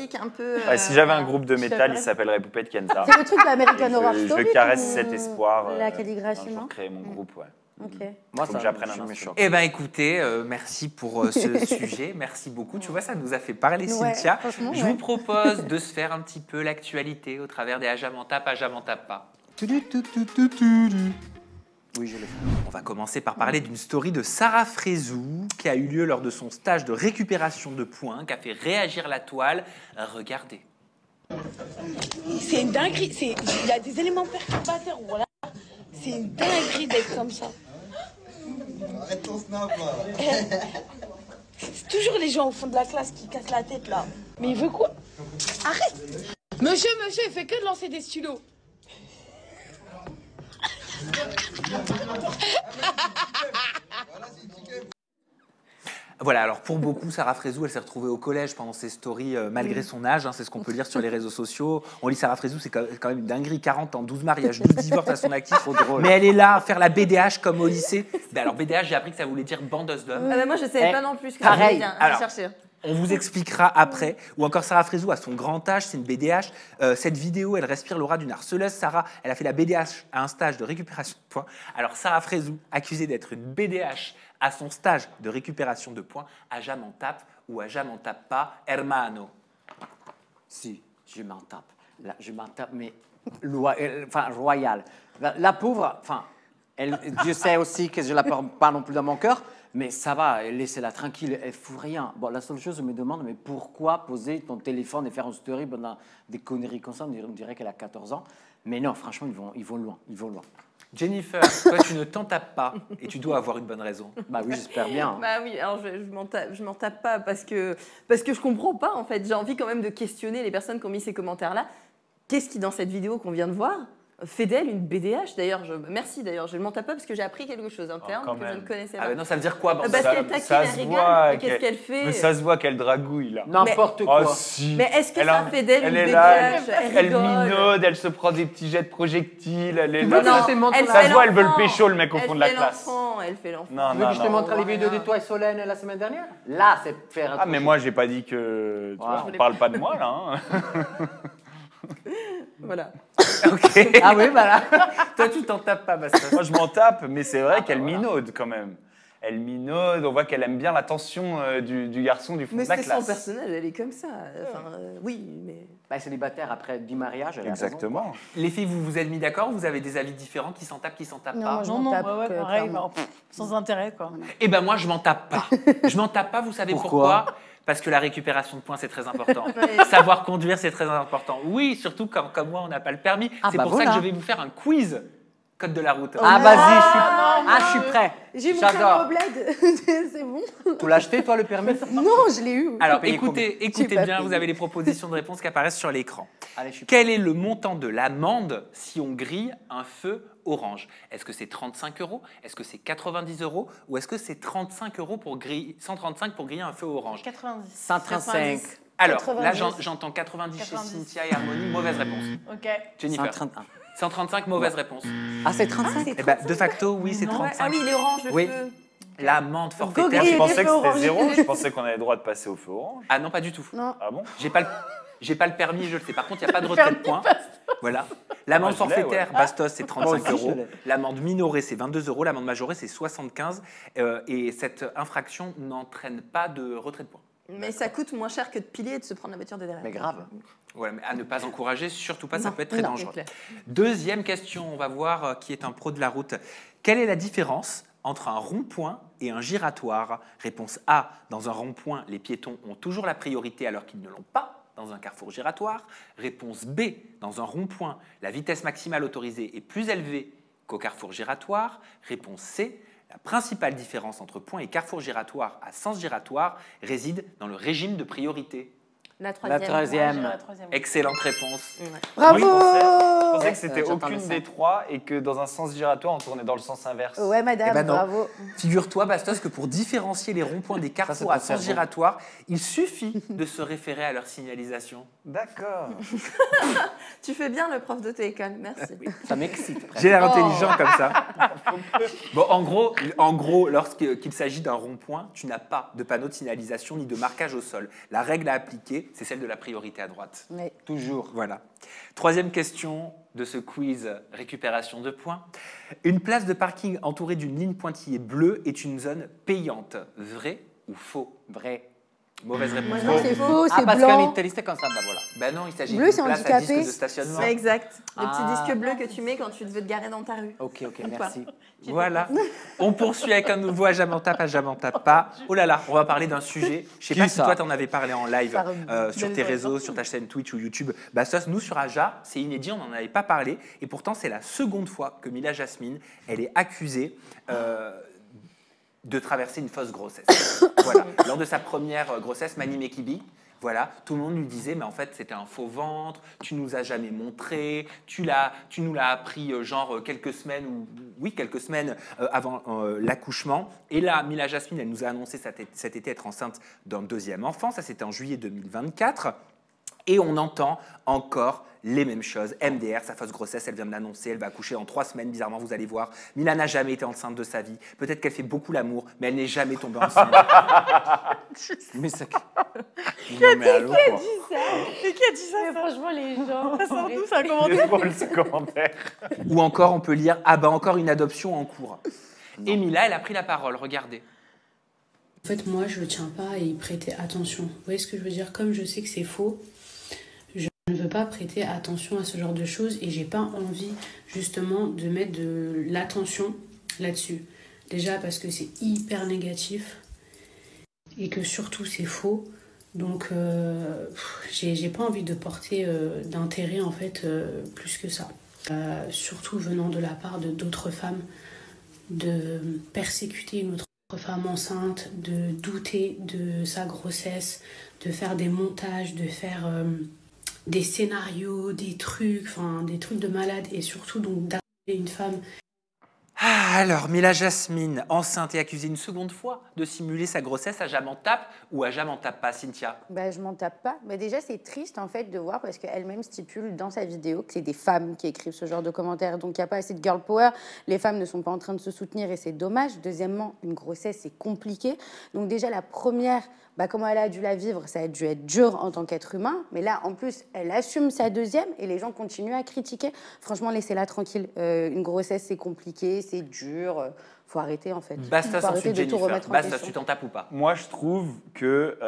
E: si j'avais un groupe de
F: je
E: métal, il s'appellerait Poupette Kenza.
C: C'est le truc de l'American Horror Story.
E: Je caresse cet espoir.
C: La calligraphie,
E: non? Créer mon groupe, ouais.
C: Okay.
E: Moi, faut que j'apprenne un instrument.
A: Eh bien, écoutez, merci pour ce sujet. Merci beaucoup. Tu vois, ça nous a fait parler, Cynthia. Je vous propose de se faire un petit peu l'actualité au travers des Ajamantap, Ajamantap pas.
B: Oui, je l'ai fait.
A: On va commencer par parler d'une story de Sarah Frézou qui a eu lieu lors de son stage de récupération de points, qui a fait réagir la toile. Regardez.
M: C'est une dinguerie. Il y a des éléments perturbateurs. Voilà. C'est une dinguerie d'être comme ça.
L: Arrête ton snap là.
M: C'est toujours les gens au fond de la classe qui cassent la tête là. Mais il veut quoi? Arrête. Monsieur, il fait que de lancer des stylos.
A: Voilà, alors pour beaucoup, Sarah Frézou, elle s'est retrouvée au collège pendant ses stories, malgré son âge, hein, c'est ce qu'on peut lire sur les réseaux sociaux. On lit Sarah Frézou, c'est quand même une dinguerie, 40 ans, 12 mariages, 12 divorces à son actif. Mais elle est là à faire la BDH comme au lycée. Ben alors BDH, j'ai appris que ça voulait dire bandeuse d'hommes.
F: Ah bah moi je savais pas non plus ce que
A: pareil.
F: ça voulait dire. Allez
A: Alors,
F: chercher.
A: On vous expliquera après. Ou encore Sarah Frézou, à son grand âge, c'est une BDH. Cette vidéo, elle respire l'aura d'une harceleuse. Sarah, elle a fait la BDH à un stage de récupération de points. Alors Sarah Frézou, accusée d'être une BDH à son stage de récupération de points, Aja m'en tape ou Aja m'en tape pas, hermano.
B: Si, je m'en tape. Là, je m'en tape, mais royal. La pauvre, Dieu sait aussi que je la porte pas non plus dans mon cœur, mais ça va, laissez-la tranquille, elle fout rien. Bon, la seule chose, je me demande, mais pourquoi poser ton téléphone et faire une story pendant des conneries comme ça? On dirait qu'elle a 14 ans. Mais non, franchement, ils vont loin, ils vont loin.
A: Jennifer, toi, tu ne t'en tapes pas et tu dois avoir une bonne raison.
B: Bah oui, j'espère bien.
F: Bah oui, alors je m'en tape pas parce que je comprends pas en fait. J'ai envie quand même de questionner les personnes qui ont mis ces commentaires-là. Qu'est-ce qui, dans cette vidéo qu'on vient de voir, fait d'elle une BDH? D'ailleurs, merci d'ailleurs, je ne m'en tape pas parce que j'ai appris quelque chose, un terme que je ne connaissais pas.
A: Ah ben non, ça veut dire quoi?
F: Parce qu'elle taquine, elle rigole, qu'est-ce qu'elle fait?
E: Mais ça se voit qu'elle dragouille là.
B: N'importe quoi.
E: Oh, si.
F: Mais est-ce que ça fait d'elle une
E: est
F: BDH?
E: là, elle
F: rigole.
E: minaude, elle se prend des petits jets de projectiles, elle est
F: Non,
E: là. Ça se voit, elle veut le pécho, le mec au fond de la classe.
F: Elle fait l'enfant.
E: Non,
B: tu veux que je te montre les vidéos de toi et Solène la semaine dernière? Là, c'est faire.
E: Ah, mais moi, j'ai pas dit que. Tu vois, on parle pas de moi là. Hein.
F: Voilà.
A: Ok.
B: Ah oui, voilà.
A: Toi, tu t'en tapes pas, Bastos.
E: Moi, je m'en tape, mais c'est vrai qu'elle minaude quand même. Elle minaude, on voit qu'elle aime bien l'attention du garçon du fond de la classe.
F: Mais c'est son personnage, elle est comme ça. Oui, mais...
B: Bah, célibataire après 10 mariages. Elle
E: Exactement.
B: a raison,
A: Les filles, vous vous êtes mis d'accord ou vous avez des avis différents, qui s'en tapent, qui s'en tapent pas?
G: Non, pareil, sans intérêt, quoi.
A: Eh ben moi, je m'en tape pas. Je m'en tape pas, vous savez pourquoi? Parce que la récupération de points, c'est très important. Savoir conduire, c'est très important. Oui, surtout quand, comme moi, on n'a pas le permis. C'est pour ça que je vais vous faire un quiz code de la route.
B: Ah, vas-y, je suis prêt.
C: J'ai mon permis au bled, c'est bon.
B: Tu l'as acheté, toi, le permis?
C: Non, je l'ai eu.
A: Alors, écoutez bien, vous avez les propositions de réponse qui apparaissent sur l'écran. Quel est le montant de l'amende si on grille un feu orange? Est-ce que c'est 35 €? Est-ce que c'est 90 € ou est-ce que c'est 35 € pour griller, 135 pour griller un feu orange?
G: 90.
B: 135.
A: Alors,
C: 90.
A: là, j'entends 90 chez Cynthia et Harmonie. Mauvaise réponse.
G: Ok.
A: Jennifer.
B: 131.
A: 135, mauvaise réponse.
B: Ah, c'est 35?
A: Eh ben, de facto, oui, c'est 35.
F: Ah oui, il est orange, le feu.
A: L'amende forfaitaire.
E: Je pensais que c'était 0. Je pensais qu'on avait le droit de passer au feu orange.
A: Ah non, pas du tout.
C: Non.
E: Ah bon?
A: J'ai pas le permis, je le sais. Par contre, il n'y a pas de retrait de points. Voilà. L'amende forfaitaire, Bastos, c'est 35 €. L'amende minorée, c'est 22 €. L'amende majorée, c'est 75 €. Et cette infraction n'entraîne pas de retrait de points.
F: Mais ça coûte moins cher que de piler et de se prendre la voiture de derrière.
B: Mais grave.
A: Ouais, mais à ne pas encourager, surtout pas, ça peut être très
F: non,
A: dangereux.
F: c'est clair.
A: Deuxième question, on va voir qui est un pro de la route. Quelle est la différence entre un rond-point et un giratoire? Réponse A, dans un rond-point, les piétons ont toujours la priorité alors qu'ils ne l'ont pas dans un carrefour giratoire. Réponse B, dans un rond-point, la vitesse maximale autorisée est plus élevée qu'au carrefour giratoire. Réponse C, la principale différence entre point et carrefour giratoire à sens giratoire réside dans le régime de priorité.
F: La troisième.
A: Excellente réponse.
F: Ouais.
C: Bravo.
E: Je pensais que c'était
B: j'entendais
E: aucune
B: ça.
E: des trois et que dans un sens giratoire, on tournait dans le sens inverse.
C: Ouais, madame,
A: Eh ben non.
C: bravo.
A: Figure-toi, Bastos, que pour différencier les ronds-points des carrefours à
B: c'est
A: sens giratoire, il suffit de se référer à leur signalisation.
E: D'accord.
F: Tu fais bien le prof de télécole, merci.
B: Ça m'excite.
A: J'ai l'air intelligent comme ça. Bon, en gros, lorsqu'il s'agit d'un rond-point, tu n'as pas de panneau de signalisation ni de marquage au sol. La règle à appliquer, c'est celle de la priorité à droite.
C: Oui.
B: Toujours.
A: Voilà. Troisième question de ce quiz récupération de points. Une place de parking entourée d'une ligne pointillée bleue est une zone payante. Vrai ou faux?
B: Vrai.
A: Mauvaise réponse.
C: Non, c'est faux,
B: Ah,
C: c'est
B: parce qu'en
C: blanc.
B: Italie, c'était comme ça, bah voilà.
A: Ben non, il s'agit
C: Bleu,
A: d'une
C: c'est
A: place à
C: handicapé.
A: disque de stationnement.
F: C'est exact. Le
B: Ah.
F: petit disque bleu que tu mets quand tu veux te garer dans ta rue.
B: Ok,
F: Comme toi.
B: merci.
A: Voilà. On poursuit avec un nouveau à Jamanta pas. Oh là là, on va parler d'un sujet. Je sais
B: Qui
A: pas si
B: ça?
A: toi, tu en avais parlé en live sur tes
G: Belle
A: réseaux,
G: voix.
A: sur ta chaîne Twitch ou YouTube. Bastos, nous, sur Aja, c'est inédit, on n'en avait pas parlé. Et pourtant, c'est la seconde fois que Mila Jasmine, elle est accusée de traverser une fausse grossesse. Voilà. Lors de sa première grossesse, Mani Mekibi, voilà, tout le monde lui disait, mais en fait, c'était un faux ventre, tu nous as jamais montré, tu nous l'as appris quelques semaines avant l'accouchement. Et là, Mila Jasmine, elle nous a annoncé cet été être enceinte d'un deuxième enfant. Ça, c'était en juillet 2024. Et on entend encore les mêmes choses. MDR, sa fausse grossesse, elle vient de l'annoncer, elle va accoucher en 3 semaines, bizarrement, vous allez voir. Mila n'a jamais été enceinte de sa vie. Peut-être qu'elle fait beaucoup l'amour, mais elle n'est jamais tombée enceinte.
B: Mais c'est...
G: Qui a dit ça? Et qui a dit ça?
C: Mais franchement, les gens...
G: Ça sort d'où, ça, commentaire?
E: C'est drôle, ce commentaire.
A: Ou encore, on peut lire « Ah bah, encore une adoption en cours ». Et Mila, elle a pris la parole, regardez.
N: En fait, moi, je ne tiens pas à y prêter attention. Vous voyez ce que je veux dire? Comme je sais que c'est faux, je ne veux pas prêter attention à ce genre de choses et j'ai pas envie, justement, de mettre de l'attention là-dessus. Déjà parce que c'est hyper négatif et que surtout c'est faux. Donc, j'ai pas envie de porter d'intérêt, en fait, plus que ça. Surtout venant de la part de d'autres femmes, de persécuter une autre femme enceinte, de douter de sa grossesse, de faire des montages, de faire des scénarios, des trucs de malade et surtout donc d'appeler une femme.
A: Ah, alors, Mila Jasmine, enceinte et accusée une seconde fois de simuler sa grossesse, Aja m'en tape ou Aja m'en tape pas, Cynthia?
C: Bah, je m'en tape pas. Mais déjà, c'est triste en fait de voir parce qu'elle-même stipule dans sa vidéo que c'est des femmes qui écrivent ce genre de commentaires. Donc, il n'y a pas assez de girl power. Les femmes ne sont pas en train de se soutenir et c'est dommage. Deuxièmement, une grossesse, c'est compliqué. Donc, déjà, la première, comment elle a dû la vivre, ça a dû être dur en tant qu'être humain. Mais là, en plus, elle assume sa deuxième et les gens continuent à critiquer. Franchement, laissez-la tranquille. Une grossesse, c'est compliqué, c'est dur. Faut arrêter en fait.
A: Bastos ensuite, Jennifer. Bastos, tu t'en tapes ou pas?
E: Moi, je trouve que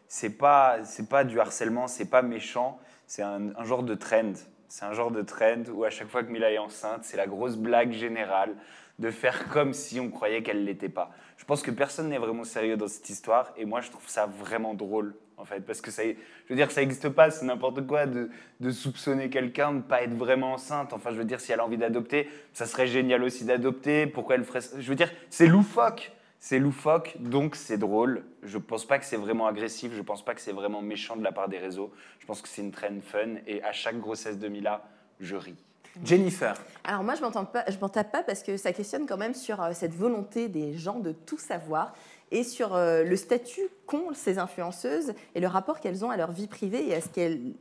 E: c'est pas du harcèlement, c'est pas méchant, c'est un genre de trend. C'est un genre de trend où à chaque fois que Mila est enceinte, c'est la grosse blague générale de faire comme si on croyait qu'elle l'était pas. Je pense que personne n'est vraiment sérieux dans cette histoire et moi, je trouve ça vraiment drôle. En fait, parce que ça n'existe pas, c'est n'importe quoi de soupçonner quelqu'un de ne pas être vraiment enceinte. Enfin, je veux dire, si elle a envie d'adopter, ça serait génial aussi d'adopter. Pourquoi elle ferait ça? Je veux dire, c'est loufoque. C'est loufoque, donc c'est drôle. Je ne pense pas que c'est vraiment agressif, je ne pense pas que c'est vraiment méchant de la part des réseaux. Je pense que c'est une trend fun et à chaque grossesse de Mila, je ris.
A: Jennifer.
F: Alors moi, je m'en tape pas parce que ça questionne quand même sur cette volonté des gens de tout savoir et sur le statut qu'ont ces influenceuses et le rapport qu'elles ont à leur vie privée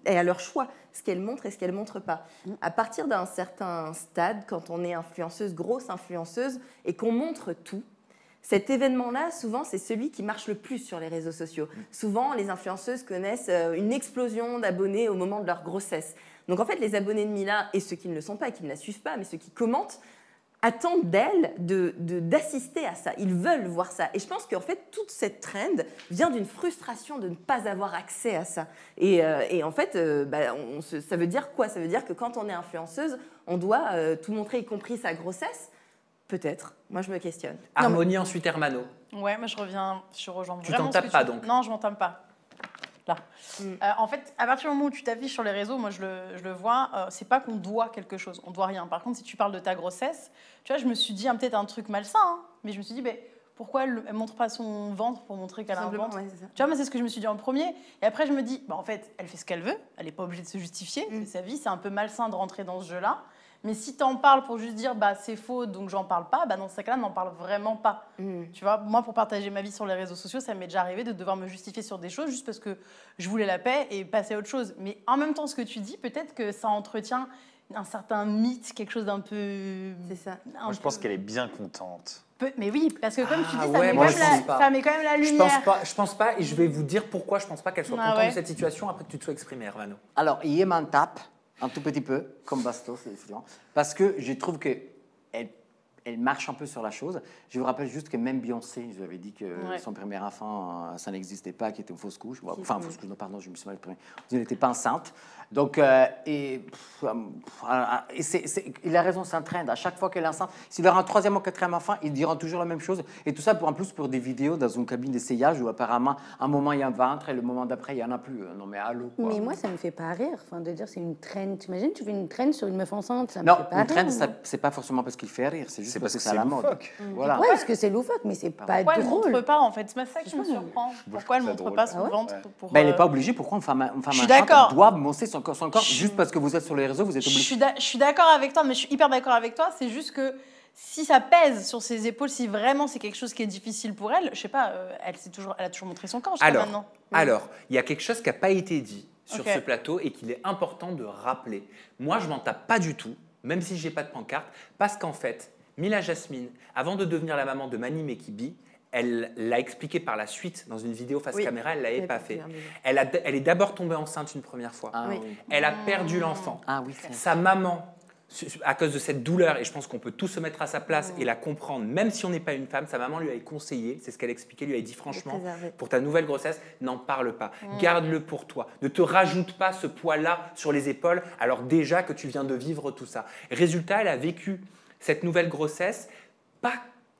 F: et à leur choix, ce qu'elles montrent et ce qu'elles ne montrent pas. À partir d'un certain stade, quand on est influenceuse, grosse influenceuse, et qu'on montre tout, cet événement-là, souvent, c'est celui qui marche le plus sur les réseaux sociaux. Souvent, les influenceuses connaissent une explosion d'abonnés au moment de leur grossesse. Donc en fait, les abonnés de Mila, et ceux qui ne le sont pas, qui ne la suivent pas, mais ceux qui commentent, attendent d'elle d'assister à ça. Ils veulent voir ça. Et je pense qu'en fait, toute cette trend vient d'une frustration de ne pas avoir accès à ça. Et en fait, ça veut dire quoi? Ça veut dire que quand on est influenceuse, on doit tout montrer, y compris sa grossesse. Peut-être. Moi, je me questionne.
A: Harmonie, ensuite Hermano.
G: Ouais, moi, je rejoins vraiment
A: tu t'en tapes pas, donc?
G: Non, je m'en tape pas. Là. En fait, à partir du moment où tu t'affiches sur les réseaux, moi je le vois, c'est pas qu'on doit quelque chose, on doit rien. Par contre, si tu parles de ta grossesse, tu vois, je me suis dit peut-être un truc malsain, hein, mais je me suis dit, pourquoi elle montre pas son ventre pour montrer qu'elle a un ventre?
F: Ouais,
G: tu vois, moi c'est ce que je me suis dit en premier. Et après, je me dis, en fait, elle fait ce qu'elle veut, elle n'est pas obligée de se justifier, c'est sa vie, c'est un peu malsain de rentrer dans ce jeu-là. Mais si tu en parles pour juste dire c'est faux donc j'en parle pas, dans ce cas-là, n'en parle vraiment pas. Tu vois, moi pour partager ma vie sur les réseaux sociaux, ça m'est déjà arrivé de devoir me justifier sur des choses juste parce que je voulais la paix et passer à autre chose. Mais en même temps, ce que tu dis, peut-être que ça entretient un certain mythe, quelque chose d'un peu...
F: C'est ça.
E: Moi, je pense qu'elle est bien contente.
G: Mais oui, parce que comme tu dis,
A: ça
G: met quand même la lumière.
A: Je pense pas, et je vais vous dire pourquoi je pense pas qu'elle soit contente de cette situation après que tu te sois exprimé, Hermano.
B: Alors, il m'en tape un tout petit peu, comme Bastos, évidemment, parce que je trouve qu'elle marche un peu sur la chose. Je vous rappelle juste que même Beyoncé, je lui avais dit que son premier enfant, ça n'existait pas, qu'il était une fausse couche. Enfin, fausse couche, non, pardon, je me suis mal exprimé. Elle n'était pas enceinte. Donc, il a raison, c'est un trend. À chaque fois qu'elle est enceinte, s'il aura un troisième ou quatrième enfant, ils diront toujours la même chose. Et tout ça, en plus, pour des vidéos dans une cabine d'essayage où apparemment, un moment, il y a un ventre et le moment d'après, il n'y en a plus. Non, mais allô, quoi.
C: Mais moi, ça me fait pas rire. Enfin, de dire c'est une trend. T'imagines, tu fais une trend sur une meuf enceinte, ça me
B: non,
C: fait pas
B: une trend,
C: rire.
B: c'est pas forcément parce qu'il fait rire. C'est juste c'est
E: parce
B: parce
E: que
B: que c'est à
E: c'est
B: la mode.
E: loufoque.
B: Voilà.
C: Ouais, parce que c'est loufoque, mais c'est pas
G: Pourquoi elle ne
C: drôle.
G: montre pas en fait? C'est ça qui me surprend. Pourquoi elle ne montre pas son ventre pour,
B: Ben, elle n'est pas obligée. Pourquoi une femme
G: Je suis
B: enceinte
G: d'accord.
B: doit montrer son corps juste parce que vous êtes sur les réseaux, vous êtes obligé.
G: Je suis d'accord avec toi, mais je suis hyper d'accord avec toi. C'est juste que si ça pèse sur ses épaules, si vraiment c'est quelque chose qui est difficile pour elle, je sais pas, elle a toujours montré son corps jusqu'à maintenant.
A: Alors, il y a quelque chose qui n'a pas été dit sur
G: Ok.
A: ce plateau et qu'il est important de rappeler. Moi, je m'en tape pas du tout, même si j'ai pas de pancarte, parce qu'en fait, Mila Jasmine, avant de devenir la maman de Mani Mekibi, elle l'a expliqué par la suite dans une vidéo face caméra, elle l'avait pas fait. Elle est d'abord tombée enceinte une première fois. Elle a perdu l'enfant. Sa maman, à cause de cette douleur, et je pense qu'on peut tous se mettre à sa place et la comprendre, même si on n'est pas une femme, sa maman lui avait conseillé, c'est ce qu'elle expliquait, lui avait dit franchement, pour ta nouvelle grossesse, n'en parle pas, garde-le pour toi, ne te rajoute pas ce poids-là sur les épaules, alors déjà que tu viens de vivre tout ça. Résultat, elle a vécu cette nouvelle grossesse, pas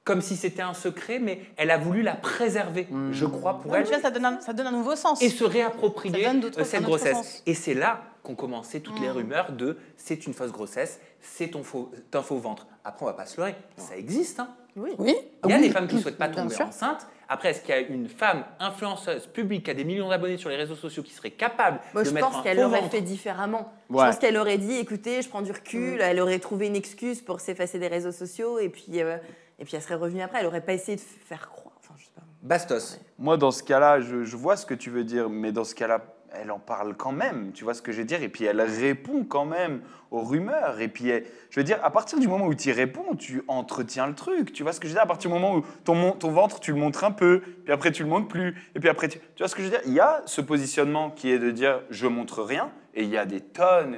A: comme si c'était un secret, mais elle a voulu la préserver, je crois, pour elle.
G: Tu vois, ça donne un nouveau sens.
A: Et se réapproprier
G: Ça donne d'autres-
A: cette
G: un autre
A: grossesse.
G: sens.
A: Et c'est là qu'ont commencé toutes les rumeurs de c'est une fausse grossesse, c'est un faux ventre. Après, on va pas se leurrer, ça existe. Hein.
C: Oui.
A: Il y a des femmes qui ne souhaitent pas
C: Bien
A: tomber
C: sûr.
A: enceintes. Après, est-ce qu'il y a une femme influenceuse publique qui a des millions d'abonnés sur les réseaux sociaux qui serait capable
F: Moi,
A: de
F: je
A: mettre
F: pense
A: un
F: qu'elle
A: faux
F: l'aurait
A: ventre
F: fait différemment.
A: Ouais.
F: Je pense qu'elle aurait dit, écoutez, je prends du recul. Elle aurait trouvé une excuse pour s'effacer des réseaux sociaux et puis elle serait revenue après. Elle n'aurait pas essayé de faire croire. Enfin, je sais pas.
A: Bastos.
E: Moi, dans ce cas-là, je vois ce que tu veux dire, mais dans ce cas-là, elle en parle quand même, tu vois ce que je veux dire, et puis elle répond quand même aux rumeurs, et puis je veux dire, à partir du moment où tu y réponds, tu entretiens le truc, tu vois ce que je veux dire, à partir du moment où ton ventre, tu le montres un peu, puis après tu le montres plus, et puis après, tu vois ce que je veux dire, il y a ce positionnement qui est de dire, je montre rien, et il y a des tonnes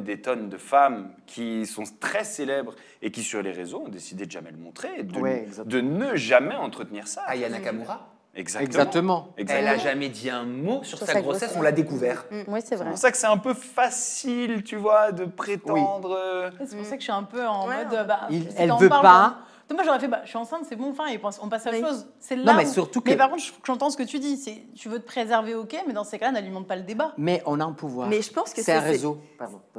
E: de femmes qui sont très célèbres et qui, sur les réseaux, ont décidé de jamais le montrer, et de ne jamais entretenir ça.
A: Aya Nakamura.
E: Exactement.
A: Elle n'a jamais dit un mot sur sa grossesse, on l'a découvert.
C: Oui, c'est
E: C'est pour ça que c'est un peu facile, tu vois, de prétendre.
G: C'est pour ça que je suis un peu en mode.
B: Elle
G: t'en
B: veut
G: parles,
B: pas.
G: Moi, j'aurais fait, je suis enceinte, c'est bon, enfin, et on passe à autre chose. C'est
B: Non,
G: là
B: mais
G: où-
B: surtout
G: Mais
B: que-
G: par contre, j'entends ce que tu dis. C'est, tu veux te préserver, ok, mais dans ces cas-là, n'alimente pas le débat.
B: Mais on a un pouvoir.
F: Mais je pense que
B: c'est un réseau.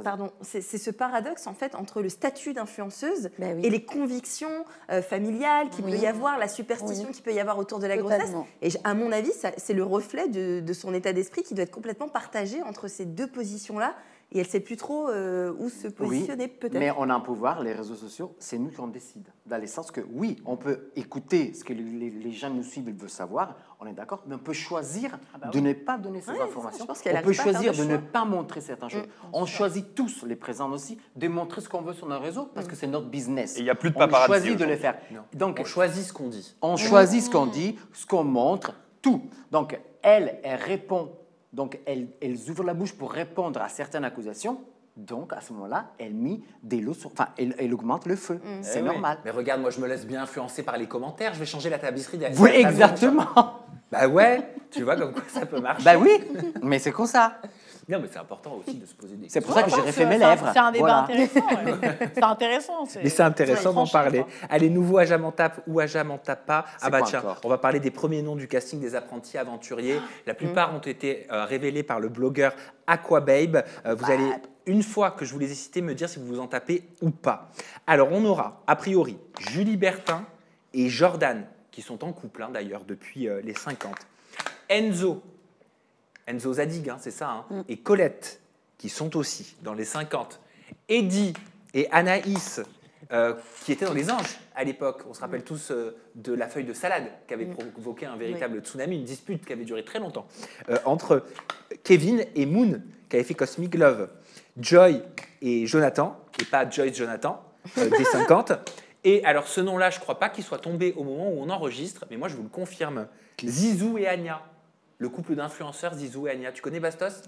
F: Pardon, c'est ce paradoxe en fait entre le statut d'influenceuse
C: Ben
F: et les convictions familiales qu'il peut y avoir, la superstition qu'il peut y avoir autour de la grossesse.
C: Totalement.
F: Et à mon avis, c'est le reflet de son état d'esprit qui doit être complètement partagé entre ces deux positions-là. Et elle ne sait plus trop où se positionner, peut-être.
B: Mais on a un pouvoir, les réseaux sociaux, c'est nous qui en décide. Dans le sens que, oui, on peut écouter ce que les gens nous suivent, ils veulent savoir, on est d'accord, mais on peut choisir de ne pas donner ces informations.
F: je pense qu'elle
B: On
F: arrive
B: peut
F: pas à faire
B: choisir
F: le
B: de ne
F: choix.
B: pas montrer certaines choses. On choisit tous, les présents aussi, de montrer ce qu'on veut sur nos réseaux, parce que c'est notre business.
E: Et il n'y a plus de
B: On
E: paparazzi
B: choisit de le
E: aujourd'hui.
B: faire. Donc,
A: On choisit ce qu'on dit.
B: on choisit ce qu'on dit, ce qu'on montre, tout. Donc, elle répond, donc elle ouvre la bouche pour répondre à certaines accusations. Donc, à ce moment-là, elle met des lots sur... Enfin, elle augmente le feu. C'est
A: Eh oui.
B: normal.
A: Mais regarde, moi, je me laisse bien influencer par les commentaires. Je vais changer la tapisserie derrière.
B: Oui, exactement.
A: Bah ouais, tu vois comme quoi ça peut marcher.
B: Bah oui, mais c'est comme ça.
A: Non, mais c'est important aussi de se poser des
B: C'est
A: questions.
B: pour ça que j'ai refait mes lèvres.
G: C'est un débat
B: Voilà.
G: intéressant. Ouais. C'est intéressant.
A: Mais c'est intéressant
G: Ouais,
A: d'en
G: franchement,
A: parler. Allez, nouveau Aja m'en tape ou Aja m'en tape pas.
B: C'est
A: Ah bah
B: quoi
A: tiens,
B: encore
A: on va parler des premiers noms du casting des apprentis aventuriers. La plupart ont été révélés par le blogueur Aquababe. Vous allez, une fois que je vous les ai cités, me dire si vous vous en tapez ou pas. Alors, on aura, a priori, Julie Bertin et Jordan, qui sont en couple d'ailleurs depuis les 50. Enzo Zadig, c'est ça, et Colette, qui sont aussi dans les 50. Eddie et Anaïs, qui étaient dans les Anges à l'époque. On se rappelle tous de la feuille de salade qui avait provoqué un véritable tsunami, une dispute qui avait duré très longtemps entre Kevin et Moon, qui avait fait Cosmic Love. Joy et Jonathan, et pas Joyce Jonathan, des 50. Et alors ce nom-là, je ne crois pas qu'il soit tombé au moment où on enregistre, mais moi je vous le confirme. Zizou et Anya, le couple d'influenceurs Zizou et Anya. Tu connais Bastos?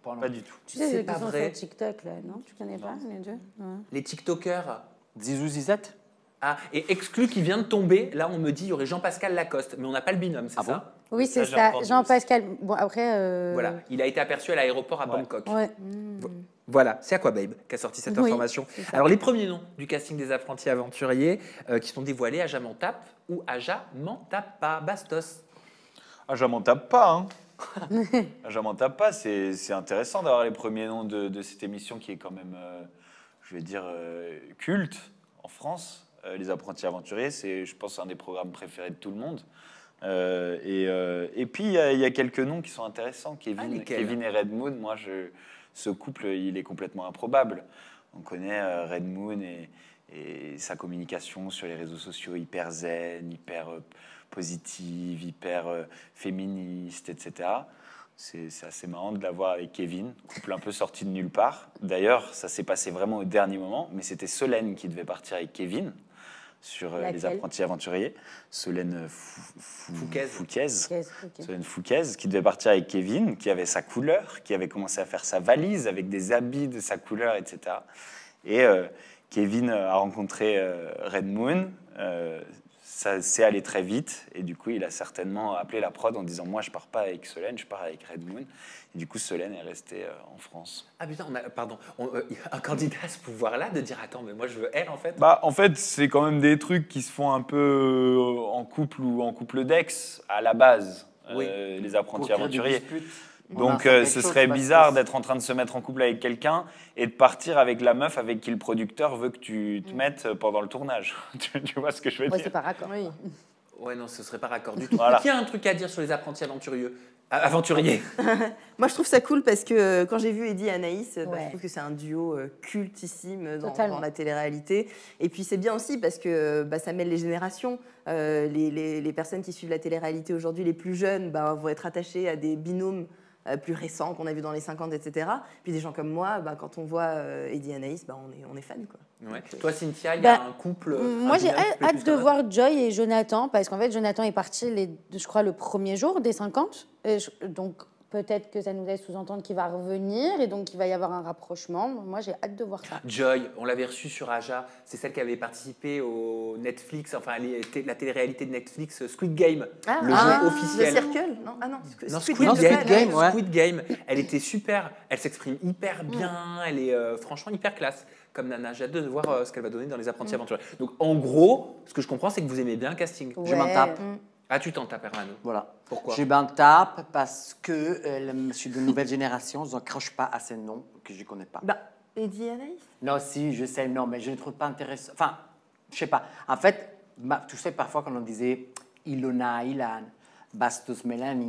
E: Pas du tout.
C: Tu sais,
A: C'est
C: ceux
A: pas
C: qui sont
A: vrai.
C: sur TikTok, là, non? Tu connais pas les deux? Ouais.
A: Les TikTokers.
B: Zizou Zizette.
A: Ah, et exclu qui vient de tomber, là on me dit il y aurait Jean-Pascal Lacoste, mais on n'a pas le binôme, c'est ça?
C: Oui, c'est
A: j'ai
C: ça.
A: entendu
C: Jean-Pascal. Bon, après.
A: Voilà, il a été aperçu à l'aéroport à Bangkok.
C: Ouais.
A: Voilà, c'est Aquababe qui a sorti cette
C: Oui,
A: information.
C: c'est ça.
A: Alors les premiers noms du casting des apprentis aventuriers qui sont dévoilés, Aja m'en tape ou Aja m'en tape pas. Bastos.
E: Ah, je m'en tape pas, hein. Je m'en tape pas. C'est intéressant d'avoir les premiers noms de cette émission qui est quand même, je vais dire, culte en France. Les Apprentis Aventuriers. C'est, je pense, un des programmes préférés de tout le monde. Et puis, il y a quelques noms qui sont intéressants. Kevin et Red Moon, ce couple, il est complètement improbable. On connaît Red Moon et sa communication sur les réseaux sociaux hyper zen, hyper positive, hyper féministe, etc. C'est assez marrant de la voir avec Kevin, couple un peu sorti de nulle part. D'ailleurs, ça s'est passé vraiment au dernier moment, mais c'était Solène qui devait partir avec Kevin sur Les Apprentis Aventuriers. Solène Fouquez. Solène Fouquez, qui devait partir avec Kevin, qui avait sa couleur, qui avait commencé à faire sa valise avec des habits de sa couleur, etc. Et Kevin a rencontré Red Moon. Ça s'est allé très vite et du coup il a certainement appelé la prod en disant moi je pars pas avec Solène, je pars avec Red Moon. Et du coup Solène est restée en France.
A: Ah putain, un candidat à ce pouvoir-là de dire attends mais moi je veux elle en fait.
E: Bah en fait c'est quand même des trucs qui se font un peu en couple ou en couple d'ex à la base. Les Apprentis Aventuriers. Donc ce serait bizarre d'être en train de se mettre en couple avec quelqu'un et de partir avec la meuf avec qui le producteur veut que tu te mettes pendant le tournage. Tu vois ce que je veux dire?
C: C'est pas raccord. Oui.
A: Ouais, non, ce serait pas raccord du tout. Voilà. Qui a un truc à dire sur les apprentis aventuriers?
F: Moi, je trouve ça cool parce que quand j'ai vu Eddie et Anaïs, je trouve que c'est un duo cultissime dans la télé-réalité. Et puis, c'est bien aussi parce que ça mêle les générations. Les personnes qui suivent la télé-réalité aujourd'hui, les plus jeunes, vont être attachées à des binômes plus récents qu'on a vus dans les 50, etc. Puis des gens comme moi, quand on voit Eddie et Anaïs, on est fans, quoi.
A: Ouais. Toi, Cynthia, il y a un couple...
C: Moi, j'ai hâte de voir Joy et Jonathan, parce qu'en fait, Jonathan est parti, je crois, le premier jour des 50. Donc, peut-être que ça nous laisse sous-entendre qu'il va revenir, et donc il va y avoir un rapprochement. Moi, j'ai hâte de voir ça.
A: Joy, on l'avait reçue sur Aja. C'est celle qui avait participé au Netflix, enfin, la télé-réalité de Netflix, Squid Game, le jeu officiel.
F: Le Circle? Non,
A: Squid Game. Elle était super. Elle s'exprime hyper bien. Elle est franchement hyper classe. Comme Nana, j'ai hâte de voir ce qu'elle va donner dans Les Apprentis Aventuriers. Donc, en gros, ce que je comprends, c'est que vous aimez bien le casting.
B: Je m'en tape.
A: Ah, tu t'en tapes, Hermano.
B: Voilà.
A: Pourquoi?
B: Je m'en tape parce que je suis de nouvelle génération, je n'accroche pas à ces noms que je ne connais pas.
F: Eddie et Anaïs?
B: Non, si, je sais, non, mais je ne trouve pas intéressant. Enfin, je sais pas. En fait, tu sais, parfois, quand on disait Ilona, Ilan, Bastos, Mélanie,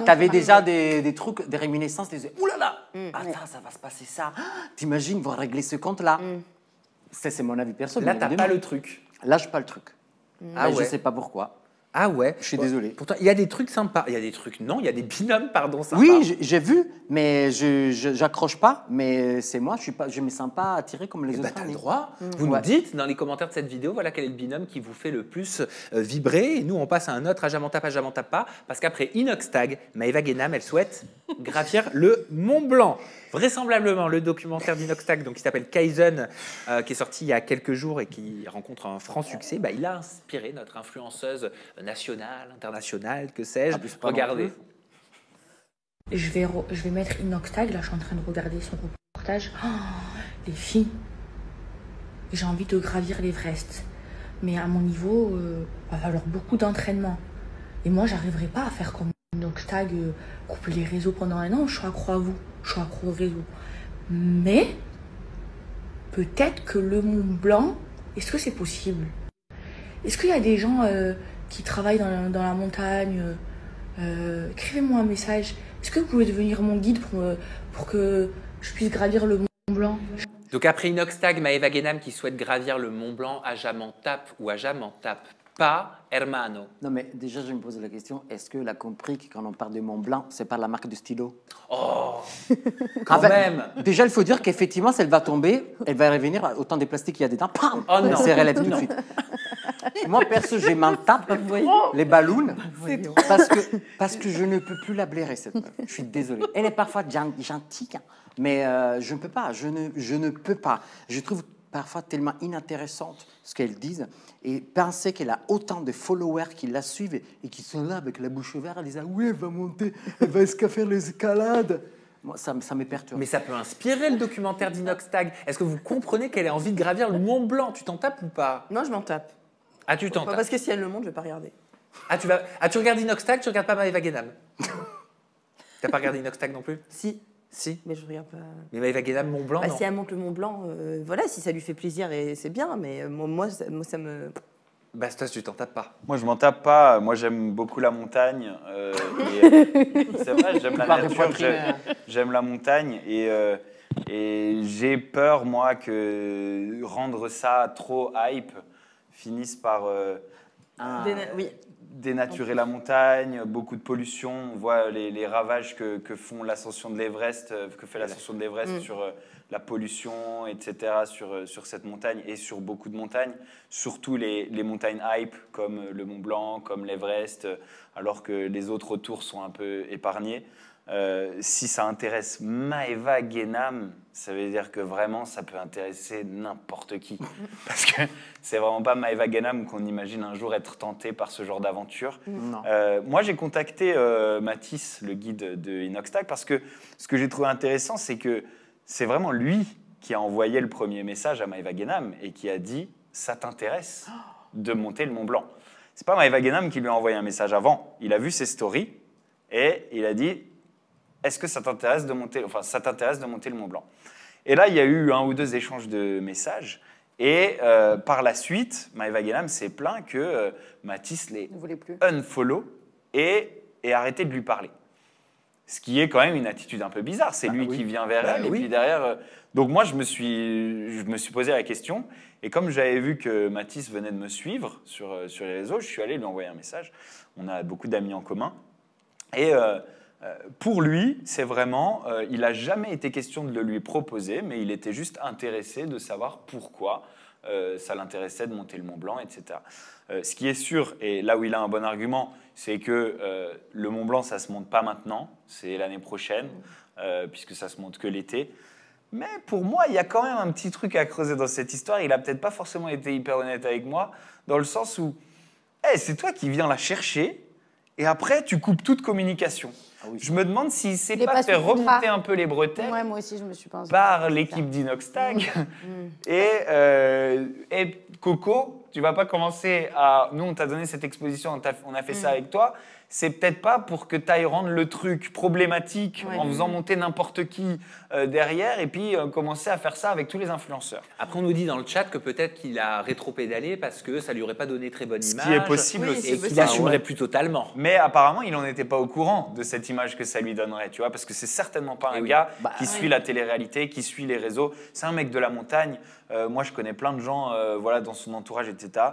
B: t'avais déjà des trucs, des réminiscences, tu disais, oulala, attends, ça va se passer ça. T'imagines, vont régler ce compte-là. C'est mon avis personnel.
A: Là, t'as pas le truc.
B: Là, je n'ai pas le truc.
A: Ah ouais.
B: Je ne sais pas pourquoi.
A: Ah ouais.
B: Je suis désolé.
A: Pourtant, il y a des trucs sympas. Il y a des trucs, non, il y a des binômes, pardon, sympas.
B: Oui, j'ai vu, mais je n'accroche pas. Mais c'est moi, je ne me sens pas attiré comme les autres.
A: T'as le droit. Vous nous dites dans les commentaires de cette vidéo, voilà quel est le binôme qui vous fait le plus vibrer. Et nous, on passe à un autre Ajamantap pas. Parce qu'après Inoxtag, Maëva Guénam, elle souhaite gravir le Mont Blanc. Vraisemblablement, le documentaire d'Inoxtag, qui s'appelle Kaizen, qui est sorti il y a quelques jours et qui rencontre un franc succès, il a inspiré notre influenceuse nationale, internationale, que sais-je. Regardez.
O: Je vais mettre Inoxtag, là je suis en train de regarder son reportage. Oh, les filles, j'ai envie de gravir l'Everest. Mais à mon niveau, il va falloir beaucoup d'entraînement. Et moi, j'arriverai pas à faire comme Inoxtag, couper les réseaux pendant un an. Je suis accro à vous, je suis accro au réseau. Mais peut-être que le Mont Blanc, est-ce que c'est possible? Est-ce qu'il y a des gens qui travaillent dans la montagne? Écrivez-moi un message. Est-ce que vous pouvez devenir mon guide pour que je puisse gravir le Mont Blanc?
A: Donc après Inoxtag, Maëva Guénam qui souhaite gravir le Mont Blanc, Ajamantap ou Ajamantap pas, Hermano.
B: Non mais déjà je me pose la question, est-ce qu'elle a compris que quand on parle de Mont Blanc, c'est pas la marque de stylo?
A: Oh, quand même.
B: Déjà il faut dire qu'effectivement si elle va tomber, elle va revenir, autant des plastiques qu'il y a dedans, pam, elle se relève tout de suite. Moi perso je m'en tape les ballons parce que je ne peux plus la blairer cette meuf. Je suis désolé. Elle est parfois gentille, mais je ne peux pas, je ne peux pas. Je trouve parfois tellement inintéressante ce qu'elles disent et penser qu'elle a autant de followers qui la suivent et qui sont là avec la bouche ouverte en disant oui elle va monter, elle va faire les escalades. Moi ça me perturbe.
A: Mais ça peut inspirer le documentaire d'Inoxtag. Est-ce que vous comprenez qu'elle a envie de gravir le Mont Blanc? Tu t'en tapes ou pas?
F: Non, je m'en tape.
A: Ah, tu t'en tapes?
F: Parce que si elle le montre, je vais pas regarder.
A: Tu regardes Inoxtag, tu regardes pas Maëva Guénam? T'as pas regardé Inoxtag non plus?
F: Si.
A: Si.
F: Mais je regarde pas.
A: Mais Maëva Guénam, Mont Blanc, non.
F: Si elle monte le Mont Blanc, voilà, si ça lui fait plaisir, et c'est bien, mais moi, ça me...
A: Bastos, tu t'en tapes pas.
E: Moi, je m'en tape pas. Moi, j'aime beaucoup la montagne. C'est vrai, j'aime la nature, j'aime la montagne. Et j'ai peur, moi, que rendre ça trop hype finisse par dénaturer la montagne, beaucoup de pollution. On voit les ravages que font l'ascension de l'Everest, que fait l'ascension de l'Everest sur la pollution, etc., sur cette montagne et sur beaucoup de montagnes, surtout les montagnes hype comme le Mont Blanc, comme l'Everest, alors que les autres autour sont un peu épargnés. Si ça intéresse Maëva Guénam, ça veut dire que vraiment ça peut intéresser n'importe qui. Parce que c'est vraiment pas Maëva Guénam qu'on imagine un jour être tenté par ce genre d'aventure. Moi j'ai contacté Mathis, le guide de Inoxtag, parce que ce que j'ai trouvé intéressant, c'est que c'est vraiment lui qui a envoyé le premier message à Maëva Guénam et qui a dit « ça t'intéresse de monter le Mont Blanc ». C'est pas Maëva Guénam qui lui a envoyé un message avant. Il a vu ses stories et il a dit « est-ce que ça t'intéresse de monter le Mont Blanc ?» Et là, il y a eu 1 ou 2 échanges de messages. Et par la suite, Maëva Guénam s'est plaint que Mathis l'ait unfollow et arrêté de lui parler. Ce qui est quand même une attitude un peu bizarre. C'est lui qui vient vers elle. Et puis derrière... Donc moi, je me suis posé la question. Et comme j'avais vu que Mathis venait de me suivre sur les réseaux, je suis allé lui envoyer un message. On a beaucoup d'amis en commun. Et pour lui, c'est vraiment... il n'a jamais été question de le lui proposer, mais il était juste intéressé de savoir pourquoi ça l'intéressait de monter le Mont Blanc, etc. Ce qui est sûr, et là où il a un bon argument, c'est que le Mont Blanc, ça ne se monte pas maintenant, c'est l'année prochaine, puisque ça ne se monte que l'été. Mais pour moi, il y a quand même un petit truc à creuser dans cette histoire. Il n'a peut-être pas forcément été hyper honnête avec moi, dans le sens où c'est toi qui viens la chercher, et après, tu coupes toute communication. Je me demande s'il ne s'est pas fait remonter un peu les bretelles
C: moi aussi, je me suis pensé
E: par l'équipe d'Inoxtag. Et Coco, tu ne vas pas commencer à... Nous, on t'a donné cette exposition, on a fait ça avec toi. C'est peut-être pas pour que tu ailles rendre le truc problématique en faisant monter n'importe qui derrière et puis commencer à faire ça avec tous les influenceurs.
A: Après, on nous dit dans le chat que peut-être qu'il a rétropédalé parce que ça lui aurait pas donné très bonne image.
E: Ce qui est possible aussi.
A: Et qu'il assumerait plus totalement.
E: Mais apparemment, il n'en était pas au courant de cette image que ça lui donnerait, tu vois, parce que c'est certainement pas un gars qui suit la télé-réalité, qui suit les réseaux. C'est un mec de la montagne. Moi, je connais plein de gens dans son entourage, etc.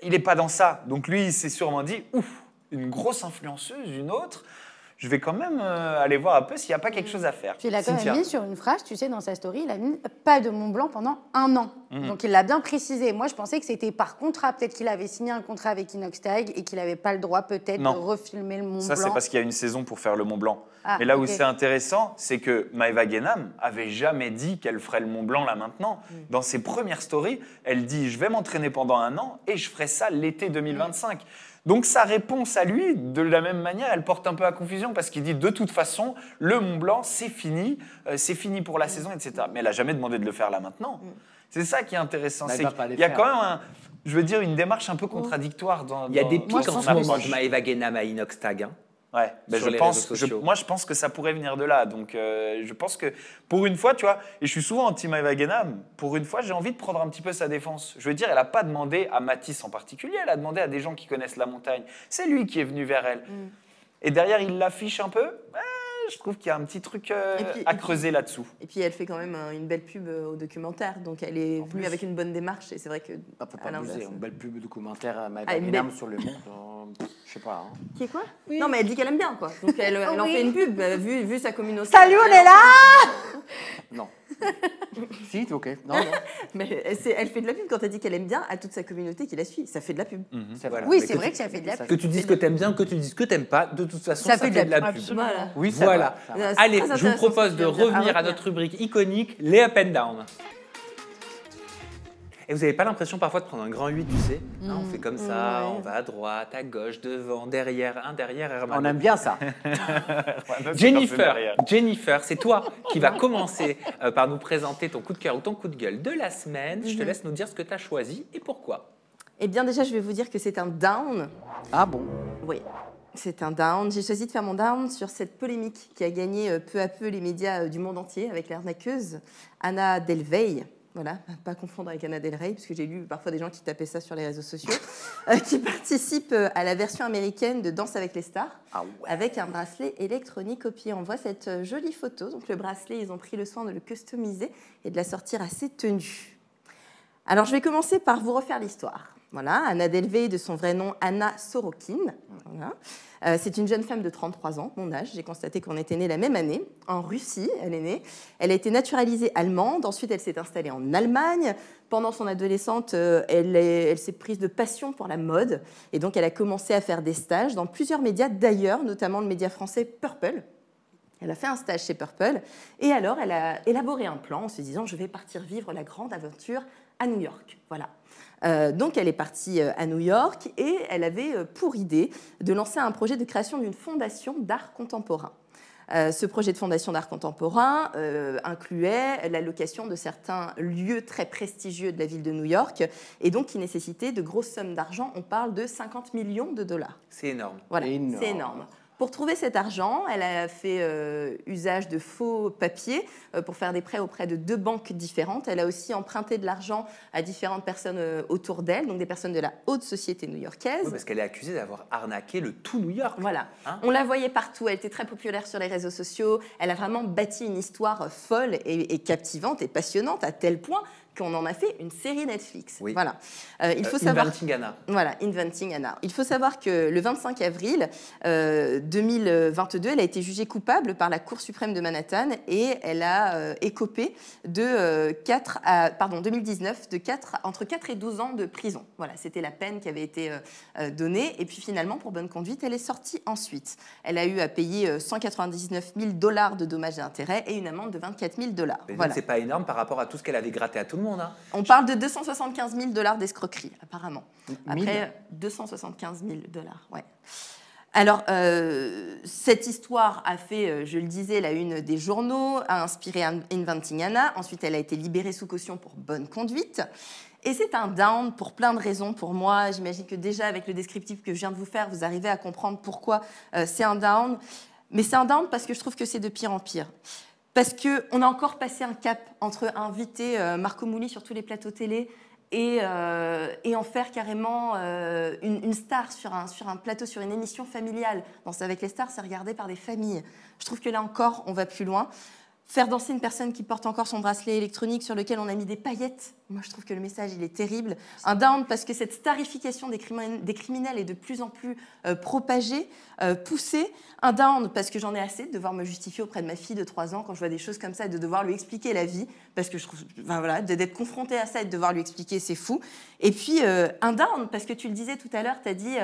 E: Il n'est pas dans ça. Donc lui, il s'est sûrement dit, ouf, une grosse influenceuse, une autre, je vais quand même aller voir un peu s'il n'y a pas quelque chose à faire.
C: Puis il a quand même mis sur une phrase, tu sais, dans sa story, il a mis pas de Mont Blanc pendant 1 an. Donc il l'a bien précisé. Moi, je pensais que c'était par contrat. Peut-être qu'il avait signé un contrat avec Inoxtag et qu'il n'avait pas le droit peut-être de refilmer le Mont Blanc.
E: Ça, c'est parce qu'il y a une saison pour faire le Mont Blanc. Mais là où c'est intéressant, c'est que Maëva Guénam avait jamais dit qu'elle ferait le Mont Blanc là maintenant. Dans ses premières stories, elle dit « je vais m'entraîner pendant 1 an et je ferai ça l'été 2025 ». Donc sa réponse à lui, de la même manière, elle porte un peu à confusion parce qu'il dit de toute façon, le Mont Blanc, c'est fini pour la saison, etc. Mais elle n'a jamais demandé de le faire là maintenant. C'est ça qui est intéressant. Il y a quand même, une démarche un peu contradictoire.
A: Il y a des pics en ce moment de Maëva Guénam à Inoxtag.
E: Ouais, moi je pense que ça pourrait venir de là. Donc je pense que pour une fois, tu vois, et je suis souvent anti Maëva Guénam, pour une fois j'ai envie de prendre un petit peu sa défense. Je veux dire, elle n'a pas demandé à Mathis en particulier, elle a demandé à des gens qui connaissent la montagne. C'est lui qui est venu vers elle. Et derrière, il l'affiche un peu. Je trouve qu'il y a un petit truc à creuser là-dessous.
F: Et puis elle fait quand même une belle pub au documentaire, donc elle est venue avec une bonne démarche et c'est vrai que...
B: On peut pas abuser, une belle pub documentaire à Maëva Guénam sur le monde, je sais pas.
F: Qui est quoi Non mais elle dit qu'elle aime bien quoi, donc elle en fait une pub, vu sa communauté.
C: Salut, on est là.
B: Non. Si, ok. Non.
F: Mais elle fait de la pub quand elle dit qu'elle aime bien à toute sa communauté qui la suit. Ça fait de la pub.
C: Voilà. Oui, c'est vrai que ça fait de la pub.
A: Que tu dises que tu aimes bien ou que tu dises que tu n'aimes pas, de toute façon, ça fait de la pub.
F: Voilà.
A: Oui, voilà. Allez, je vous propose de revenir à notre rubrique iconique, les up and down. Et vous n'avez pas l'impression parfois de prendre un grand 8, tu sais on fait comme ça, on va à droite, à gauche, devant, derrière, un derrière, Hermano.
B: On aime bien ça.
A: Jennifer, c'est toi qui vas commencer par nous présenter ton coup de cœur ou ton coup de gueule de la semaine. Je te laisse nous dire ce que tu as choisi et pourquoi.
F: Eh bien déjà, je vais vous dire que c'est un down.
B: Ah bon?
F: Oui. c'est un down. J'ai choisi de faire mon down sur cette polémique qui a gagné peu à peu les médias du monde entier avec l'arnaqueuse Anna Delvey. Voilà, pas confondre avec Anna Del Rey, parce que j'ai lu parfois des gens qui tapaient ça sur les réseaux sociaux, qui participe à la version américaine de Danse avec les stars, avec un bracelet électronique au pied. On voit cette jolie photo. Donc le bracelet, ils ont pris le soin de le customiser et de la sortir assez tenue. Alors je vais commencer par vous refaire l'histoire. Voilà, Anna Delvey, de son vrai nom Anna Sorokin. Voilà. C'est une jeune femme de 33 ans, mon âge. J'ai constaté qu'on était nés la même année. En Russie, elle est née. Elle a été naturalisée allemande. Ensuite, elle s'est installée en Allemagne. Pendant son adolescente, elle s'est prise de passion pour la mode. Et donc, elle a commencé à faire des stages dans plusieurs médias d'ailleurs, notamment le média français Purple. Elle a fait un stage chez Purple. Et alors, elle a élaboré un plan en se disant « Je vais partir vivre la grande aventure à New York. » Voilà. Donc elle est partie à New York et elle avait pour idée de lancer un projet de création d'une fondation d'art contemporain. Ce projet de fondation d'art contemporain incluait la location de certains lieux très prestigieux de la ville de New York et donc qui nécessitait de grosses sommes d'argent. On parle de 50 millions de dollars.
A: C'est énorme.
F: Voilà, c'est énorme. Pour trouver cet argent, elle a fait usage de faux papiers pour faire des prêts auprès de 2 banques différentes. Elle a aussi emprunté de l'argent à différentes personnes autour d'elle, donc des personnes de la haute société new-yorkaise.
A: Oui, parce qu'elle est accusée d'avoir arnaqué le tout New York.
F: Voilà.
A: Hein?
F: On la voyait partout. Elle était très populaire sur les réseaux sociaux. Elle a vraiment bâti une histoire folle et captivante et passionnante à tel point qu'on en a fait une série Netflix.
A: Oui.
F: Voilà. Il faut savoir.
A: Inventing Anna.
F: Voilà, Inventing Anna. Il faut savoir que le 25 avril 2022, elle a été jugée coupable par la Cour suprême de Manhattan et elle a écopé de 2019 de entre 4 et 12 ans de prison. Voilà, c'était la peine qui avait été donnée. Et puis finalement, pour bonne conduite, elle est sortie ensuite. Elle a eu à payer 199 000 $ de dommages et intérêts et une amende de 24 000 $.
A: Mais
F: voilà.
A: c'est pas énorme par rapport à tout ce qu'elle avait gratté à tout le monde. Hein.
F: On parle de 275 000 $ d'escroquerie, apparemment. Après, 275 000 $, ouais. Alors, cette histoire a fait, je le disais, la une des journaux, a inspiré Inventing Anna. Ensuite, elle a été libérée sous caution pour bonne conduite. Et c'est un down pour plein de raisons pour moi. J'imagine que déjà, avec le descriptif que je viens de vous faire, vous arrivez à comprendre pourquoi c'est un down. Mais c'est un down parce que je trouve que c'est de pire en pire. Parce qu'on a encore passé un cap entre inviter Marco Mouli sur tous les plateaux télé et en faire carrément une star sur un plateau, sur une émission familiale. Danse avec les stars, c'est regardé par des familles. Je trouve que là encore, on va plus loin. Faire danser une personne qui porte encore son bracelet électronique sur lequel on a mis des paillettes, moi je trouve que le message il est terrible. Un down parce que cette starification des criminels est de plus en plus propagée, poussée. Un down parce que j'en ai assez de devoir me justifier auprès de ma fille de 3 ans quand je vois des choses comme ça et de devoir lui expliquer la vie, parce que je trouve, voilà, d'être confrontée à ça et de devoir lui expliquer, c'est fou. Et puis un down parce que tu le disais tout à l'heure, tu as dit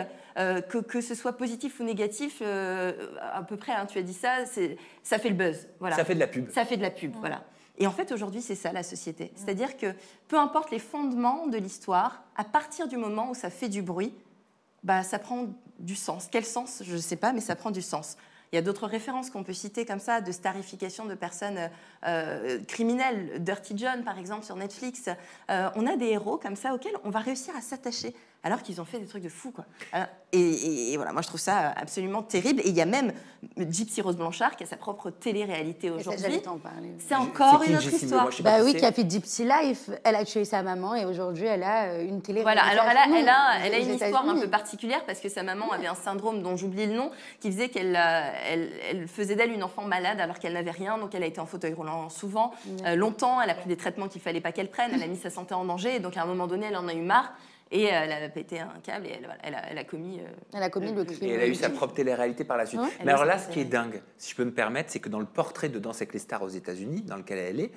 F: que ce soit positif ou négatif, à peu près, hein, tu as dit ça, ça fait le buzz. Voilà.
A: Ça fait de la pub.
F: Ça fait de la pub, voilà. Et en fait, aujourd'hui, c'est ça, la société. C'est-à-dire que peu importe les fondements de l'histoire, à partir du moment où ça fait du bruit, bah, ça prend du sens. Quel sens? Je ne sais pas, mais ça prend du sens. Il y a d'autres références qu'on peut citer comme ça, de starification de personnes criminelles. Dirty John, par exemple, sur Netflix. On a des héros comme ça auxquels on va réussir à s'attacher, alors qu'ils ont fait des trucs de fou, quoi. Et voilà, moi je trouve ça absolument terrible. Et il y a même Gypsy Rose Blanchard qui a sa propre télé-réalité aujourd'hui. C'est encore une autre histoire.
C: Bah oui, qui a fait Gypsy Life. Elle a tué sa maman et aujourd'hui elle a une télé-réalité.
F: Voilà, alors elle a une histoire un peu particulière parce que sa maman avait un syndrome dont j'oublie le nom qui faisait qu'elle faisait d'elle une enfant malade alors qu'elle n'avait rien, donc elle a été en fauteuil roulant souvent, longtemps. Elle a pris des traitements qu'il fallait pas qu'elle prenne. Elle a mis sa santé en danger et donc à un moment donné elle en a eu marre. Et elle a pété un câble et elle a commis le crime.
A: Et elle a eu sa propre télé-réalité par la suite. Mais alors là, ce qui est dingue, si je peux me permettre, c'est que dans le portrait de Danse avec les stars aux États-Unis, dans lequel elle est,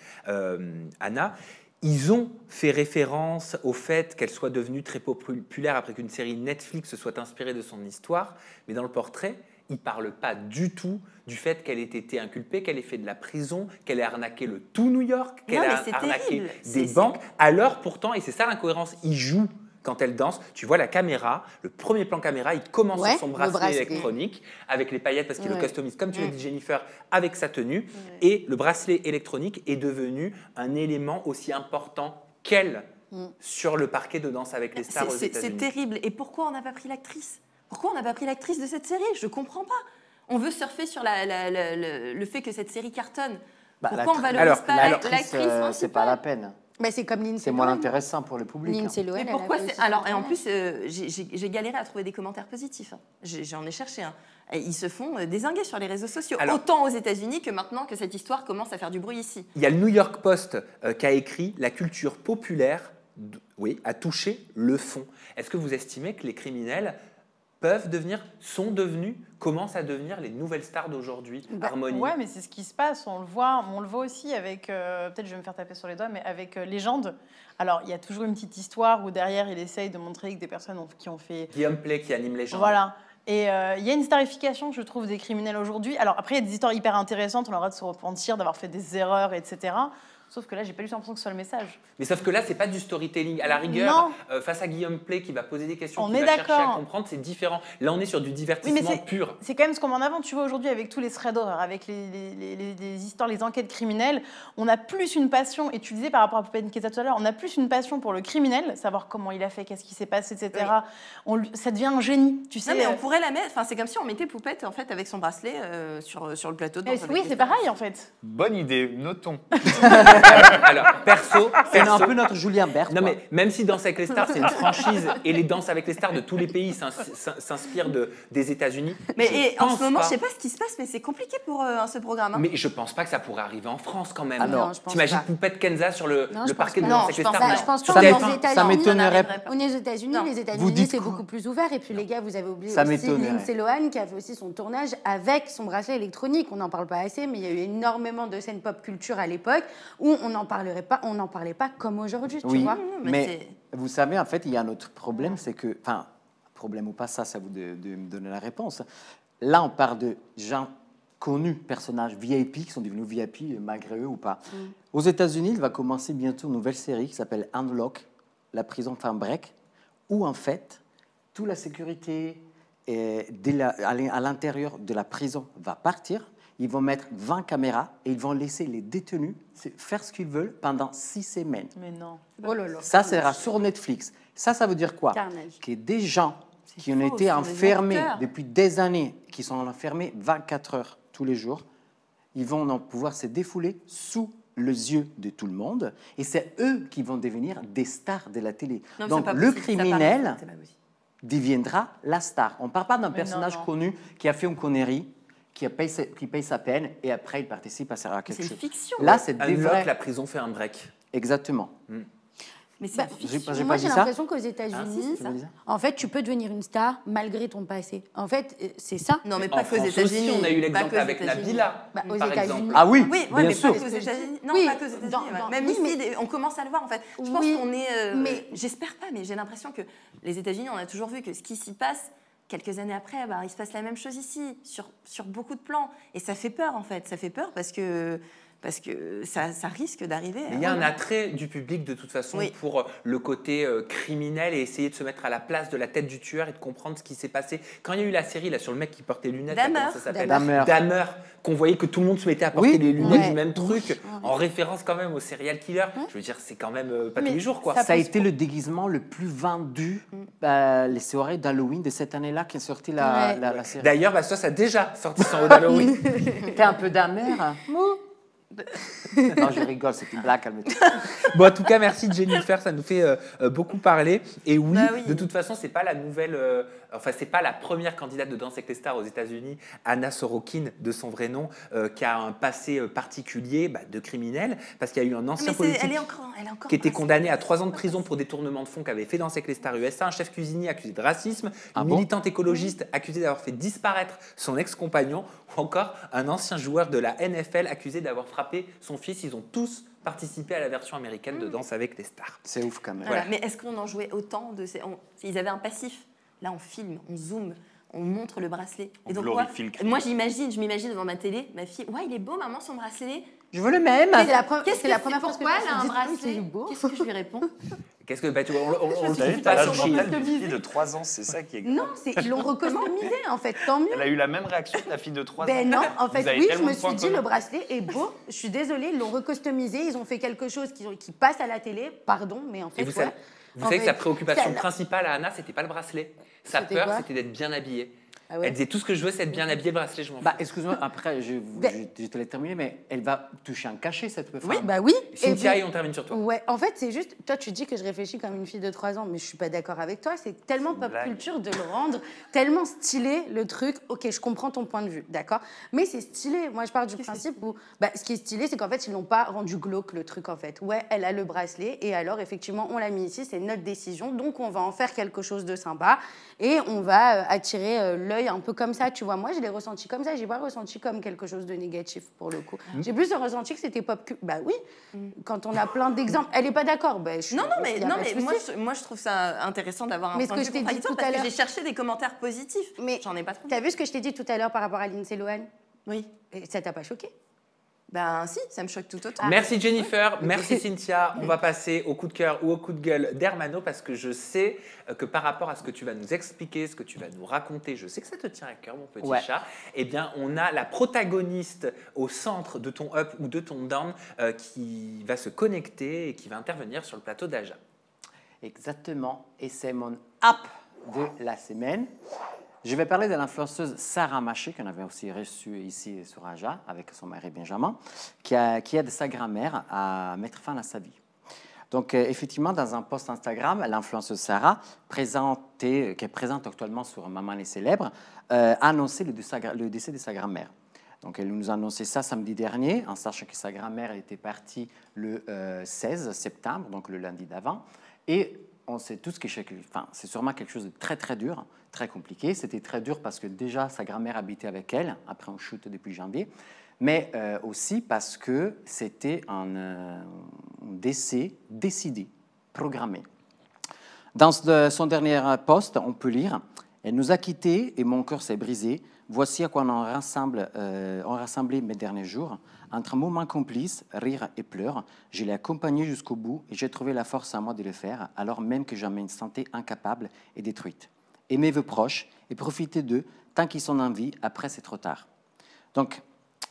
A: Anna, ils ont fait référence au fait qu'elle soit devenue très populaire après qu'une série Netflix se soit inspirée de son histoire. Mais dans le portrait, ils ne parlent pas du tout du fait qu'elle ait été inculpée, qu'elle ait fait de la prison, qu'elle ait arnaqué le tout New York, qu'elle ait arnaqué des banques. Alors pourtant, et c'est ça l'incohérence, ils jouent. Quand elle danse, tu vois la caméra, le premier plan caméra, il commence sur son bracelet électronique avec les paillettes parce qu'il le customise, comme tu l'as dit Jennifer, avec sa tenue. Et le bracelet électronique est devenu un élément aussi important qu'elle sur le parquet de Danse avec les stars aux États-Unis.
F: C'est terrible. Et pourquoi on n'a pas pris l'actrice ? Pourquoi on n'a pas pris l'actrice de cette série? Je comprends pas. On veut surfer sur le fait que cette série cartonne. Pourquoi on valorise pas l'actrice principale?
B: C'est pas la peine.
C: Mais c'est comme Lindsay
B: C'est moins intéressant pour le public.
C: Lindsay Lohan,
F: Mais pourquoi alors, et en plus, j'ai galéré à trouver des commentaires positifs. J'en ai cherché un. Et ils se font dézinguer sur les réseaux sociaux, autant aux États-Unis que maintenant que cette histoire commence à faire du bruit ici.
A: Il y a le New York Post qui a écrit « La culture populaire a touché le fond ». Est-ce que vous estimez que les criminels commencent à devenir les nouvelles stars d'aujourd'hui, Harmonie?
G: Ouais, mais c'est ce qui se passe. On le voit aussi avec, peut-être je vais me faire taper sur les doigts, mais avec Légende. Alors, il y a toujours une petite histoire où derrière, il essaye de montrer que des personnes qui ont fait...
A: Guillaume Play qui anime Légende.
G: Voilà. Et il y a une starification, je trouve, des criminels aujourd'hui. Alors après, il y a des histoires hyper intéressantes, on a le droit de se repentir, d'avoir fait des erreurs, etc. Sauf que là, j'ai pas eu l'impression que ce soit le message.
A: Mais sauf que là, c'est pas du storytelling. À la rigueur, face à Guillaume Play qui va poser des questions, qui va chercher à comprendre, c'est différent. Là, on est sur du divertissement pur.
G: C'est quand même ce qu'on met en avant. Tu vois, aujourd'hui, avec tous les threads d'horreur, avec les histoires, les enquêtes criminelles, on a plus une passion, et tu disais par rapport à Poupette Nketa tout à l'heure, on a plus une passion pour le criminel, savoir comment il a fait, qu'est-ce qui s'est passé, etc. Oui. Ça devient un génie, tu sais.
F: Non, mais on pourrait la mettre, enfin, c'est comme si on mettait Poupette, en fait, avec son bracelet sur le plateau.
G: Oui, c'est pareil, en fait.
E: Bonne idée, notons.
A: Alors, perso,
B: c'est un peu notre Julien Bert.
A: Non, mais même si Danse avec les stars, c'est une franchise et les Danses avec les stars de tous les pays s'inspirent des États-Unis.
F: Mais en ce moment, je sais pas ce qui se passe, mais c'est compliqué pour ce programme.
A: Mais je pense pas que ça pourrait arriver en France quand même.
C: Alors,
A: t'imagines Poupette Kenza sur le parquet de Danse avec les stars?
C: Je pense pas.
B: Ça m'étonnerait.
C: On est aux États-Unis, les États-Unis c'est beaucoup plus ouvert. Et puis les gars, vous avez oublié aussi Lindsay Lohan qui a fait aussi son tournage avec son bracelet électronique. On n'en parle pas assez, mais il y a eu énormément de scènes pop culture à l'époque où on n'en parlait pas comme aujourd'hui, tu vois.
B: Mais vous savez, en fait, il y a un autre problème, c'est que, enfin, problème ou pas, ça vous de me donner la réponse. Là, on parle de gens connus, personnages VIP, qui sont devenus VIP malgré eux ou pas. Aux États-Unis, il va commencer bientôt une nouvelle série qui s'appelle Unlock, la prison fin break, où en fait, toute la sécurité à l'intérieur de la prison va partir. Ils vont mettre 20 caméras et ils vont laisser les détenus faire ce qu'ils veulent pendant 6 semaines.
G: Mais non.
C: Oh là là.
B: Ça sera sur Netflix. Ça veut dire quoi? Que des gens qui ont été enfermés depuis des années, qui sont enfermés 24 heures tous les jours, ils vont donc pouvoir se défouler sous les yeux de tout le monde. Et c'est eux qui vont devenir des stars de la télé. Non, donc le criminel deviendra la star. On ne parle pas d'un personnage connu qui a fait une connerie, qui paye sa peine et après il participe à quelque chose.
F: C'est une fiction.
B: Là, c'est des vrais...
A: La prison fait un break.
B: Exactement.
C: Mais moi, j'ai l'impression qu'aux États-Unis, en fait, tu peux devenir une star malgré ton passé. En fait, c'est ça.
F: Non, mais pas qu'aux États-Unis.
A: On a eu l'exemple avec Nabila,
C: aux
A: par
C: États-Unis.
A: exemple.
B: Ah oui,
F: bien
B: sûr.
F: Pas qu'aux États-Unis. Non, pas qu'aux États-Unis. Même ici, on commence à le voir, en fait. Je pense qu'on est... mais j'espère pas, mais j'ai l'impression que les États-Unis, on a toujours vu que ce qui s'y passe, quelques années après, il se passe la même chose ici, sur beaucoup de plans. Et ça fait peur, en fait. Ça fait peur parce que ça risque d'arriver.
A: Il y a un attrait du public, de toute façon, pour le côté criminel et essayer de se mettre à la place de la tête du tueur et de comprendre ce qui s'est passé. Quand il y a eu la série là, sur le mec qui portait les lunettes, comment ça s'appelle ? Dahmer, qu'on voyait que tout le monde se mettait à porter les lunettes du même truc, en référence quand même au serial killer. Je veux dire, c'est quand même pas tous les jours, quoi.
B: Ça a été le déguisement le plus vendu les soirées d'Halloween de cette année-là qui est sorti la série.
A: D'ailleurs, ça a déjà sorti son haut d'Halloween.
B: T'es un peu Dahmer. Non, je rigole, c'est une blague, calme-toi.
A: Bon, en tout cas, merci Jennifer, ça nous fait beaucoup parler. Et oui, de toute façon, c'est pas la nouvelle, c'est pas la première candidate de Danse avec les stars aux États-Unis, Anna Sorokin, de son vrai nom, qui a un passé particulier de criminel, parce qu'il y a eu un ancien politique
F: elle est encore
A: qui était condamné à 3 ans de prison pour détournement de fonds qu'avait fait Danse avec les stars USA, un chef cuisinier accusé de racisme, une militante écologiste accusée d'avoir fait disparaître son ex-compagnon, ou encore un ancien joueur de la NFL accusé d'avoir frappé son fils. Ils ont tous participé à la version américaine de Danse avec les stars.
B: C'est ouf quand même.
F: Voilà. Mais est-ce qu'on en jouait autant de ces... Ils avaient un passif. Là, on filme, on zoome, on montre le bracelet. Et donc, moi, je m'imagine devant ma télé, ma fille, il est beau, maman, son bracelet.
B: Je veux le même.
C: C'est la première fois que
F: elle a un bracelet. Qu'est-ce que je lui réponds?
A: Qu'est-ce que on le trouve pas sur
E: une fille de 3 ans, c'est ça qui est...
C: Non, ils l'ont recustomisé, en fait, tant mieux.
E: Elle a eu la même réaction que la fille de 3 ans.
C: Ben non, en fait, oui, je me suis dit, le bracelet est beau. Je suis désolée, ils l'ont recustomisé, ils ont fait quelque chose qui passe à la télé, pardon, mais en fait,
A: Vous savez que sa préoccupation principale à Anna, c'était pas le bracelet. Sa peur, c'était d'être bien habillée.
C: Ah ouais.
A: Elle disait tout ce que je veux, c'est être bien habillée, le bracelet, je m'en fous.
B: Bah, excuse-moi, après, je te l'ai terminé, mais elle va toucher un cachet, cette femme.
C: Oui, bah oui.
A: Cynthia, et on termine sur toi.
C: Ouais, en fait, c'est juste, toi, tu dis que je réfléchis comme une fille de 3 ans, mais je suis pas d'accord avec toi. C'est tellement pop culture de le rendre tellement stylé, le truc. Ok, je comprends ton point de vue, d'accord, mais c'est stylé. Moi, je pars du principe où, ce qui est stylé, c'est qu'en fait, ils l'ont pas rendu glauque, le truc, en fait. Ouais, elle a le bracelet, et alors, effectivement, on l'a mis ici, c'est notre décision, donc on va en faire quelque chose de sympa, et on va attirer l'œil un peu comme ça, tu vois. Moi, je l'ai ressenti comme ça, j'ai pas ressenti comme quelque chose de négatif, pour le coup. J'ai plus ressenti que c'était pop culture. Bah oui, quand on a plein d'exemples. Elle est pas d'accord. Bah,
F: non, mais moi, je trouve ça intéressant d'avoir un point de vue contradictoire parce que j'ai cherché des commentaires positifs. Mais j'en ai pas trouvé.
C: T'as vu ce que je t'ai dit tout à l'heure par rapport à Lindsay Lohan?
F: Oui.
C: Et ça t'a pas choqué?
F: Ben si, ça me choque tout autant.
A: Merci Jennifer, merci Cynthia. On va passer au coup de cœur ou au coup de gueule d'Hermano parce que je sais que par rapport à ce que tu vas nous expliquer, ce que tu vas nous raconter, je sais que ça te tient à cœur, mon petit chat. Eh bien, on a la protagoniste au centre de ton up ou de ton down qui va se connecter et qui va intervenir sur le plateau d'Aja.
B: Exactement, et c'est mon up de la semaine. Je vais parler de l'influenceuse Sarah Maché, qu'on avait aussi reçue ici sur Aja, avec son mari Benjamin, qui aide sa grand-mère à mettre fin à sa vie. Donc, effectivement, dans un post Instagram, l'influenceuse Sarah, qui est présente actuellement sur Maman les Célèbres, a annoncé le décès de sa grand-mère. Donc, elle nous a annoncé ça samedi dernier, en sachant que sa grand-mère était partie le 16 septembre, donc le lundi d'avant. Et on sait tous que c'est sûrement quelque chose de très, très dur, très compliqué. C'était très dur parce que déjà, sa grand-mère habitait avec elle, après un shoot depuis janvier, mais aussi parce que c'était un décès décidé, programmé. Dans son dernier post, on peut lire « Elle nous a quittés et mon cœur s'est brisé. Voici à quoi ont rassemblé mes derniers jours. Entre moments complices, rires et pleurs, je l'ai accompagné jusqu'au bout et j'ai trouvé la force à moi de le faire, alors même que je me sentais incapable et détruite. Aimez vos proches et profitez d'eux tant qu'ils sont en vie, après c'est trop tard. » Donc,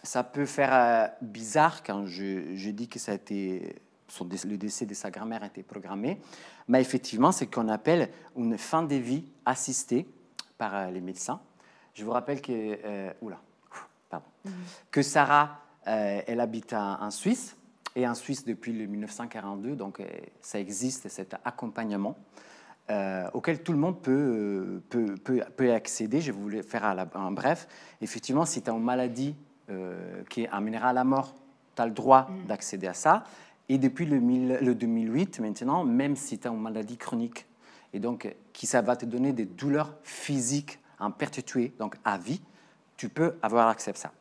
B: ça peut faire bizarre quand je dis que ça a été, le décès de sa grand-mère a été programmé, mais effectivement, c'est ce qu'on appelle une fin de vie assistée par les médecins. Je vous rappelle que Sarah, elle habite en Suisse, et en Suisse depuis le 1942, donc ça existe, cet accompagnement auquel tout le monde peut accéder. Je vais vous le faire en bref. Effectivement, si tu as une maladie qui amènera à la mort, tu as le droit d'accéder à ça. Et depuis le 2008, maintenant, même si tu as une maladie chronique, et donc ça va te donner des douleurs physiques en perpétué, donc à vie, tu peux avoir accès à ça.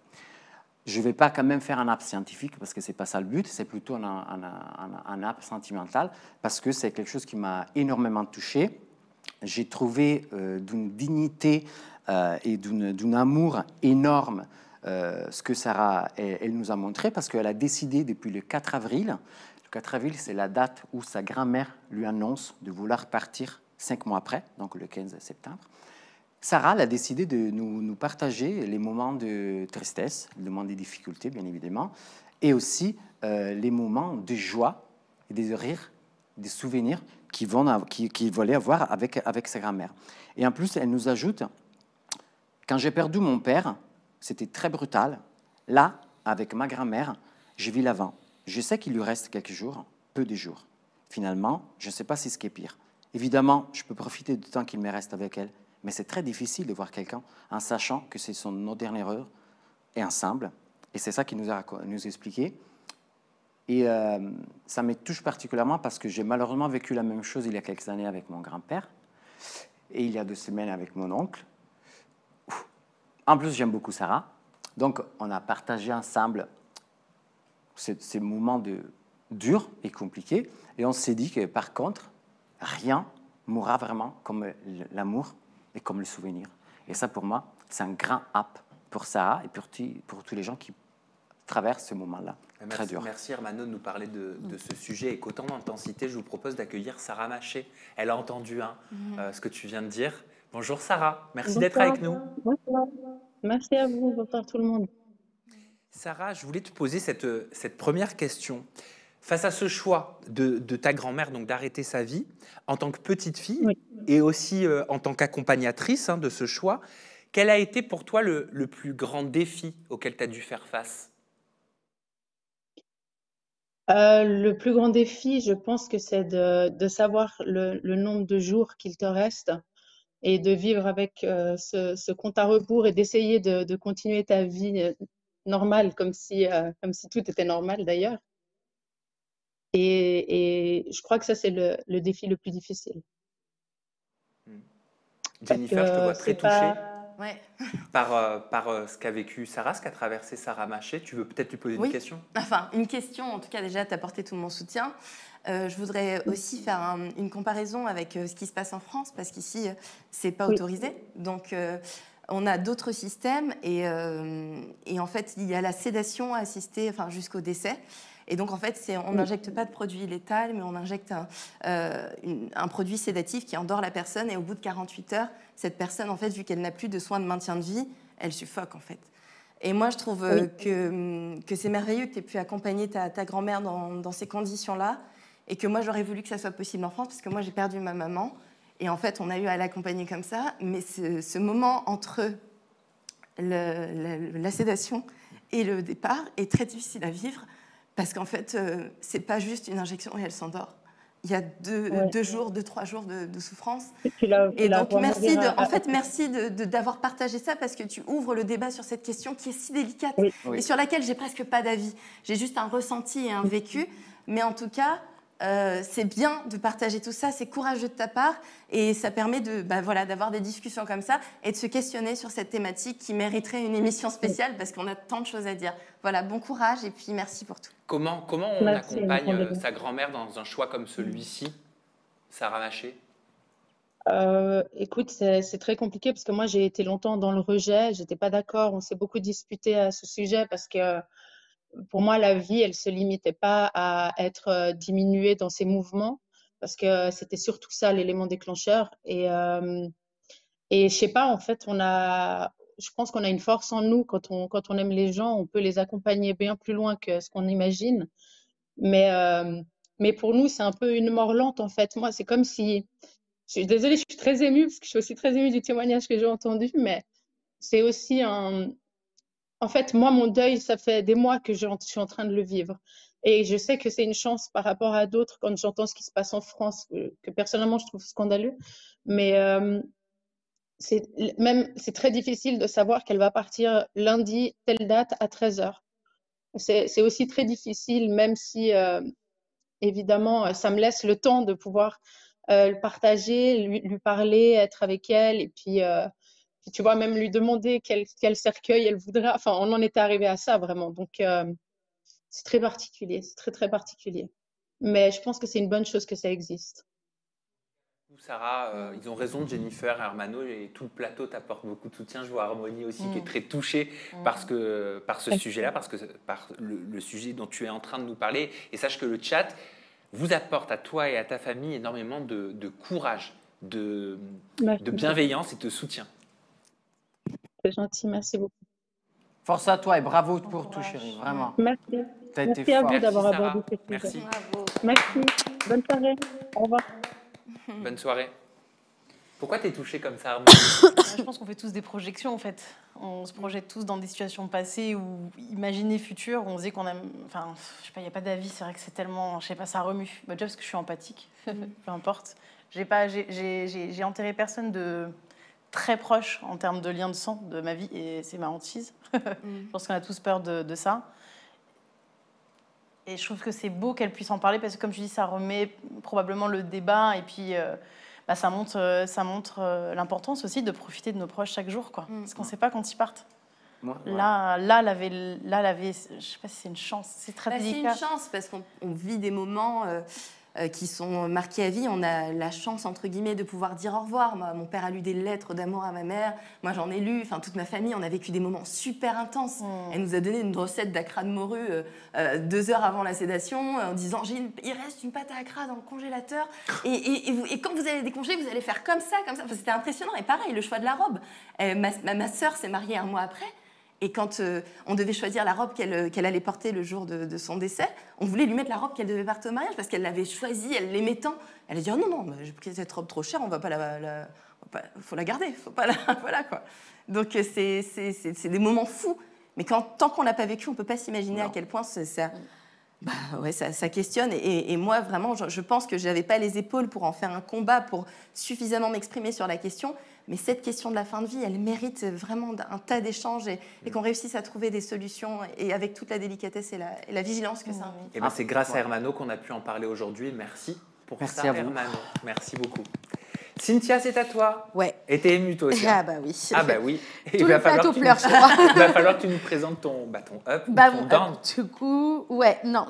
B: Je ne vais pas quand même faire un app scientifique parce que ce n'est pas ça le but, c'est plutôt un app sentimental parce que c'est quelque chose qui m'a énormément touché. J'ai trouvé d'une dignité et d'un amour énorme ce que Sarah elle nous a montré parce qu'elle a décidé depuis le 4 avril, le 4 avril c'est la date où sa grand-mère lui annonce de vouloir partir 5 mois après, donc le 15 septembre. Sarah a décidé de nous partager les moments de tristesse, les moments de difficultés, bien évidemment, et aussi les moments de joie et de rire, des souvenirs qu'il voulait avoir avec sa grand-mère. Et en plus, elle nous ajoute, quand j'ai perdu mon père, c'était très brutal. Là, avec ma grand-mère, je vis l'avant. Je sais qu'il lui reste quelques jours, peu de jours. Finalement, je ne sais pas si ce qui est pire. Évidemment, je peux profiter du temps qu'il me reste avec elle, mais c'est très difficile de voir quelqu'un en sachant que ce sont nos dernières heures et ensemble. Et c'est ça qu'il nous a expliqué. Et ça me touche particulièrement parce que j'ai malheureusement vécu la même chose il y a quelques années avec mon grand-père et il y a 2 semaines avec mon oncle. En plus, j'aime beaucoup Sarah. Donc, on a partagé ensemble ces moments durs et compliqués. Et on s'est dit que, par contre, rien mourra vraiment comme l'amour et comme le souvenir. Et ça, pour moi, c'est un grand up pour Sarah et pour tous les gens qui traversent ce moment-là. Très dur.
A: Merci Hermano de nous parler de ce sujet. Et qu'autant d'intensité, je vous propose d'accueillir Sarah Maché. Elle a entendu ce que tu viens de dire. Bonjour Sarah, merci d'être avec nous.
P: Bonsoir. Merci à vous, bonsoir tout le monde.
A: Sarah, je voulais te poser cette première question. Face à ce choix de ta grand-mère donc d'arrêter sa vie, en tant que petite fille et aussi en tant qu'accompagnatrice de ce choix, quel a été pour toi le plus grand défi auquel tu as dû faire face?
P: Le plus grand défi, je pense que c'est de savoir le nombre de jours qu'il te reste et de vivre avec ce compte à rebours et d'essayer de continuer ta vie normale, comme si tout était normal d'ailleurs. Et je crois que ça, c'est le défi le plus difficile.
A: Jennifer, je te vois très touchée
F: Ouais.
A: par ce qu'a vécu Sarah, ce qu'a traversé Sarah Maché. Tu veux peut-être lui poser une question?
F: Enfin, une question, en tout cas déjà, tu as apporté tout mon soutien. Je voudrais aussi faire une comparaison avec ce qui se passe en France, parce qu'ici, c'est pas autorisé. Donc, on a d'autres systèmes et en fait, il y a la sédation assistée jusqu'au décès. Et donc, en fait, on n'injecte pas de produit létal, mais on injecte un produit sédatif qui endort la personne. Et au bout de 48 heures, cette personne, en fait, vu qu'elle n'a plus de soins de maintien de vie, elle suffoque, en fait. Et moi, je trouve que c'est merveilleux que tu aies pu accompagner ta grand-mère dans ces conditions-là. Et que moi, j'aurais voulu que ça soit possible en France, parce que moi, j'ai perdu ma maman. Et en fait, on a eu à l'accompagner comme ça. Mais ce moment entre la sédation et le départ est très difficile à vivre. Parce qu'en fait, c'est pas juste une injection et elle s'endort. Il y a 2 jours, 3 jours de souffrance. Et donc, merci d'avoir partagé ça, parce que tu ouvres le débat sur cette question qui est si délicate et sur laquelle j'ai presque pas d'avis. J'ai juste un ressenti et un vécu. Mais en tout cas, c'est bien de partager tout ça, c'est courageux de ta part et ça permet d'avoir des discussions comme ça et de se questionner sur cette thématique qui mériterait une émission spéciale parce qu'on a tant de choses à dire. Voilà, bon courage et puis merci pour tout.
A: Comment on accompagne sa grand-mère dans un choix comme celui-ci, Sarah Maché?
P: Écoute, c'est très compliqué parce que moi j'ai été longtemps dans le rejet, j'étais pas d'accord, on s'est beaucoup disputé à ce sujet parce que pour moi, la vie, elle se limitait pas à être diminuée dans ses mouvements, parce que c'était surtout ça l'élément déclencheur. Et je sais pas, en fait, je pense qu'on a une force en nous quand on aime les gens, on peut les accompagner bien plus loin que ce qu'on imagine. Mais pour nous, c'est un peu une mort lente, en fait. Moi, c'est comme si, je suis désolée, je suis très émue parce que je suis aussi très émue du témoignage que j'ai entendu, mais c'est aussi en fait, moi, mon deuil, ça fait des mois que je suis en train de le vivre. Et je sais que c'est une chance par rapport à d'autres quand j'entends ce qui se passe en France, que personnellement, je trouve scandaleux. Mais c'est très difficile de savoir qu'elle va partir lundi, telle date, à 13h. C'est aussi très difficile, même si, évidemment, ça me laisse le temps de pouvoir le partager, lui parler, être avec elle. Et puis tu vois, même lui demander quel cercueil elle voudrait. Enfin, on en était arrivé à ça, vraiment. Donc, c'est très particulier. C'est très, très particulier. Mais je pense que c'est une bonne chose que ça existe.
A: Sarah, ils ont raison, Jennifer et Armano, et tout le plateau t'apporte beaucoup de soutien. Je vois Harmonie aussi qui est très touchée par ce sujet-là, par le sujet dont tu es en train de nous parler. Et sache que le chat vous apporte à toi et à ta famille énormément de courage, de bienveillance et de soutien.
P: C'est gentil, merci beaucoup.
B: Force à toi et bravo pour tout, chérie, vraiment.
P: Merci. Merci à vous d'avoir abordé ce sujet.
A: Merci.
P: Merci. Bonne soirée. Au revoir.
A: Bonne soirée. Pourquoi t'es touchée comme ça, Harmonie?
G: Je pense qu'on fait tous des projections, en fait. On se projette tous dans des situations passées ou imaginées futures. On se dit qu'on aime... Enfin, je sais pas, il n'y a pas d'avis. C'est vrai que c'est tellement... Je sais pas, ça remue. Déjà parce que je suis empathique. Peu importe. J'ai enterré personne de très proche en termes de lien de sang de ma vie et c'est ma hantise. Je pense qu'on a tous peur de ça. Et je trouve que c'est beau qu'elle puisse en parler parce que, comme tu dis, ça remet probablement le débat et puis ça montre l'importance aussi de profiter de nos proches chaque jour, quoi. Parce qu'on ne sait pas quand ils partent. Ouais. Là, elle avait, je sais pas si c'est une chance, c'est très délicat.
F: C'est une chance parce qu'on vit des moments qui sont marqués à vie. On a la chance, entre guillemets, de pouvoir dire au revoir. Mon père a lu des lettres d'amour à ma mère. Moi, j'en ai lu. Enfin, toute ma famille, on a vécu des moments super intenses. Elle nous a donné une recette d'acra de morue 2 heures avant la sédation en disant il reste une pâte à acra dans le congélateur. Et quand vous allez décongeler, vous allez faire comme ça, comme ça. Enfin, c'était impressionnant. Et pareil, le choix de la robe. Ma sœur s'est mariée 1 mois après. Et quand on devait choisir la robe qu'elle allait porter le jour de son décès, on voulait lui mettre la robe qu'elle devait porter au mariage parce qu'elle l'avait choisie, elle l'aimait tant. Elle a dit, oh non, j'ai pris cette robe trop chère, on va pas faut la garder, faut pas la... Voilà, quoi. Donc, c'est des moments fous. Mais tant qu'on l'a pas vécu, on peut pas s'imaginer à quel point ça questionne. Et moi, vraiment, je pense que j'avais pas les épaules pour en faire un combat, pour suffisamment m'exprimer sur la question. Mais cette question de la fin de vie, elle mérite vraiment un tas d'échanges et qu'on réussisse à trouver des solutions et avec toute la délicatesse et la vigilance que ça implique.
A: Et ben, c'est grâce à Hermano qu'on a pu en parler aujourd'hui. Merci pour ça, Hermano. Merci beaucoup. Cynthia, c'est à toi.
C: Ouais.
A: Et t'es émue toi aussi.
C: Ah bah oui.
A: Ah bah oui.
C: Tout le plateau pleure, je crois.
A: Il va falloir que tu nous présentes ton up, ton down.
C: Du coup,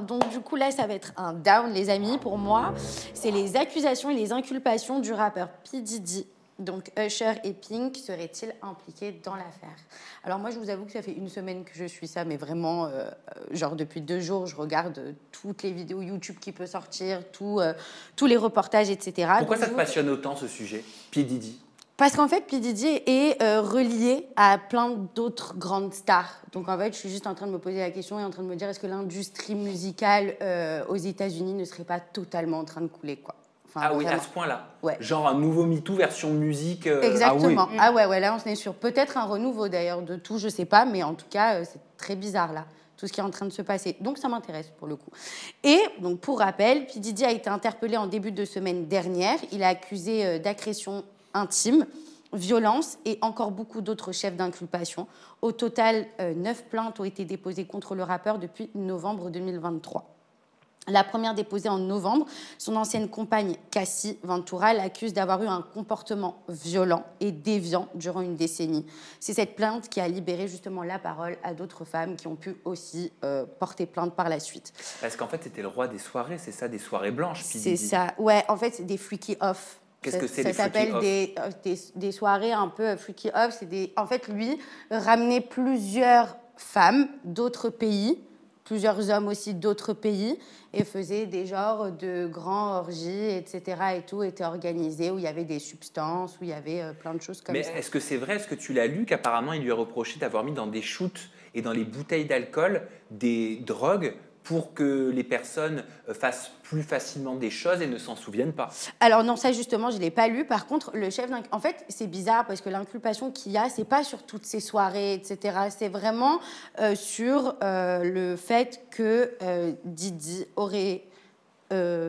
C: donc du coup là, ça va être un down, les amis. Pour moi, c'est les accusations et les inculpations du rappeur P. Diddy. Donc Usher et Pink seraient-ils impliqués dans l'affaire? Alors moi, je vous avoue que ça fait une semaine que je suis ça, mais vraiment, genre depuis 2 jours, je regarde toutes les vidéos YouTube qui peuvent sortir, tous les reportages, etc.
A: Pourquoi ça te passionne autant, ce sujet, P. Diddy?
C: Parce qu'en fait, P. Diddy est relié à plein d'autres grandes stars. Donc en fait, je suis juste en train de me poser la question et en train de me dire, est-ce que l'industrie musicale aux États-Unis ne serait pas totalement en train de couler, quoi? Enfin,
A: ah oui,
C: vraiment.
A: à ce point-là.
C: Ouais.
A: Genre un nouveau MeToo version musique.
C: Exactement. Ah ouais, là on est sur peut-être un renouveau d'ailleurs de tout, je sais pas, mais en tout cas c'est très bizarre là, tout ce qui est en train de se passer. Donc ça m'intéresse pour le coup. Et donc pour rappel, P. Diddy a été interpellé en début de semaine dernière. Il est accusé d'agression intime, violence et encore beaucoup d'autres chefs d'inculpation. Au total, 9 plaintes ont été déposées contre le rappeur depuis novembre 2023. La première déposée en novembre, son ancienne compagne Cassie Ventura l'accuse d'avoir eu un comportement violent et déviant durant une décennie. C'est cette plainte qui a libéré justement la parole à d'autres femmes qui ont pu aussi porter plainte par la suite.
A: Parce qu'en fait, c'était le roi des soirées, c'est ça, des soirées blanches.
C: C'est ça, ouais, en fait, c'est des freaky off.
A: Qu'est-ce que c'est, les
C: freaky off? Ça s'appelle des soirées un peu freaky off. En fait, lui ramenait plusieurs femmes d'autres pays, plusieurs hommes aussi d'autres pays, et faisait des genres de grands orgies, etc. et tout, était organisé, où il y avait des substances, où il y avait plein de choses comme ça.
A: Mais est-ce que c'est vrai, est-ce que tu l'as lu, qu'apparemment il lui a reproché d'avoir mis dans des shoots et dans les bouteilles d'alcool des drogues pour que les personnes fassent plus facilement des choses et ne s'en souviennent pas?
C: Alors non, ça justement, je ne l'ai pas lu. Par contre, le chef en fait, c'est bizarre parce que l'inculpation qu'il y a, c'est pas sur toutes ces soirées, etc. C'est vraiment sur le fait que Diddy aurait,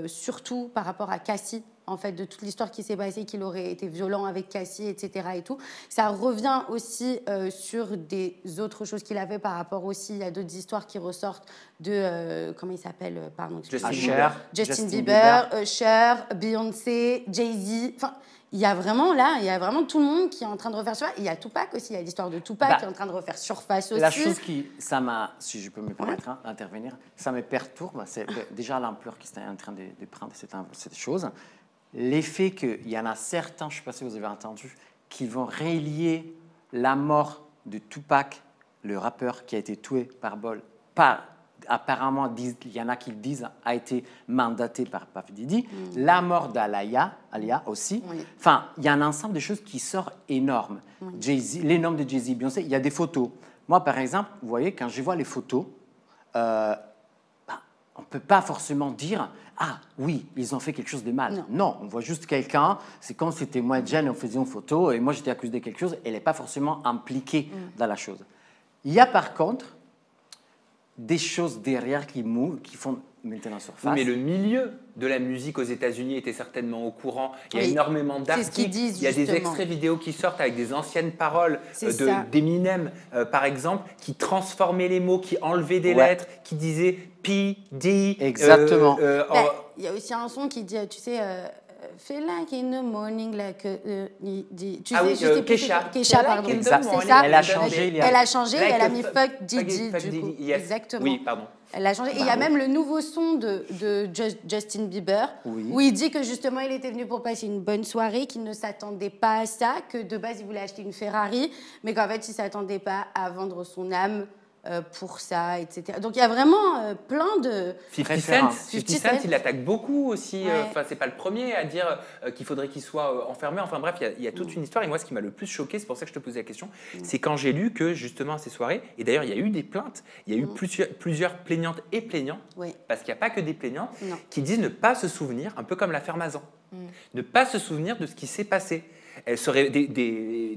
C: surtout par rapport à Cassie, en fait, de toute l'histoire qui s'est passée, qu'il aurait été violent avec Cassie, etc. et tout. Ça revient aussi sur des autres choses qu'il avait par rapport aussi, il y a d'autres histoires qui ressortent de, comment il s'appelle, pardon, Justin Bieber, Usher, Beyoncé, Jay-Z, enfin, il y a vraiment tout le monde qui est en train de refaire surface. Il y a Tupac aussi, il y a l'histoire de Tupac qui est en train de refaire surface aussi.
B: La chose ça m'a, si je peux me permettre d'intervenir, ça me perturbe, c'est déjà l'ampleur qui est en train de prendre cette chose. L'effet qu'il y en a certains, je ne sais pas si vous avez entendu, qui vont relier la mort de Tupac, le rappeur qui a été tué par Bol, apparemment, il y en a qui disent, a été mandaté par Puff Diddy, la mort d'Alia aussi. Oui. Enfin, il y a un ensemble de choses qui sortent énormes. Jay-Z, les noms de Jay-Z, Beyoncé, il y a des photos. Moi, par exemple, vous voyez, quand je vois les photos, on ne peut pas forcément dire « Ah, oui, ils ont fait quelque chose de mal ». Non, on voit juste quelqu'un, c'est comme si c'était moi et Jen, on faisait une photo, et moi j'étais accusé de quelque chose, elle n'est pas forcément impliquée dans la chose. Il y a par contre des choses derrière qui font maintenant surface.
A: Oui, mais le milieu de la musique aux États-Unis était certainement au courant. Il y a énormément d'articles, il y a des extraits vidéo qui sortent avec des anciennes paroles d'Eminem, par exemple, qui transformaient les mots, qui enlevaient des lettres, qui disaient P, D.
B: Exactement.
C: Il y a aussi un son qui dit, tu sais, feel like in the morning, like, tu sais, Kesha, pardon. C'est ça.
B: Elle a changé.
C: Elle a changé, elle a mis fuck Diddy, du coup. Exactement.
A: Oui, pardon.
C: Elle a changé. Et il y a même le nouveau son de Justin Bieber, où il dit que justement, il était venu pour passer une bonne soirée, qu'il ne s'attendait pas à ça, que de base, il voulait acheter une Ferrari, mais qu'en fait, il ne s'attendait pas à vendre son âme pour ça, etc. Donc il y a vraiment plein de...
A: 50 Cent, il attaque beaucoup aussi. Enfin, c'est pas le premier à dire qu'il faudrait qu'il soit enfermé. Enfin bref, il y a toute une histoire. Et moi, ce qui m'a le plus choqué, c'est pour ça que je te posais la question, c'est quand j'ai lu que justement à ces soirées, et d'ailleurs il y a eu des plaintes, il y a eu plusieurs plaignantes et plaignants, parce qu'il n'y a pas que des plaignantes, qui disent ne pas se souvenir, un peu comme l'affaire Mazan, ne pas se souvenir de ce qui s'est passé. Elles seraient des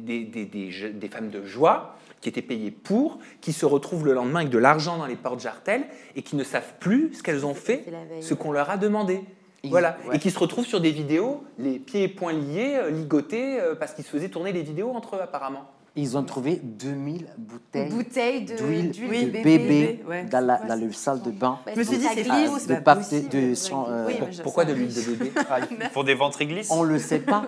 A: femmes de joie qui étaient payées pour, qui se retrouvent le lendemain avec de l'argent dans les portes jartelles et qui ne savent plus ce qu'elles ont fait, ce qu'on leur a demandé. Voilà. Et qui se retrouvent sur des vidéos, les pieds et poings liés, ligotés, parce qu'ils se faisaient tourner les vidéos entre eux apparemment.
B: Ils ont trouvé 2000
C: bouteilles
B: d'huile de bébé dans le salle de bain.
F: Je me suis dit, c'est faux, c'est
B: pas
F: possible.
A: Pourquoi de l'huile de bébé?
E: Pour des ventriglisses?
B: On le sait pas.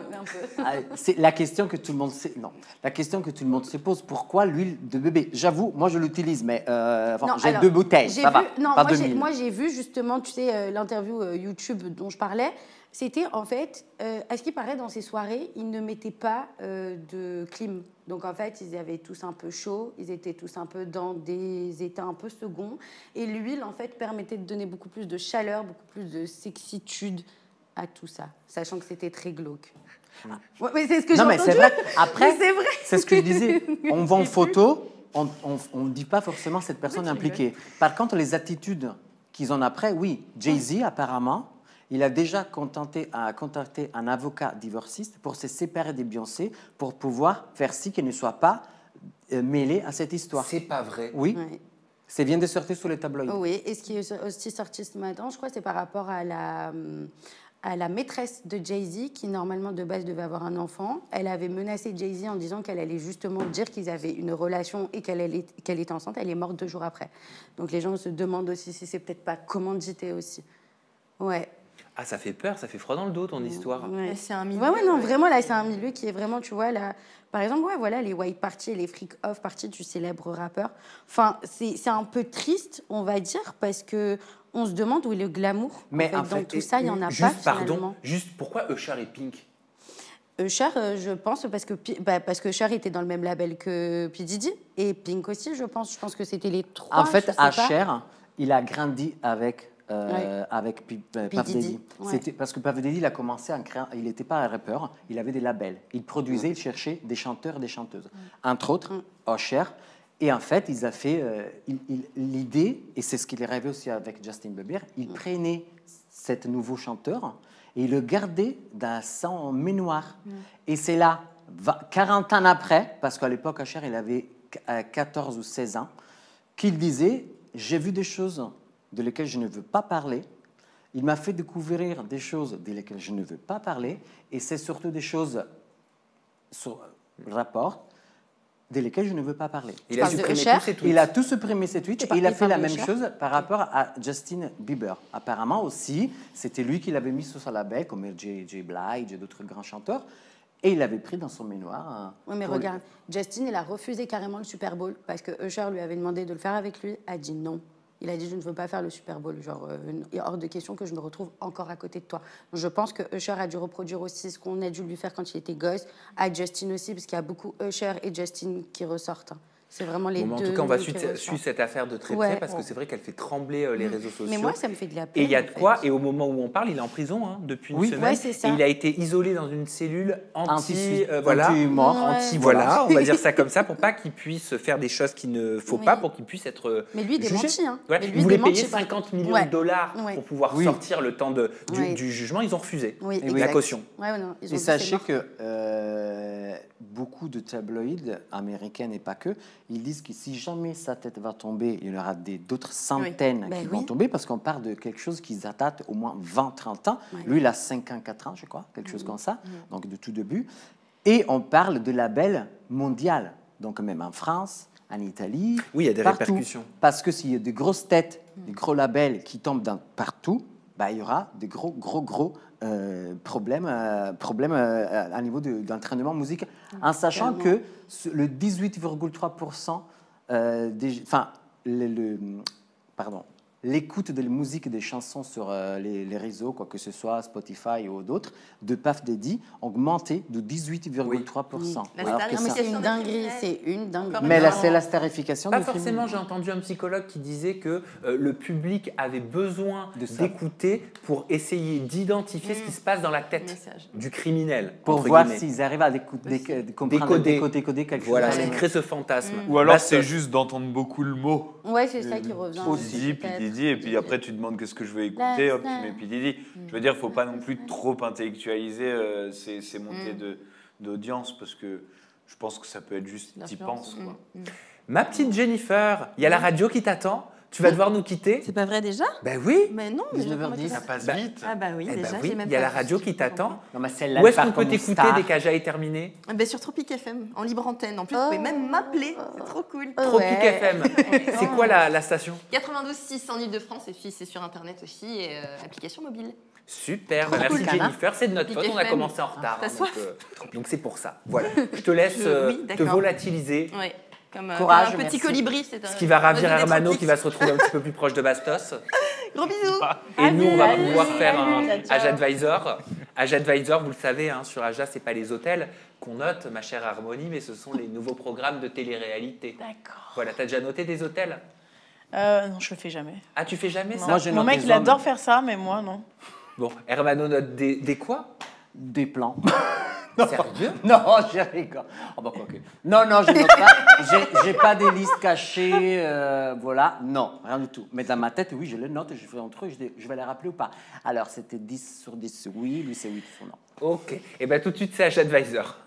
B: C'est la question que tout le monde sait. Non, la question que tout le monde se pose. Pourquoi l'huile de bébé? J'avoue, moi je l'utilise, mais j'ai 2 bouteilles. Ça va.
C: Non,
B: pas 2000.
C: Moi j'ai vu justement, tu sais, l'interview YouTube dont je parlais. C'était en fait, à ce qui paraît dans ces soirées, ils ne mettaient pas de clim. Donc en fait, ils avaient tous un peu chaud, ils étaient tous un peu dans des états un peu seconds. Et l'huile, en fait, permettait de donner beaucoup plus de chaleur, beaucoup plus de sexitude à tout ça, sachant que c'était très glauque. Ouais, mais c'est ce que j'ai entendu.
B: Non, mais c'est vrai. Après,
C: vrai.
B: C'est ce que je disais. On vend photo, on ne dit pas forcément cette personne impliquée. Par contre, les attitudes qu'ils ont après, oui. Jay-Z, apparemment, il a déjà contacté un avocat divorciste pour se séparer des Beyoncé pour pouvoir faire ci qu'elle ne soit pas mêlée à cette histoire.
A: C'est pas vrai.
B: Oui. C'est vient de sortir sur les tabloïds.
C: Oui, et ce qui est aussi sorti ce matin, je crois, c'est par rapport à la maîtresse de Jay-Z, qui normalement de base devait avoir un enfant. Elle avait menacé Jay-Z en disant qu'elle allait justement dire qu'ils avaient une relation et qu'elle était enceinte. Elle est morte 2 jours après. Donc les gens se demandent aussi si c'est peut-être pas commandité aussi. Ouais.
A: Ah, ça fait peur, ça fait froid dans le dos, ton histoire.
C: Ouais.
F: C'est un milieu.
C: Ouais, non, vraiment, là, c'est un milieu qui est vraiment, tu vois, là, par exemple, voilà, les white parties et les freak off parties du célèbre rappeur. Enfin, c'est un peu triste, on va dire, parce que on se demande où est le glamour.
B: Mais
C: en fait, dans tout ça, il n'y en a
A: juste,
C: pas,
A: pardon,
C: finalement.
A: juste pourquoi Usher et Pink?
C: Usher, je pense, parce que Usher était dans le même label que P. Diddy, et Pink aussi, je pense. Je pense que c'était les 3.
B: En fait, Usher, il a grandi avec Puff Daddy. C'était parce que Puff Daddy, il a commencé en créant, il n'était pas un rappeur, il avait des labels. Il produisait, il cherchait des chanteurs et des chanteuses. Entre autres, Usher. Et en fait, ils ont fait l'idée, et c'est ce qu'il est rêvé aussi avec Justin Bieber, il prenait cet nouveau chanteur et il le gardait dans son mémoire. Et c'est là, 40 ans après, parce qu'à l'époque, Usher, il avait 14 ou 16 ans, qu'il disait, j'ai vu des choses de lesquelles je ne veux pas parler. Il m'a fait découvrir des choses de lesquelles je ne veux pas parler. Et c'est surtout des choses sur rapport de lesquelles je ne veux pas parler.
A: Il a supprimé tous ses tweets.
B: Il a tout supprimé ses tweets. Et il a fait la même chose par rapport à Justin Bieber. Apparemment aussi, c'était lui qui l'avait mis sur sa label, comme J. Blige et d'autres grands chanteurs. Et il l'avait pris dans son mémoire.
C: Oui, mais regarde, Justin, il a refusé carrément le Super Bowl parce que Usher lui avait demandé de le faire avec lui, a dit non. Il a dit, je ne veux pas faire le Super Bowl. Genre, il est hors de question que je me retrouve encore à côté de toi. Donc, je pense que Usher a dû reproduire aussi ce qu'on a dû lui faire quand il était gosse, à Justin aussi, parce qu'il y a beaucoup Usher et Justin qui ressortent. C'est vraiment les deux.
A: En tout cas, on va suivre cette affaire de très près parce que c'est vrai qu'elle fait trembler les réseaux sociaux.
C: Mais moi, ça me fait de la peine.
A: Et il y a de quoi. Et au moment où on parle, il est en prison depuis une semaine.
C: C'est ça.
A: Et il a été isolé dans une cellule
B: anti-mort.
A: Voilà, on va dire ça comme ça, pour pas qu'il puisse faire des choses qu'il ne faut pas, pour qu'il puisse être
C: Mais lui, démenti.
A: Il voulait payer 50 millions de dollars pour pouvoir sortir le temps du jugement. Ils ont refusé la caution.
B: Et sachez que beaucoup de tabloïds américains et pas que, ils disent que si jamais sa tête va tomber, il y en aura d'autres centaines qui vont tomber, parce qu'on parle de quelque chose qui date au moins 20-30 ans. Lui, il a 54 ans, je crois, quelque chose comme ça, donc de tout début. Et on parle de label mondial, donc même en France, en Italie.
A: Oui, il y a des répercussions.
B: Parce que s'il y a des grosses têtes, des gros labels qui tombent partout, il y aura des gros problèmes à niveau d'entraînement musical. En sachant que le 18,3% l'écoute de la musique et des chansons sur les réseaux, quoi que ce soit Spotify ou d'autres, de Puff Daddy augmenté de 18,3%.
C: C'est une dinguerie, c'est une dinguerie.
B: Mais là, c'est la starification.
A: Pas forcément, j'ai entendu un psychologue qui disait que le public avait besoin d'écouter pour essayer d'identifier ce qui se passe dans la tête du criminel.
B: Pour voir s'ils arrivent à comprendre, décoder quelque chose.
A: Voilà, ce qui crée ce fantasme.
E: Ou alors c'est juste d'entendre beaucoup le mot.
C: Ouais, c'est ça qui revient.
E: Aussi, puis Didi, et puis après tu demandes qu'est-ce que je veux écouter, hop, tu mets puis Didi. Je veux dire, il ne faut pas non plus trop intellectualiser ces montées d'audience, parce que je pense que ça peut être juste t'y penses. Quoi.
A: Ma petite Jennifer, il y a la radio qui t'attend. Tu vas devoir nous quitter.
F: C'est pas vrai déjà?
A: Ben oui.
F: Mais non, mais
B: 19h10.
E: Ça passe vite.
F: Ah bah oui, déjà, j'ai même
A: il y a
F: pas
A: la
F: vu.
A: radio qui t'attend.
B: Où
A: est-ce qu'on peut t'écouter dès qu'Aja est terminé?
F: Sur Tropic FM, en libre antenne. En plus, vous pouvez même m'appeler, c'est trop cool.
A: Tropic FM. C'est quoi la station?
F: 92.6 en Ile-de-France, et puis c'est sur Internet aussi, et application mobile.
A: Super, merci Jennifer, c'est de notre faute, on a commencé en retard. Donc c'est pour ça. Voilà, je te laisse te volatiliser.
F: Oui. Comme
A: courage,
F: un petit colibri.
A: Ce qui va ravir Hermano qui va se retrouver un petit peu plus proche de Bastos.
F: Gros bisous.
A: Et nous, on va pouvoir faire un Aja Advisor. Aja Advisor, vous le savez, sur Aja, ce n'est pas les hôtels qu'on note, ma chère Harmonie, mais ce sont les nouveaux programmes de télé-réalité.
G: D'accord.
A: Voilà, tu as déjà noté des hôtels?
G: Non, je le fais jamais.
A: Ah, tu fais jamais ça?
G: Moi, mon mec, il adore faire ça, mais moi, non.
A: Bon, Hermano note des quoi?
B: Des plans.
A: Sérieux?
B: Non, je rigole. Oh, bah, okay. Non, je note pas. J'ai pas des listes cachées, voilà. Non, rien du tout. Mais dans ma tête, oui, je les note, je fais un truc, je vais les rappeler ou pas. Alors, c'était 10 sur 10, oui, lui, c'est 8 sur non.
A: Ok. Et bien, tout de suite, c'est Aja Advisor.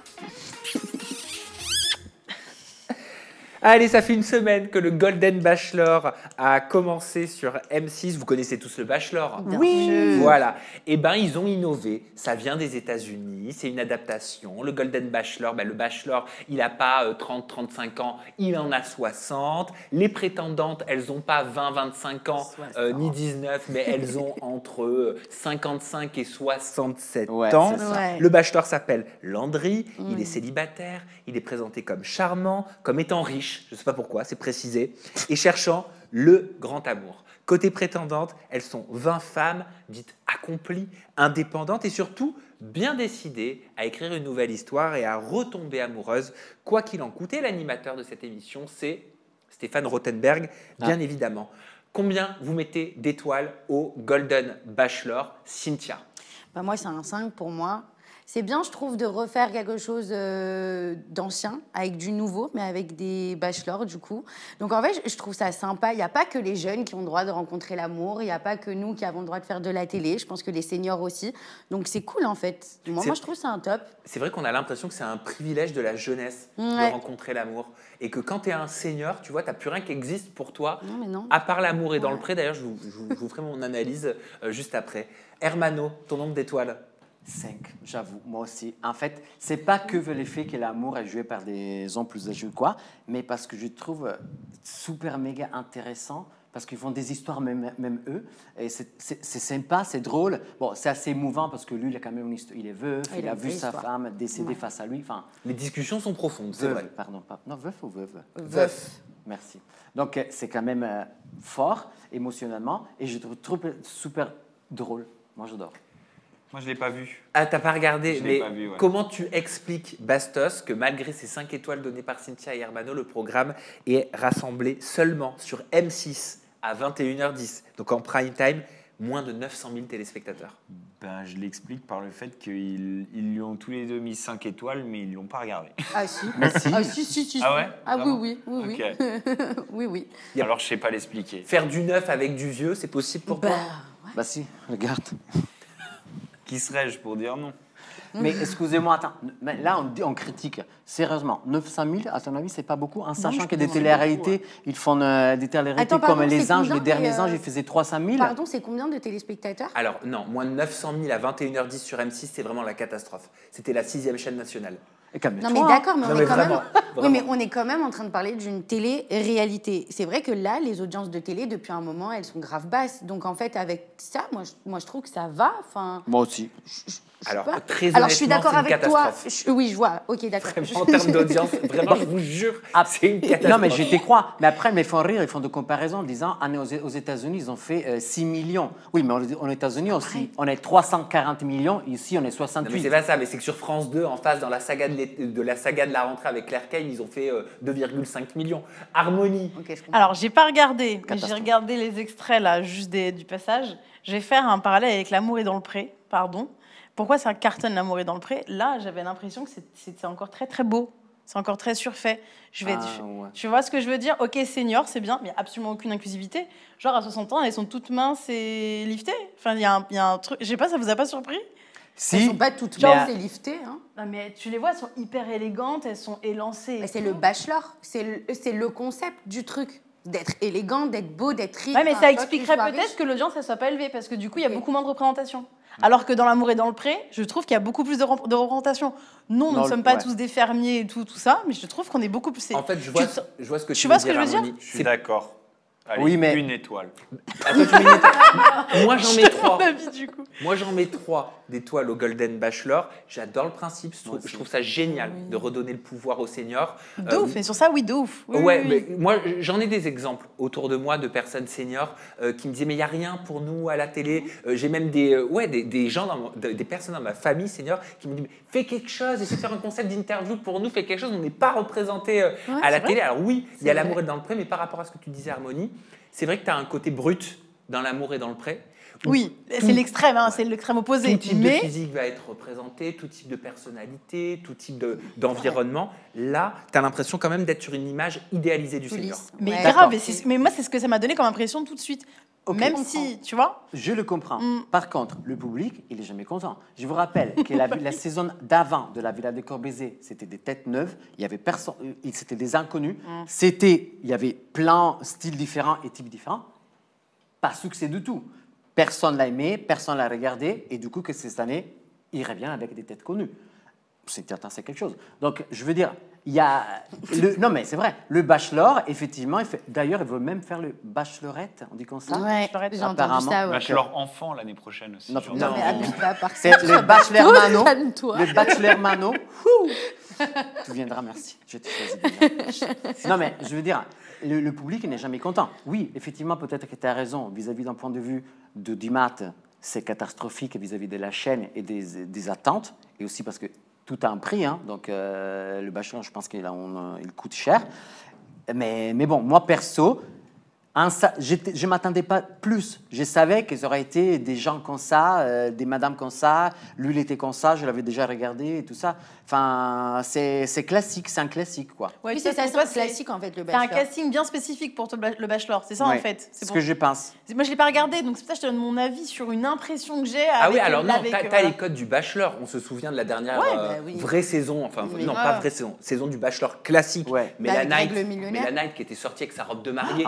A: Allez, ça fait une semaine que le Golden Bachelor a commencé sur M6. Vous connaissez tous le Bachelor?
C: Oui.
A: Voilà. Eh bien, ils ont innové. Ça vient des États-Unis. C'est une adaptation. Le Golden Bachelor, le Bachelor, il n'a pas 30-35 ans. Il en a 60. Les prétendantes, elles n'ont pas 20-25 ans, ni 19, mais elles ont entre 55 et 67 ans.
C: Ouais.
A: Le Bachelor s'appelle Landry. Il est célibataire. Il est présenté comme charmant, comme étant riche. Je ne sais pas pourquoi, c'est précisé, et cherchant le grand amour. Côté prétendantes, elles sont 20 femmes dites accomplies, indépendantes et surtout bien décidées à écrire une nouvelle histoire et à retomber amoureuses, quoi qu'il en coûte. Et l'animateur de cette émission, c'est Stéphane Rothenberg, bien évidemment. Combien vous mettez d'étoiles au Golden Bachelor, Cynthia?
C: Moi, c'est un 5 pour moi. C'est bien, je trouve, de refaire quelque chose d'ancien, avec du nouveau, mais avec des bachelors, du coup. Donc, en fait, je trouve ça sympa. Il n'y a pas que les jeunes qui ont le droit de rencontrer l'amour. Il n'y a pas que nous qui avons le droit de faire de la télé. Je pense que les seniors aussi. Donc, c'est cool, en fait. Moi, je trouve ça un top.
A: C'est vrai qu'on a l'impression que c'est un privilège de la jeunesse de rencontrer l'amour. Et que quand tu es un senior, tu vois, tu n'as plus rien qui existe pour toi, à part l'amour. Et dans le pré, d'ailleurs, je vous ferai mon analyse juste après. Hermano, ton nombre d'étoiles?
B: 5, j'avoue, moi aussi. En fait, c'est pas que l'effet que l'amour est joué par des hommes plus âgés ou quoi, mais parce que je trouve super méga intéressant, parce qu'ils font des histoires même eux, et c'est sympa, c'est drôle. Bon, c'est assez émouvant parce que lui, il a quand même une histoire, il est veuf, il a vu sa femme décédée face à lui. Enfin,
A: les discussions sont profondes, c'est vrai.
B: Pardon, non, veuf ou veuve?
A: Veuf.
B: Merci. Donc, c'est quand même fort émotionnellement, et je trouve super drôle. Moi, j'adore.
E: Moi, je ne l'ai pas vu.
A: Ah, t'as pas regardé? Mais
E: pas vu, ouais.
A: Comment tu expliques, Bastos, que malgré ces 5 étoiles données par Cynthia et Hermano, le programme est rassemblé seulement sur M6 à 21h10, donc en prime time, moins de 900 000 téléspectateurs?
E: Je l'explique par le fait qu'ils lui ont tous les deux mis 5 étoiles, mais ils ne l'ont pas regardé.
C: Ah si.
B: Ah
C: si.
E: Ah ouais?
C: Ah oui.
E: Okay.
C: oui.
E: Alors, je ne sais pas l'expliquer.
A: Faire du neuf avec du vieux, c'est possible pour toi?
B: Bah si, regarde.
E: Qui serais-je pour dire non?
B: Mais excusez-moi, attends, mais là on critique, sérieusement, 900 000, à ton avis, c'est pas beaucoup, en sachant que des téléréalités, ils font des téléréalités comme Les Anges, les derniers Anges, ils faisaient 300 000.
C: Pardon, c'est combien de téléspectateurs?
A: Alors non, moins de 900 000 à 21h10 sur M6, c'est vraiment la catastrophe. C'était la 6e chaîne nationale.
C: Non mais d'accord, mais, oui, mais on est quand même en train de parler d'une télé-réalité. C'est vrai que là, les audiences de télé, depuis un moment, elles sont grave basses. Donc en fait, avec ça, moi je trouve que ça va. Enfin,
B: moi aussi.
A: Alors,
C: très
A: honnêtement,
C: je suis d'accord avec toi. Oui, je vois. Ok, d'accord.
A: En termes d'audience, vraiment, je vous jure, c'est une catastrophe.
B: Non, mais je te crois. Mais après, ils font rire, ils font des comparaisons en disant aux États-Unis, ils ont fait 6 millions. Oui, mais aux États-Unis aussi, on est 340 millions. Ici, on est 68.
A: Non, mais c'est pas ça, mais c'est que sur France 2, en face, dans la saga de la rentrée avec Claire Kane, ils ont fait 2,5 millions. Harmonie.
G: Alors, j'ai pas regardé, mais j'ai regardé les extraits là, juste du passage. Je vais faire un parallèle avec L'amour est dans le pré, pardon. Pourquoi ça cartonne L'amour est dans le pré? Là, j'avais l'impression que c'était encore très très beau. C'est encore très surfait. Tu vois ce que je veux dire? Ok, senior, c'est bien, mais il n'y a absolument aucune inclusivité. Genre, à 60 ans, elles sont toutes minces et liftées. Enfin, il y a un truc... Je sais pas, ça vous a pas surpris?
C: Si. Elles sont pas toutes minces et liftées. Hein.
G: Non, mais tu les vois, elles sont hyper élégantes, elles sont élancées.
C: C'est le bachelor. C'est le concept du truc. D'être élégant, d'être beau, d'être riche.
G: Ouais, mais ça expliquerait peut-être que l'audience, elle soit pas élevée, parce que du coup, il y a beaucoup moins de représentation. Alors que dans L'amour est dans le pré, je trouve qu'il y a beaucoup plus de représentation. Non, nous ne sommes pas tous des fermiers et tout ça, mais je trouve qu'on est beaucoup plus...
A: En fait, je vois ce que tu
G: vois ce que je veux dire.
E: Je suis d'accord. Allez,
B: oui, mais...
E: une étoile.
A: Attends, tu mets une étoile. Moi, j'en mets 3.
G: Du coup.
A: Moi, j'en mets 3 d'étoiles au Golden Bachelor. J'adore le principe. Je trouve ça génial de redonner le pouvoir aux seniors.
G: De ouf, mais sur ça, oui, de ouf.
A: Mais moi, j'en ai des exemples autour de moi de personnes seniors qui me disaient mais il n'y a rien pour nous à la télé. J'ai même des gens, des personnes dans ma famille senior qui me disent fais quelque chose, essaie de faire un concept d'interview pour nous, fais quelque chose. On n'est pas représenté à la télé. Alors oui, il y a L'amour est dans le pré, mais par rapport à ce que tu disais, Harmonie, c'est vrai que tu as un côté brut dans L'amour est dans le pré.
G: Oui, c'est l'extrême, hein, c'est l'extrême opposé.
A: Tout type de physique va être représenté, tout type de personnalité, tout type d'environnement. Là, tu as l'impression quand même d'être sur une image idéalisée du senior.
G: Mais grave, mais moi, c'est ce que ça m'a donné comme impression tout de suite. Même si, tu vois.
B: Je le comprends. Par contre, le public, il est jamais content. Je vous rappelle que la saison d'avant de la Villa de Corbézé, c'était des têtes neuves. Il y avait personne, c'était des inconnus. Il y avait plein de styles différents et types différents. Pas succès du tout. Personne l'a aimé, personne l'a regardé, et du coup que cette année, il revient avec des têtes connues. C'est quelque chose. Donc, je veux dire, il y a... non, mais c'est vrai, le Bachelor, effectivement, d'ailleurs, il veut même faire le Bachelorette, on dit comme ça?
C: Ouais, j'ai entendu ça. Ouais.
E: Bachelor enfant l'année prochaine aussi.
C: Non, mais abuse pas par
B: c'est le Bachelor Mano. Le Bachelor Mano. Tu viendras, merci. Je t'ai choisi. Non, mais je veux dire, le public n'est jamais content. Oui, effectivement, peut-être que tu as raison vis-à-vis d'un point de vue d'IMAT, c'est catastrophique vis-à-vis de la chaîne et des attentes, et aussi parce que tout a un prix, hein, donc le Bachelor, je pense qu'il coûte cher. Mais bon, moi perso, je ne m'attendais pas plus. Je savais qu'ils auraient été des gens comme ça, des madames comme ça. Lui, il était comme ça, je l'avais déjà regardé et tout ça. Enfin, c'est classique, c'est un classique, quoi.
C: Ouais, oui, c'est classique, en fait, le Bachelor.
G: C'est un casting bien spécifique pour le Bachelor, c'est ça, en fait.
B: C'est ce que je pense.
G: Moi, je ne l'ai pas regardé, donc c'est pour ça que je te donne mon avis sur une impression que j'ai.
A: Ah oui, alors non, tu as les codes du Bachelor. On se souvient de la dernière vraie saison, enfin, non, pas vraie saison du Bachelor classique. Mélanight qui était sortie avec sa robe de mariée.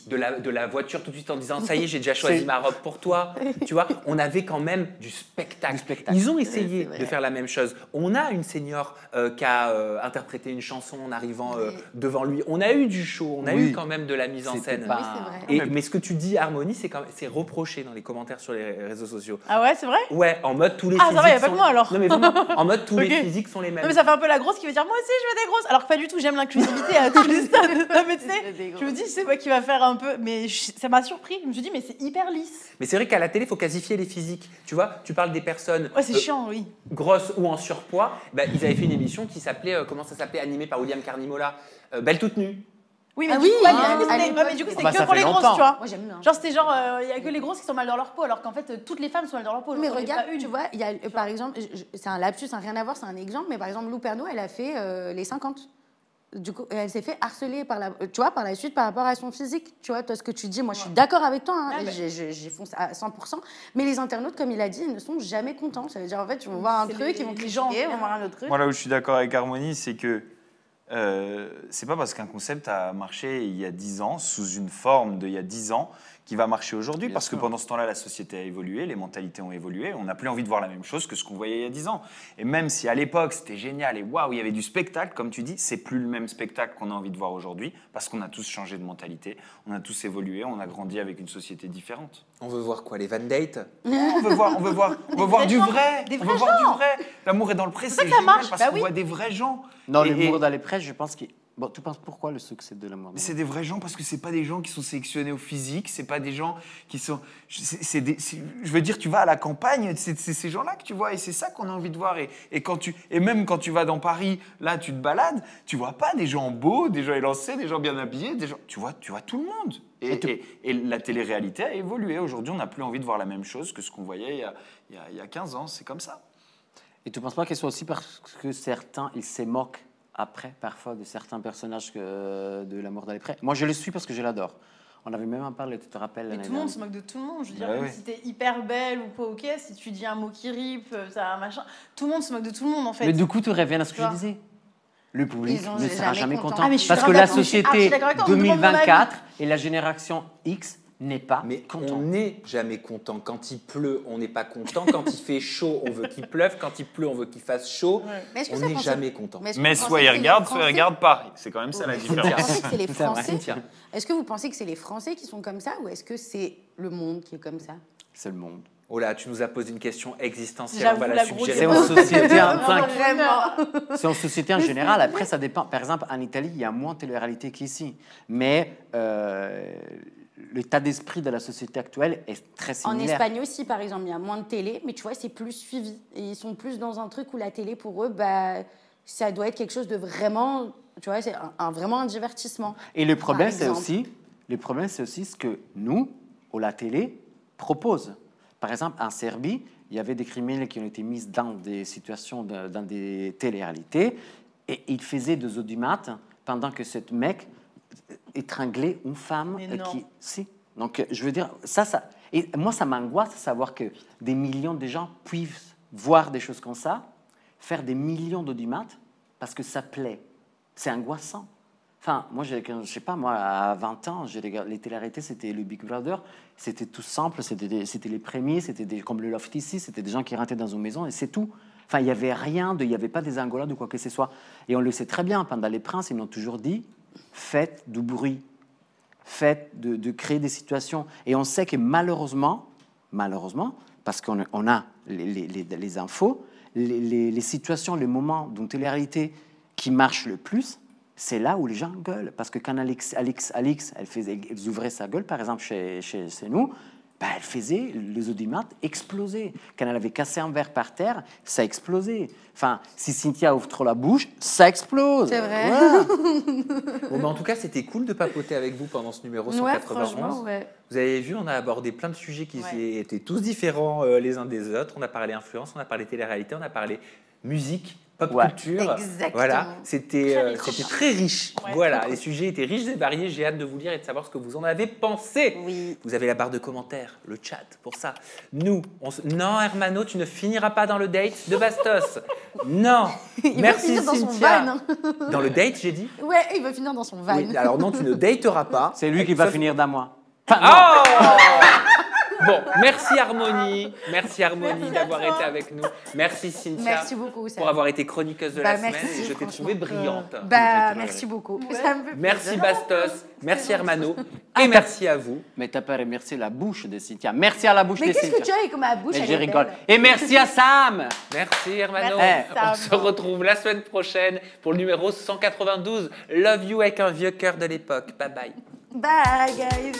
A: De la voiture tout de suite en disant ça y est, j'ai déjà choisi ma robe pour toi. Tu vois, on avait quand même du spectacle. Ils ont essayé de faire la même chose. On a une senior qui a interprété une chanson en arrivant devant lui. On a eu du show, on a eu quand même de la mise en scène. Mais ce que tu dis, Harmonie, c'est reproché dans les commentaires sur les réseaux sociaux.
G: Ah ouais, c'est vrai?
A: Ouais, en mode tous les
G: physiques. Ah ça va, il n'y a pas que moi alors.
A: Non mais vraiment, en mode tous les physiques sont les mêmes.
G: Non mais ça fait un peu la grosse qui veut dire moi aussi je veux des grosses. Alors que pas du tout, j'aime l'inclusivité à tous les stades. Non mais tu sais, je me dis c'est moi qui va faire un peu, mais ça m'a surpris. Je me suis dit mais c'est hyper lisse.
A: Mais c'est vrai qu'à la télé, il faut casifier les physiques. Tu vois, tu parles des personnes
G: c'est chiant, oui.
A: grosses ou en surpoids. Bah, ils avaient fait une émission qui s'appelait, comment ça s'appelait, animée par William Carnimola, Belle toute nue.
G: Oui, mais du coup, c'était que pour les grosses, tu vois. Moi, j'aime bien. Genre, c'était genre, il n'y a que les grosses qui sont mal dans leur peau, alors qu'en fait, toutes les femmes sont mal dans leur peau.
C: Mais regarde, tu vois, il y a, par exemple, c'est un lapsus, ça n'a rien à voir, c'est un exemple, mais par exemple, Lou Pernaut, elle a fait les 50. Du coup, elle s'est fait harceler par la suite par rapport à son physique. Tu vois, toi, ce que tu dis, moi, je suis d'accord avec toi. Hein, j'ai foncé à 100%. Mais les internautes, comme il a dit, ils ne sont jamais contents. Ça veut dire, en fait, ils vont voir un truc, ils vont critiquer, ils vont voir un autre truc.
E: Moi, là où je suis d'accord avec Harmonie, c'est que c'est pas parce qu'un concept a marché il y a 10 ans, sous une forme d'il y a 10 ans, qui va marcher aujourd'hui, parce que pendant ce temps-là, la société a évolué, les mentalités ont évolué, on n'a plus envie de voir la même chose que ce qu'on voyait il y a 10 ans. Et même si à l'époque, c'était génial et waouh, il y avait du spectacle, comme tu dis, c'est plus le même spectacle qu'on a envie de voir aujourd'hui, parce qu'on a tous changé de mentalité, on a tous évolué, on a grandi avec une société différente.
A: On veut voir quoi, les Van Date?
E: On veut voir du vrai. On veut voir du vrai. L'amour est dans le pré, c'est génial parce qu'on voit des vrais gens.
B: Non, l'amour dans les prés, je pense que... Bon, tu penses pourquoi le succès de l'amour?
E: C'est des vrais gens parce que c'est pas des gens qui sont sélectionnés au physique, c'est pas des gens qui sont... je veux dire, tu vas à la campagne, c'est ces gens-là que tu vois et c'est ça qu'on a envie de voir. Et même quand tu vas dans Paris, là, tu te balades, tu vois pas des gens beaux, des gens élancés, des gens bien habillés, tu vois tout le monde. Et la télé-réalité a évolué. Aujourd'hui, on n'a plus envie de voir la même chose que ce qu'on voyait il y a 15 ans. C'est comme ça.
B: Et tu ne penses pas qu'elle soit aussi parce que certains, ils se moquent après, parfois, de certains personnages de L'amour dans les prés? Moi, je le suis parce que je l'adore. On avait même en parlé, tu te rappelles?
G: Mais tout le monde se moque de tout le monde. Je veux dire, même si t'es hyper belle ou pas, ok, si tu dis un mot qui rip, ça machin, tout le monde se moque de tout le monde en fait.
B: Mais du coup, tu reviens à ce que je disais. Le public ne sera jamais content.
G: Parce
B: que la société 2024 et la génération X n'est pas content.
A: On n'est jamais content. Quand il pleut, on n'est pas content. Quand il fait chaud, on veut qu'il pleuve. Quand il pleut, on veut qu'il fasse chaud. On n'est jamais content.
E: Mais soit ils regardent, soit ils regardent pas. C'est quand même ça la différence.
C: Est-ce que vous pensez que c'est les Français qui sont comme ça ou est-ce que c'est le monde qui est comme ça?
B: C'est le monde.
A: Oh là, tu nous as posé une question existentielle, on va la suggérer.
B: C'est en société c'est en société en général. Après, ça dépend. Par exemple, en Italie, il y a moins de télé-réalité qu'ici. Mais l'état d'esprit de la société actuelle est très similaire.
C: En Espagne aussi, par exemple, il y a moins de télé, mais tu vois, c'est plus suivi. Et ils sont plus dans un truc où la télé, pour eux, ça doit être quelque chose de vraiment, tu vois, c'est vraiment un divertissement.
B: Et le problème, c'est aussi ce que nous, ou la télé, propose. Par exemple, en Serbie, il y avait des criminels qui ont été mis dans des situations, dans des télé-réalités, et ils faisaient des audimates pendant que ce mec étranglait une femme qui... Si. Donc, je veux dire, et moi, ça m'angoisse de savoir que des millions de gens puissent voir des choses comme ça, faire des millions d'audimates, parce que ça plaît. C'est angoissant. Enfin, moi, je sais pas, moi, à 20 ans, les télé-réalités, c'était le Big Brother, c'était tout simple, c'était les premiers, c'était comme le Loft ici, c'était des gens qui rentraient dans une maison et c'est tout. Enfin, il n'y avait rien, il n'y avait pas des Angolas de quoi que ce soit. Et on le sait très bien, pendant les princes, ils nous ont toujours dit, faites du bruit, faites de créer des situations. Et on sait que malheureusement, parce qu'on a les infos, les situations, les moments d'une télé-réalité qui marchent le plus, c'est là où les gens gueulent. Parce que quand Alix elle ouvrait sa gueule, par exemple, chez nous, elle faisait les audimates exploser. Quand elle avait cassé un verre par terre, ça explosait. Enfin, si Cynthia ouvre trop la bouche, ça explose.
C: C'est vrai.
A: Voilà. Bon, mais en tout cas, c'était cool de papoter avec vous pendant ce numéro 191.
C: Ouais.
A: Vous avez vu, on a abordé plein de sujets qui étaient tous différents les uns des autres. On a parlé influence, on a parlé télé-réalité, on a parlé musique, pop culture.
C: Exactement.
A: Voilà, c'était très riche. Ouais, voilà, les sujets étaient riches et variés. J'ai hâte de vous lire et de savoir ce que vous en avez pensé.
C: Oui.
A: Vous avez la barre de commentaires, le chat pour ça. Nous, non, Hermano, tu ne finiras pas dans le date de Bastos. Non. Merci
C: Cynthia. Dans son van.
A: Dans le date, j'ai dit.
C: Ouais, il va finir dans son van.
A: Oui, alors non, tu ne dateras pas.
B: C'est lui qui va finir dans moi.
A: Enfin, bon, merci Harmonie d'avoir été avec nous. Merci Cynthia.
C: Merci beaucoup,
A: pour avoir été chroniqueuse de la semaine. Et je t'ai trouvée brillante.
C: Merci beaucoup. Ça me fait
A: merci Bastos, merci Hermano et merci à vous.
B: Mais t'as pas remercié la bouche de Cynthia. Merci à la bouche de Cynthia.
C: Mais qu'est-ce que tu as avec ma bouche?
B: Mais je rigole. Et merci à Sam.
A: Merci Hermano. On se retrouve la semaine prochaine pour le numéro 192. Love you avec un vieux cœur de l'époque. Bye bye.
C: Bye guys.